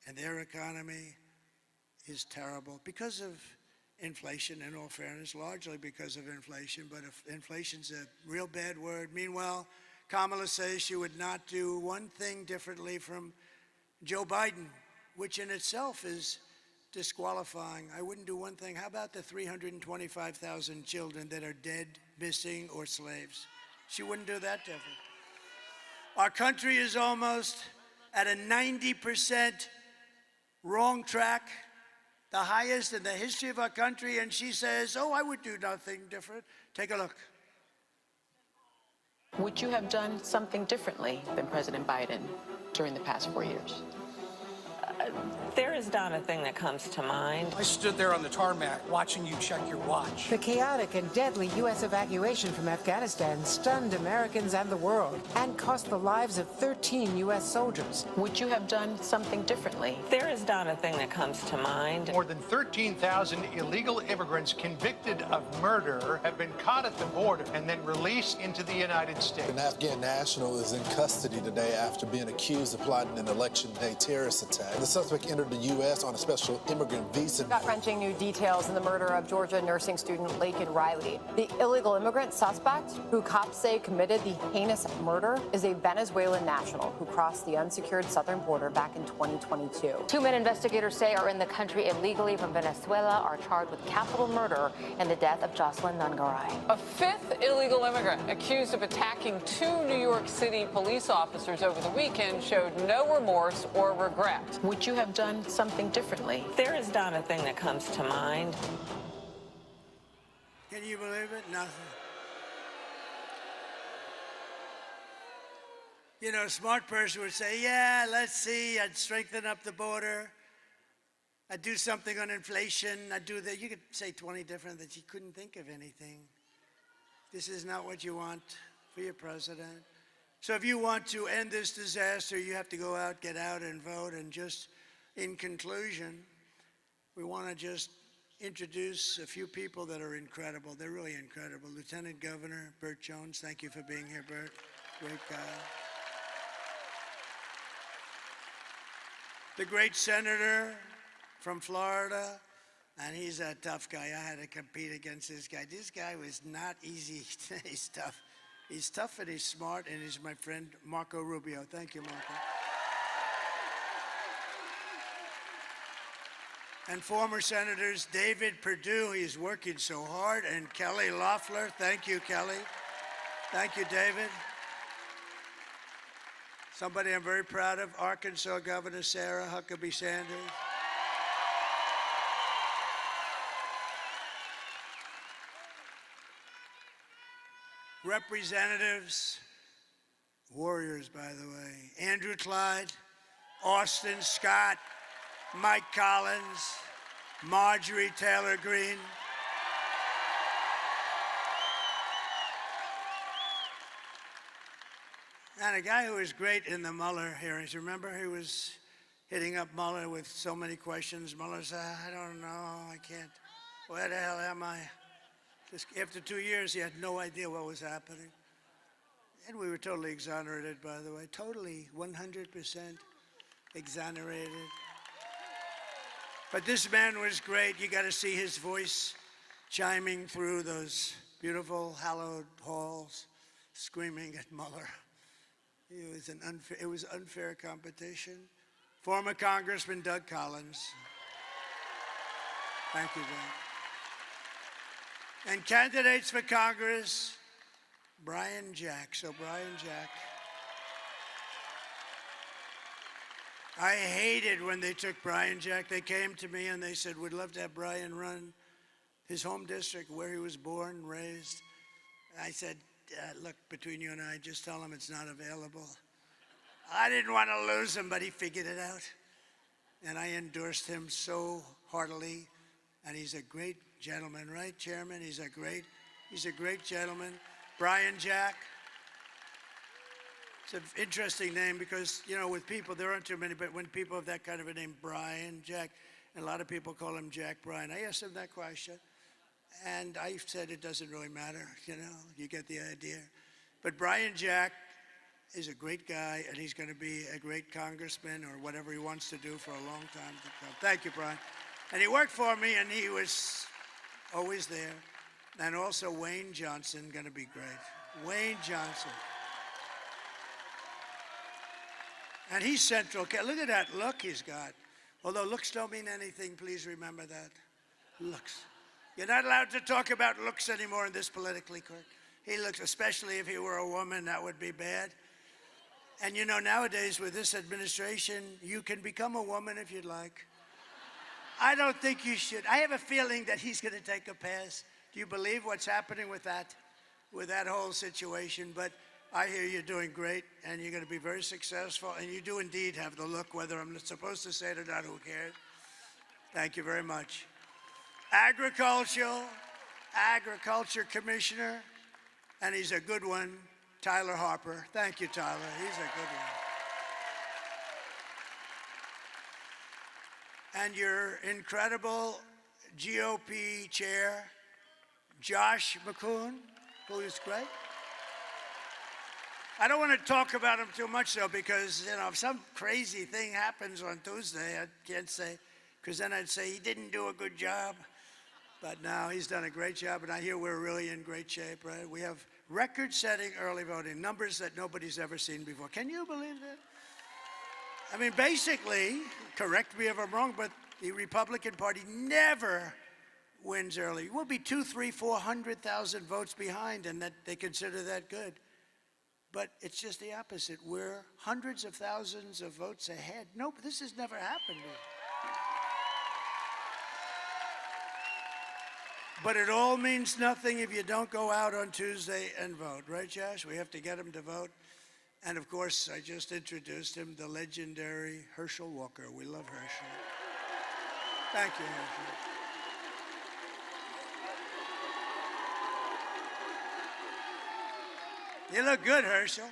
and their economy is terrible because of inflation, in all fairness, largely because of inflation, but if inflation's a real bad word. Meanwhile, Kamala says she would not do one thing differently from Joe Biden, which in itself is disqualifying. I wouldn't do one thing. How about the 325,000 children that are dead, missing, or slaves? She wouldn't do that different. Our country is almost at a 90% wrong track, the highest in the history of our country, and she says, oh, I would do nothing different. Take a look. Would you have done something differently than President Biden during the past 4 years? There is not a thing that comes to mind. I stood there on the tarmac watching you check your watch. The chaotic and deadly U.S. evacuation from Afghanistan stunned Americans and the world and cost the lives of 13 U.S. soldiers. Would you have done something differently? There is not a thing that comes to mind. More than 13,000 illegal immigrants convicted of murder have been caught at the border and then released into the United States. An Afghan national is in custody today after being accused of plotting an election day terrorist attack. The suspect entered the U.S. on a special immigrant visa. Gut-wrenching new details in the murder of Georgia nursing student Laken Riley. The illegal immigrant suspect, who cops say committed the heinous murder, is a Venezuelan national who crossed the unsecured southern border back in 2022. 2 men investigators say are in the country illegally from Venezuela are charged with capital murder in the death of Jocelyn Nungaray. A fifth illegal immigrant accused of attacking 2 New York City police officers over the weekend showed no remorse or regret. Would you have done something differently? There is not a thing that comes to mind. Can you believe it? Nothing. You know, a smart person would say, yeah, let's see, I'd strengthen up the border. I'd do something on inflation. I'd do that. You could say 20 different that you couldn't think of anything. This is not what you want for your president. So if you want to end this disaster, you have to go out, get out and vote and just In conclusion, we want to just introduce a few people that are incredible. They're really incredible. Lieutenant Governor Bert Jones, thank you for being here, Bert. Great guy. The great senator from Florida, and he's a tough guy. I had to compete against this guy. This guy was not easy. He's tough. He's tough and he's smart, and he's my friend Marco Rubio. Thank you, Marco. And former Senators David Perdue, he's working so hard, and Kelly Loeffler. Thank you, Kelly. Thank you, David. Somebody I'm very proud of, Arkansas Governor Sarah Huckabee Sanders. Representatives, warriors, by the way, Andrew Clyde, Austin Scott, Mike Collins, Marjorie Taylor Greene. And a guy who was great in the Mueller hearings. Remember, he was hitting up Mueller with so many questions. Mueller said, I don't know, I can't. Where the hell am I? Just after 2 years, he had no idea what was happening. And we were totally exonerated, by the way. Totally, 100% exonerated. But this man was great. You got to see his voice chiming through those beautiful, hallowed halls, screaming at Mueller. It was unfair competition. Former Congressman Doug Collins. Thank you, Doug. And candidates for Congress, Brian Jack. So Brian Jack. I hated when they took Brian Jack. They came to me and they said, we'd love to have Brian run his home district where he was born and raised. I said, look, between you and I, just tell him it's not available. I didn't want to lose him, but he figured it out. And I endorsed him so heartily. And he's a great gentleman, right, Chairman? He's a great gentleman. Brian Jack. It's an interesting name because, you know, with people, there aren't too many, but when people have that kind of a name, Brian Jack, and a lot of people call him Jack Bryan. I asked him that question, and I said it doesn't really matter, you know, you get the idea. But Brian Jack is a great guy, and he's going to be a great congressman or whatever he wants to do for a long time to come. Thank you, Brian. And he worked for me, and he was always there. And also Wayne Johnson, going to be great. Wayne Johnson. And he's central. Look at that look he's got. Although looks don't mean anything, please remember that. Looks. You're not allowed to talk about looks anymore in this politically correct. He looks, especially if he were a woman, that would be bad. And you know, nowadays with this administration, you can become a woman if you'd like. I don't think you should. I have a feeling that he's going to take a pass. Do you believe what's happening with that whole situation? But I hear you're doing great, and you're going to be very successful, and you do indeed have the look, whether I'm supposed to say it or not, who cares? Thank you very much. Agriculture Commissioner, and he's a good one, Tyler Harper. Thank you, Tyler. He's a good one. And your incredible GOP chair, Josh McCoon, who is great. I don't want to talk about him too much, though, because, you know, if some crazy thing happens on Tuesday, I can't say, because then I'd say he didn't do a good job. But now he's done a great job, and I hear we're really in great shape, right? We have record-setting early voting, numbers that nobody's ever seen before. Can you believe that? I mean, basically, correct me if I'm wrong, but the Republican Party never wins early. We'll be 200,000, 300,000, 400,000 votes behind, and that they consider that good. But it's just the opposite. We're hundreds of thousands of votes ahead. Nope, this has never happened. But it all means nothing if you don't go out on Tuesday and vote. Right, Josh? We have to get them to vote. And, of course, I just introduced him, the legendary Herschel Walker. We love Herschel. Thank you, Herschel. You look good, Herschel.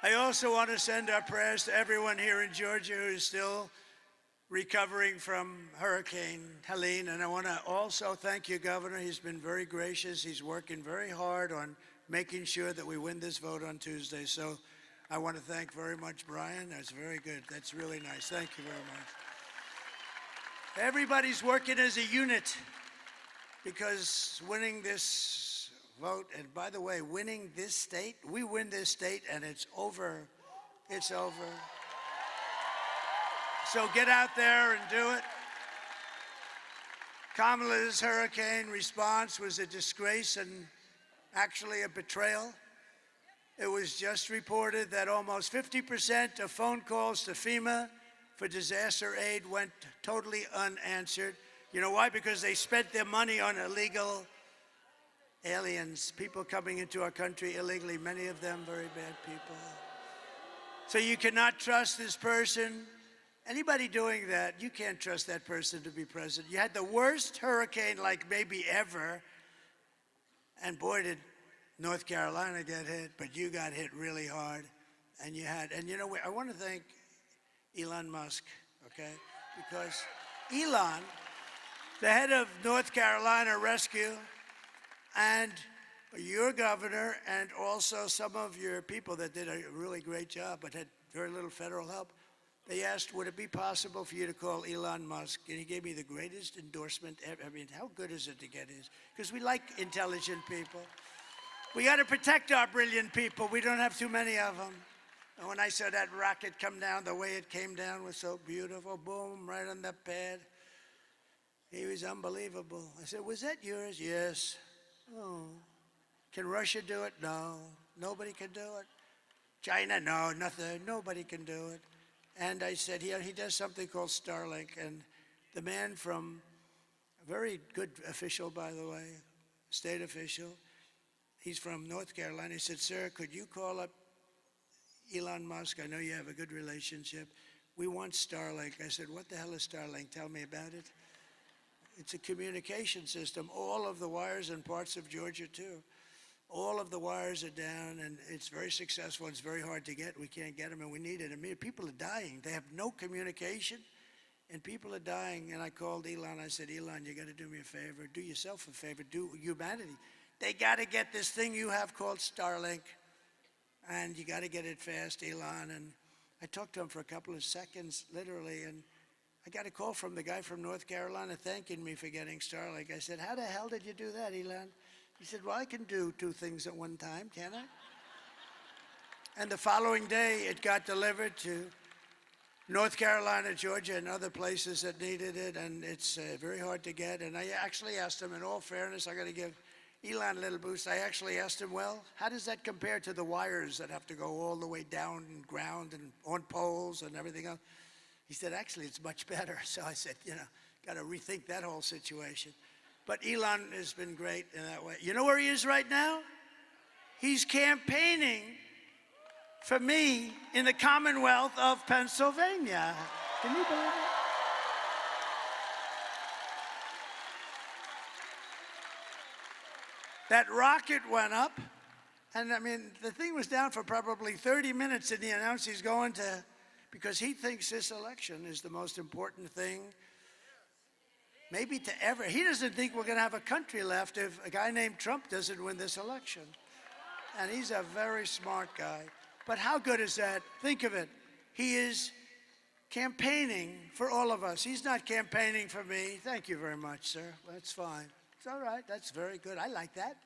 I also want to send our prayers to everyone here in Georgia who is still recovering from Hurricane Helene. And I want to also thank you, Governor. He's been very gracious. He's working very hard on making sure that we win this vote on Tuesday. So I want to thank very much Brian. That's very good. That's really nice. Thank you very much. Everybody's working as a unit because winning this vote, and by the way, winning this state, we win this state and it's over. It's over. So get out there and do it. Kamala's hurricane response was a disgrace and actually a betrayal. It was just reported that almost 50% of phone calls to FEMA for disaster aid went totally unanswered. You know why? Because they spent their money on illegal aliens, people coming into our country illegally, many of them very bad people. So you cannot trust this person. Anybody doing that, you can't trust that person to be president. You had the worst hurricane like maybe ever, and boy did North Carolina get hit, but you got hit really hard. And you had, and you know, I want to thank Elon Musk, okay? Because Elon, the head of North Carolina Rescue, and your governor, and also some of your people that did a really great job but had very little federal help, they asked, would it be possible for you to call Elon Musk? And he gave me the greatest endorsement ever. I mean, how good is it to get his? Because we like intelligent people. We got to protect our brilliant people. We don't have too many of them. And when I saw that rocket come down, the way it came down was so beautiful. Boom, right on the pad. He was unbelievable. I said, was that yours? Yes. Oh. Can Russia do it? No. Nobody can do it. China? No, nothing. Nobody can do it. And I said, he does something called Starlink. And the man from, a very good official, by the way, state official, he's from North Carolina. He said, sir, could you call up Elon Musk? I know you have a good relationship. We want Starlink. I said, what the hell is Starlink? Tell me about it. It's a communication system. All of the wires in parts of Georgia, too. All of the wires are down, and it's very successful. It's very hard to get. We can't get them, and we need it. I mean, people are dying. They have no communication, and people are dying. And I called Elon. I said, Elon, you got to do me a favor. Do yourself a favor. Do humanity. They got to get this thing you have called Starlink, and you got to get it fast, Elon. And I talked to him for a couple of seconds, literally, and I got a call from the guy from North Carolina thanking me for getting Starlink. I said, how the hell did you do that, Elon? He said, well, I can do two things at one time, can't I? And the following day, it got delivered to North Carolina, Georgia, and other places that needed it, and it's very hard to get. And I actually asked him, in all fairness, I got to give Elon a little boost. I actually asked him, well, how does that compare to the wires that have to go all the way down and ground and on poles and everything else? He said, actually, it's much better. So I said, you know, got to rethink that whole situation. But Elon has been great in that way. You know where he is right now? He's campaigning for me in the Commonwealth of Pennsylvania. Can you believe it? That rocket went up, and I mean, the thing was down for probably 30 minutes, and he announced he's going to, because he thinks this election is the most important thing maybe to ever. He doesn't think we're going to have a country left if a guy named Trump doesn't win this election. And he's a very smart guy. But how good is that? Think of it. He is campaigning for all of us. He's not campaigning for me. Thank you very much, sir. That's fine. It's all right. That's very good. I like that.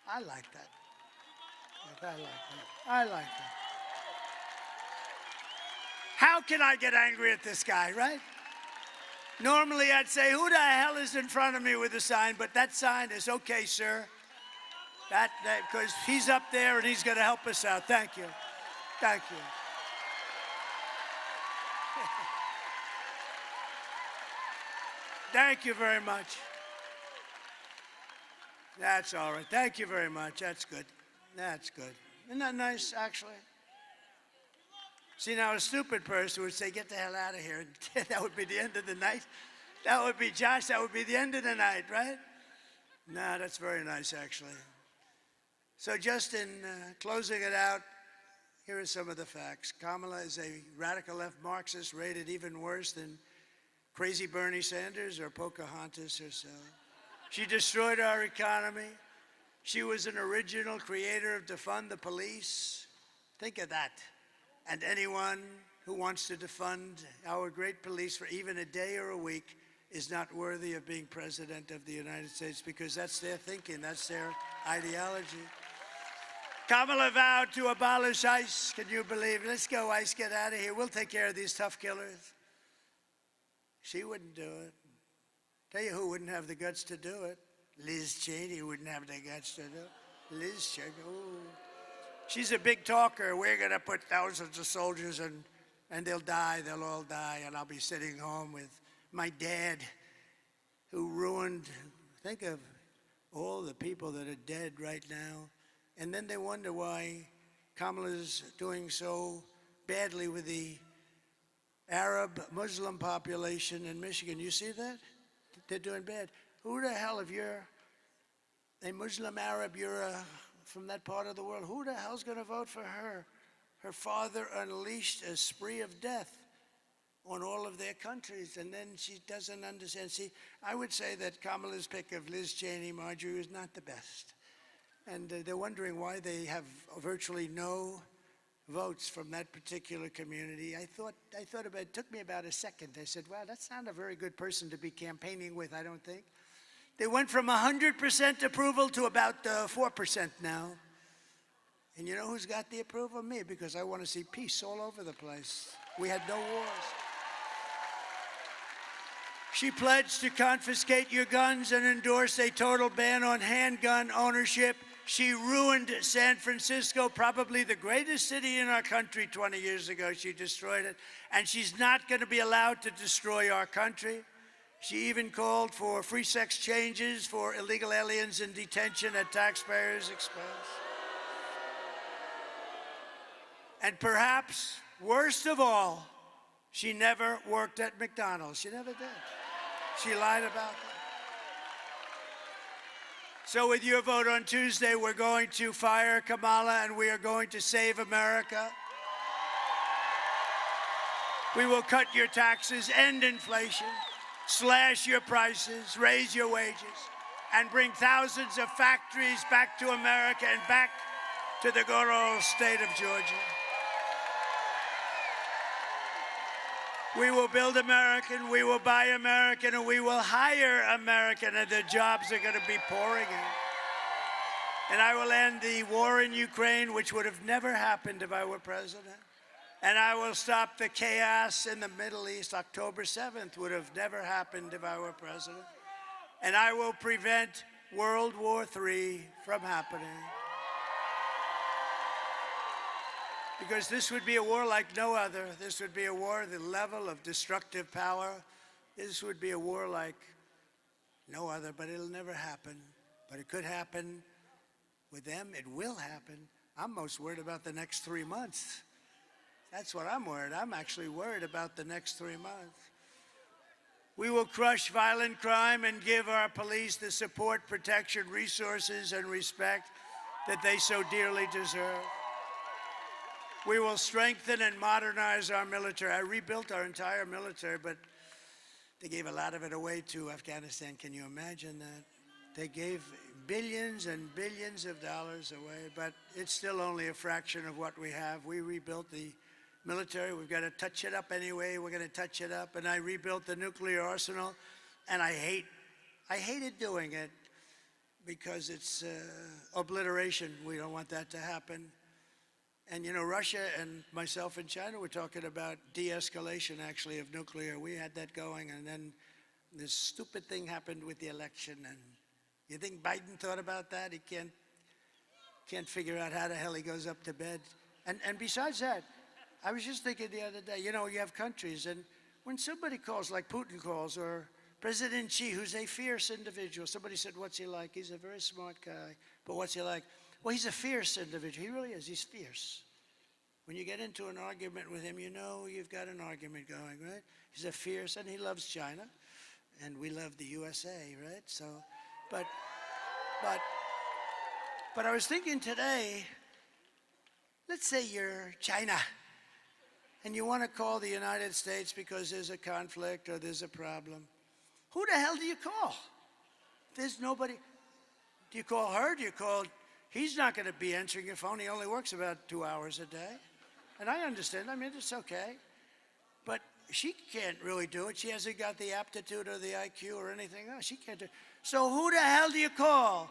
I like that. I like that. I like that. How can I get angry at this guy, right? Normally, I'd say, who the hell is in front of me with a sign? But that sign is okay, sir. Because he's up there and he's going to help us out. Thank you. Thank you. Thank you very much. That's all right. Thank you very much. That's good. That's good. Isn't that nice, actually? See, now a stupid person would say, get the hell out of here. That would be the end of the night. That would be, Josh, that would be the end of the night, right? No, that's very nice, actually. So just in closing it out, here are some of the facts. Kamala is a radical left Marxist, rated even worse than Crazy Bernie Sanders or Pocahontas herself. She destroyed our economy. She was an original creator of defund the police. Think of that. And anyone who wants to defund our great police for even a day or a week is not worthy of being president of the United States, because that's their thinking, that's their ideology. Kamala vowed to abolish ICE. Can you believe it? Let's go, ICE, get out of here. We'll take care of these tough killers. She wouldn't do it. Tell you who wouldn't have the guts to do it. Liz Cheney wouldn't have the guts to do it. Liz Cheney, ooh. She's a big talker. We're going to put thousands of soldiers and they'll die, they'll all die, and I'll be sitting home with my dad who ruined, think of all the people that are dead right now. And then they wonder why Kamala's doing so badly with the Arab Muslim population in Michigan. You see that? They're doing bad. Who the hell, if you're a Muslim Arab, you're from that part of the world, who the hell's going to vote for her? Her father unleashed a spree of death on all of their countries, and then she doesn't understand. See, I would say that Kamala's pick of Liz Cheney, Marjorie, was not the best. And they're wondering why they have virtually no votes from that particular community. I thought about it. It took me about a second. I said, wow, that's not a very good person to be campaigning with, I don't think. They went from 100% approval to about 4% now. And you know who's got the approval? Me, because I want to see peace all over the place. We had no wars. She pledged to confiscate your guns and endorse a total ban on handgun ownership. She ruined San Francisco, probably the greatest city in our country 20 years ago. She destroyed it. And she's not going to be allowed to destroy our country. She even called for free sex changes for illegal aliens in detention at taxpayers' expense. And perhaps, worst of all, she never worked at McDonald's. She never did. She lied about that. So with your vote on Tuesday, we're going to fire Kamala and we are going to save America. We will cut your taxes, end inflation, slash your prices, raise your wages, and bring thousands of factories back to America and back to the good old state of Georgia. We will build American, we will buy American, and we will hire American, and the jobs are going to be pouring in. And I will end the war in Ukraine, which would have never happened if I were president. And I will stop the chaos in the Middle East. October 7th would have never happened if I were president. And I will prevent World War III from happening. Because this would be a war like no other. This would be a war, the level of destructive power. This would be a war like no other, but it'll never happen. But it could happen with them. It will happen. I'm most worried about the next 3 months. That's what I'm worried. I'm actually worried about the next 3 months. We will crush violent crime and give our police the support, protection, resources, and respect that they so dearly deserve. We will strengthen and modernize our military. I rebuilt our entire military, but they gave a lot of it away to Afghanistan. Can you imagine that? They gave billions and billions of dollars away, but it's still only a fraction of what we have. We rebuilt the military. We've got to touch it up anyway. We're going to touch it up. And I rebuilt the nuclear arsenal, and I hated doing it because it's obliteration. We don't want that to happen. And, you know, Russia and myself and China were talking about de-escalation, actually, of nuclear. We had that going, and then this stupid thing happened with the election. And you think Biden thought about that? He can't figure out how the hell he goes up to bed. And besides that, I was just thinking the other day, you know, you have countries, and when somebody calls, like Putin calls, or President Xi, who's a fierce individual, somebody said, what's he like? He's a very smart guy, but what's he like? Well, he's a fierce individual. He really is. He's fierce. When you get into an argument with him, you know you've got an argument going, right? He's a fierce, and he loves China, and we love the USA, right? So, but I was thinking today, let's say you're China, and you want to call the United States because there's a conflict or there's a problem, who the hell do you call? There's nobody. Do you call her? Do you call... He's not going to be answering your phone. He only works about 2 hours a day. And I understand. I mean, it's okay. But she can't really do it. She hasn't got the aptitude or the IQ or anything else. She can't do it. So who the hell do you call?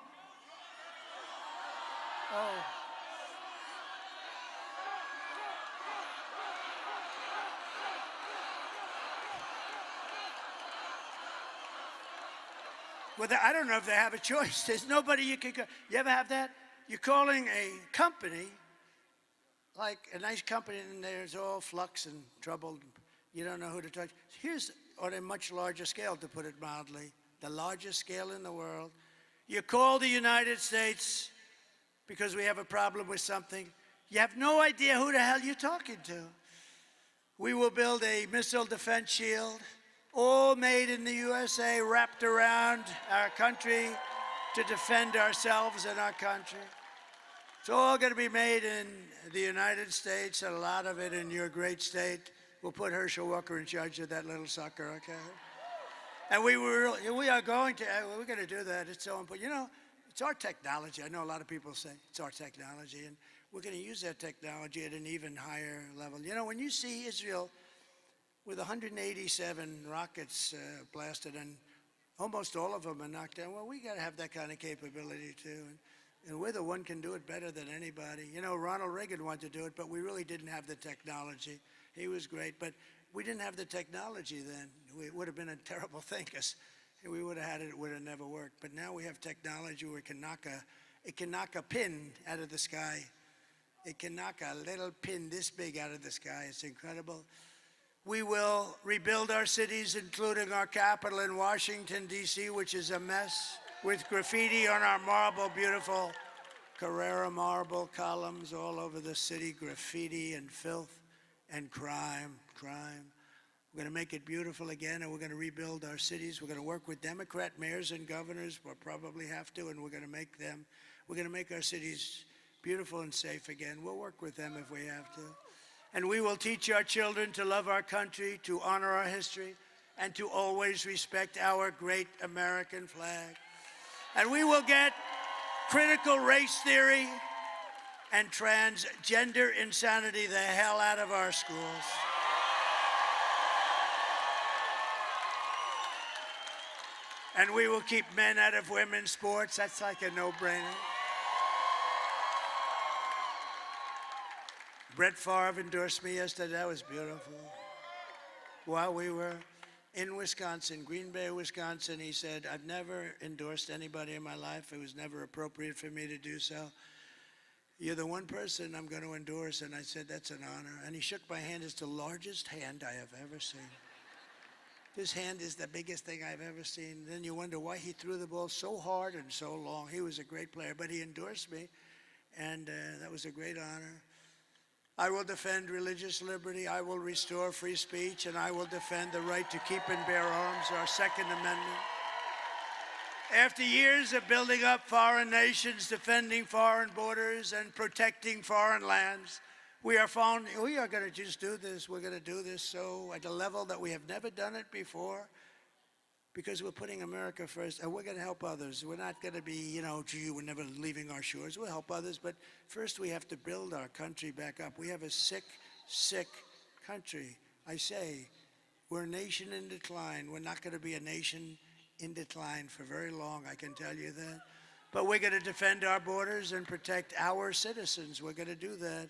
Oh. Well, I don't know if they have a choice. There's nobody you can call. You ever have that? You're calling a company, like a nice company, and there's all flux and trouble. You don't know who to touch. Here's on a much larger scale, to put it mildly, the largest scale in the world. You call the United States because we have a problem with something. You have no idea who the hell you're talking to. We will build a missile defense shield, all made in the USA, wrapped around our country to defend ourselves and our country. It's all going to be made in the United States, and a lot of it in your great state. We'll put Herschel Walker in charge of that little sucker, okay? And we're going to do that. It's so important. You know, it's our technology. I know a lot of people say it's our technology, and we're going to use that technology at an even higher level. You know, when you see Israel with 187 rockets blasted, and almost all of them are knocked down, well, we got to have that kind of capability too. And we're the one can do it better than anybody. You know, Ronald Reagan wanted to do it, but we really didn't have the technology. He was great, but we didn't have the technology then. It would have been a terrible thing, because we would have had it, it would have never worked. But now we have technology where it can knock a pin out of the sky. It can knock a little pin this big out of the sky. It's incredible. We will rebuild our cities, including our capital in Washington, D.C., which is a mess, with graffiti on our marble, beautiful Carrara marble columns all over the city, graffiti and filth and crime. We're going to make it beautiful again, and we're going to rebuild our cities. We're going to work with Democrat mayors and governors. We'll probably have to, and we're going to make our cities beautiful and safe again. We'll work with them if we have to. And we will teach our children to love our country, to honor our history, and to always respect our great American flag. And we will get critical race theory and transgender insanity the hell out of our schools. And we will keep men out of women's sports. That's like a no-brainer. Brett Favre endorsed me yesterday. That was beautiful. While we were in Wisconsin, Green Bay, Wisconsin, he said, I've never endorsed anybody in my life. It was never appropriate for me to do so. You're the one person I'm going to endorse. And I said, that's an honor. And he shook my hand. It's the largest hand I have ever seen. His hand is the biggest thing I've ever seen. Then you wonder why he threw the ball so hard and so long. He was a great player, but he endorsed me, and that was a great honor. I will defend religious liberty. I will restore free speech, and I will defend the right to keep and bear arms, our Second Amendment. After years of building up foreign nations, defending foreign borders, and protecting foreign lands, we are going to just do this. We're going to do this so at a level that we have never done it before, because we're putting America first, and we're going to help others. We're not going to be, you know, gee, we're never leaving our shores. We'll help others, but first we have to build our country back up. We have a sick, sick country. I say, we're a nation in decline. We're not going to be a nation in decline for very long, I can tell you that. But we're going to defend our borders and protect our citizens. We're going to do that.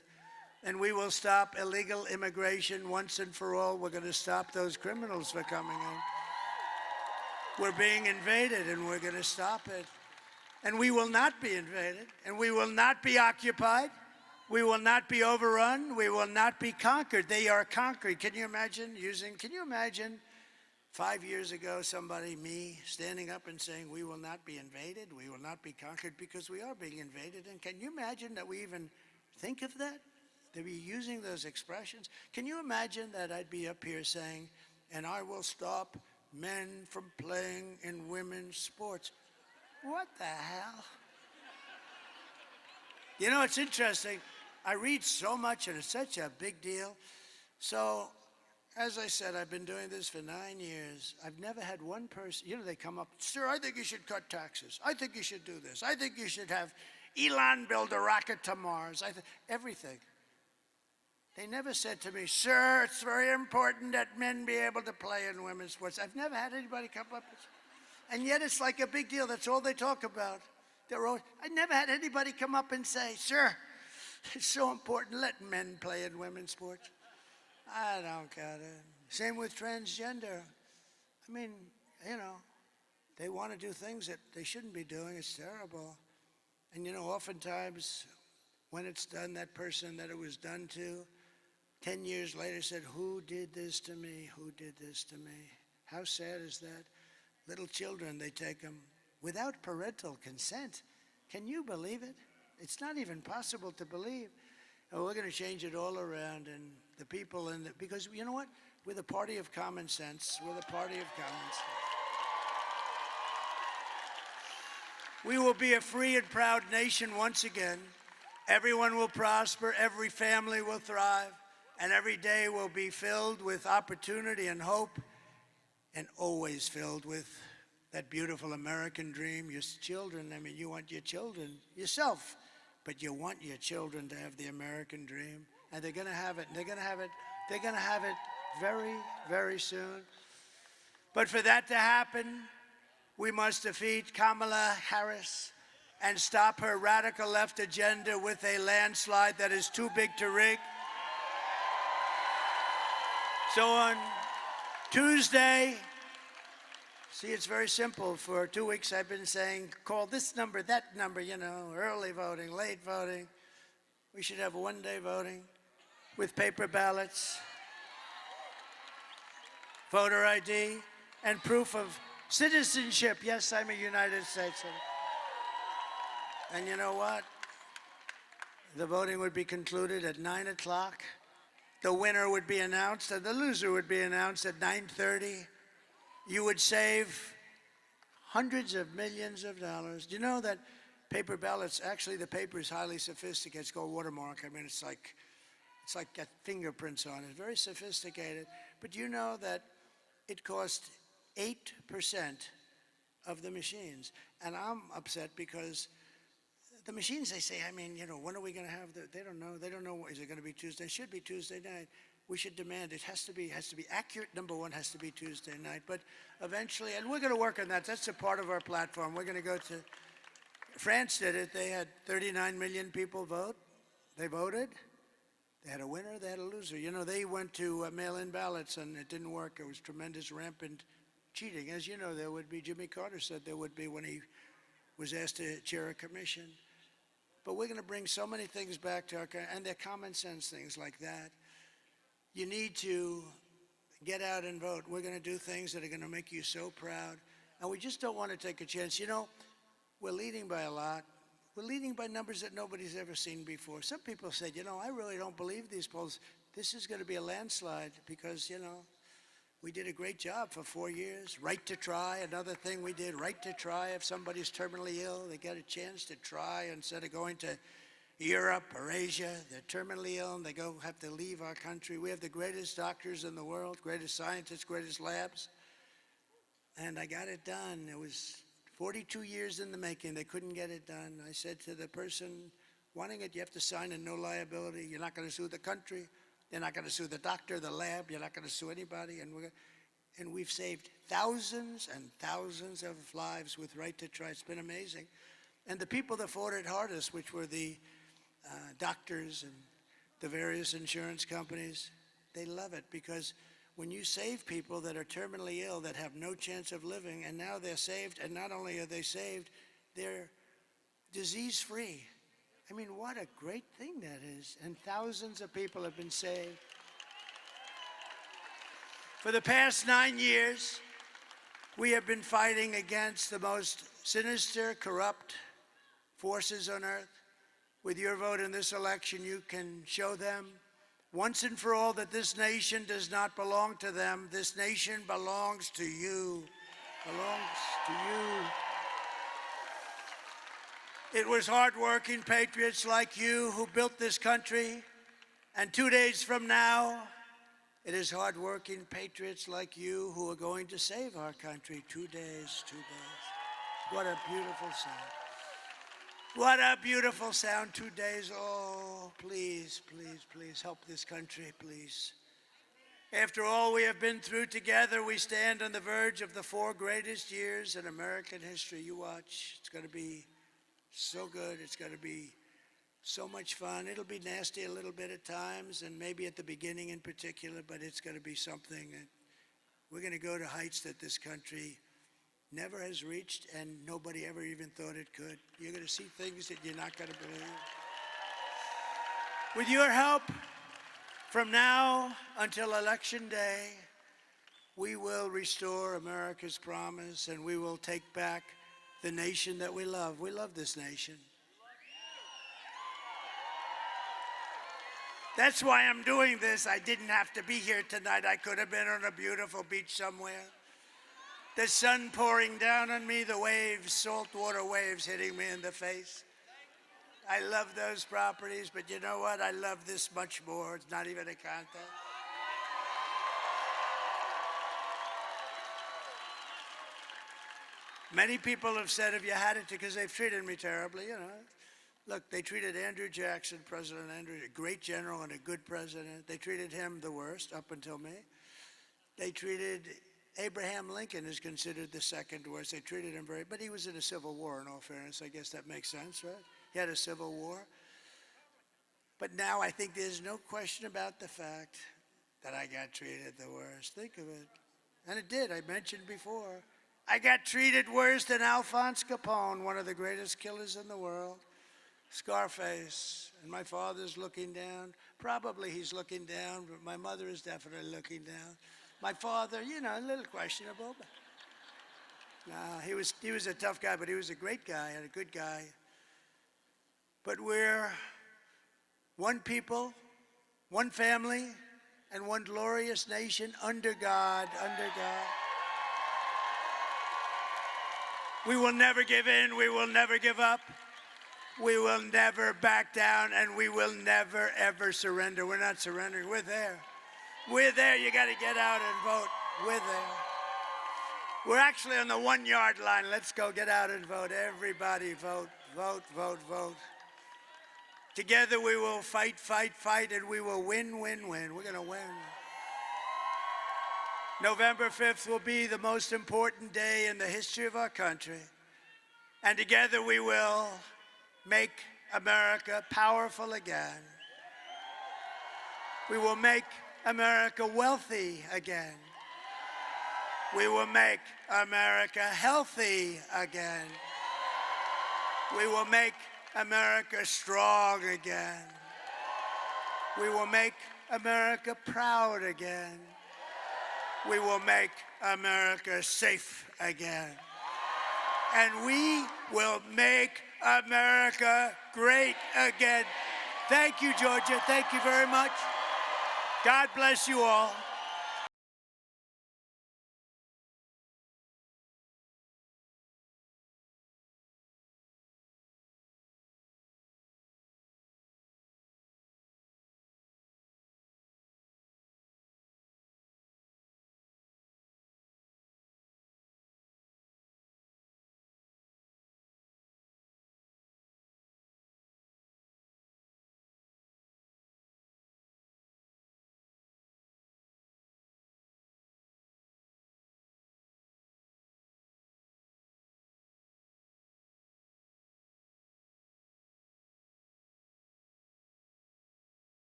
And we will stop illegal immigration once and for all. We're going to stop those criminals from coming in. We're being invaded, and we're going to stop it. And we will not be invaded, and we will not be occupied. We will not be overrun. We will not be conquered. They are conquered. Can you imagine 5 years ago, me, standing up and saying, we will not be invaded, we will not be conquered, because we are being invaded. And can you imagine that we even think of that? To be using those expressions? Can you imagine that I'd be up here saying, and I will stop men from playing in women's sports? What the hell? You know, it's interesting. I read so much, and it's such a big deal. So, as I said, I've been doing this for 9 years. I've never had one person, they come up, sir, I think you should cut taxes. I think you should do this. I think you should have Elon build a rocket to Mars. Everything. They never said to me, sir, it's very important that men be able to play in women's sports. I've never had anybody come up and yet it's like a big deal. That's all they talk about. I never had anybody come up and say, sir, it's so important, let men play in women's sports. I don't get it. Same with transgender. I mean, they want to do things that they shouldn't be doing. It's terrible. And oftentimes when it's done, that person that it was done to, 10 years later said, who did this to me? Who did this to me? How sad is that? Little children, they take them without parental consent. Can you believe it? It's not even possible to believe. Oh, we're going to change it all around, and the people because you know what? We're the party of common sense. We're the party of common sense. We will be a free and proud nation once again. Everyone will prosper, every family will thrive, and every day will be filled with opportunity and hope, and always filled with that beautiful American dream. Your children, you want your children, yourself, but you want your children to have the American dream, and they're going to have it. They're going to have it very, very soon. But for that to happen, we must defeat Kamala Harris and stop her radical left agenda with a landslide that is too big to rig. So on Tuesday, see, it's very simple. For 2 weeks I've been saying, call this number, that number, early voting, late voting. We should have one-day voting with paper ballots, voter ID, and proof of citizenship. Yes, I'm a United States citizen. And you know what? The voting would be concluded at 9 o'clock. The winner would be announced, and the loser would be announced at 9:30. You would save hundreds of millions of dollars. Do you know that paper ballots, actually the paper is highly sophisticated. It's called watermark. I mean, it's like got fingerprints on it. Very sophisticated. But you know that it cost 8% of the machines. And I'm upset because the machines, they say, when are we going to have they don't know. They don't know, is it going to be Tuesday? It should be Tuesday night. We should demand it has to be accurate. Number one, has to be Tuesday night. But eventually, and we're going to work on that. That's a part of our platform. We're going to go to, France did it. They had 39 million people vote. They voted. They had a winner, they had a loser. They went to mail-in ballots, and it didn't work. It was tremendous, rampant cheating. As you know, there would be, Jimmy Carter said there would be when he was asked to chair a commission. But we're going to bring so many things back to our country, and they're common sense things like that. You need to get out and vote. We're going to do things that are going to make you so proud. And we just don't want to take a chance. We're leading by a lot. We're leading by numbers that nobody's ever seen before. Some people said, I really don't believe these polls. This is going to be a landslide because, we did a great job for 4 years. Right to try, another thing we did. Right to try. If somebody's terminally ill, they get a chance to try instead of going to Europe or Asia. They're terminally ill and they have to leave our country. We have the greatest doctors in the world, greatest scientists, greatest labs. And I got it done. It was 42 years in the making. They couldn't get it done. I said to the person wanting it, you have to sign a no liability. You're not going to sue the country. You're not going to sue the doctor, the lab. You're not going to sue anybody. And we've saved thousands and thousands of lives with Right to Try. It's been amazing. And the people that fought it hardest, which were the doctors and the various insurance companies, they love it because when you save people that are terminally ill, that have no chance of living, and now they're saved, and not only are they saved, they're disease-free. What a great thing that is. And thousands of people have been saved. For the past 9 years, we have been fighting against the most sinister, corrupt forces on earth. With your vote in this election, you can show them once and for all that this nation does not belong to them. This nation belongs to you. Belongs to you. It was hardworking patriots like you who built this country. And 2 days from now, It is hardworking patriots like you who are going to save our country. 2 days, 2 days. What a beautiful sound. What a beautiful sound, 2 days. Oh, please, please, please help this country, please. After all we have been through together, we stand on the verge of the 4 greatest years in American history. You watch. It's going to be so good. It's going to be so much fun. It'll be nasty a little bit at times, and maybe at the beginning in particular, but it's going to be something that we're going to go to heights that this country never has reached, and nobody ever even thought it could. You're going to see things that you're not going to believe. With your help, from now until Election Day, we will restore America's promise, and we will take back the nation that we love. We love this nation. That's why I'm doing this. I didn't have to be here tonight. I could have been on a beautiful beach somewhere. The sun pouring down on me, the waves, saltwater waves hitting me in the face. I love those properties, but you know what? I love this much more. It's not even a contest. Many people have said, have you had it? Because they've treated me terribly, you know. Look, they treated Andrew Jackson, President Andrew, a great general and a good president. They treated him the worst up until me. They treated Abraham Lincoln, is considered the second worst. They treated him very, but he was in a civil war, in all fairness. I guess that makes sense, right? He had a civil war. But now I think there's no question about the fact that I got treated the worst. Think of it. And it did, I mentioned before. I got treated worse than Alphonse Capone, one of the greatest killers in the world. Scarface, and my father's looking down. Probably he's looking down, but my mother is definitely looking down. My father, you know, a little questionable, but no, he was a tough guy, but he was a great guy and a good guy. But we're one people, one family, and one glorious nation under God, under God. We will never give in, we will never give up. We will never back down, and we will never, ever surrender. We're not surrendering. We're there. We're there. You got to get out and vote. We're there. We're actually on the 1 yard line. Let's go get out and vote. Everybody vote, vote, vote, vote. Together we will fight, fight, fight, and we will win, win, win. We're going to win. November 5th will be the most important day in the history of our country. And together we will make America powerful again. We will make America wealthy again. We will make America healthy again. We will make America strong again. We will make America proud again. We will make America safe again. And we will make America great again. Thank you, Georgia. Thank you very much. God bless you all.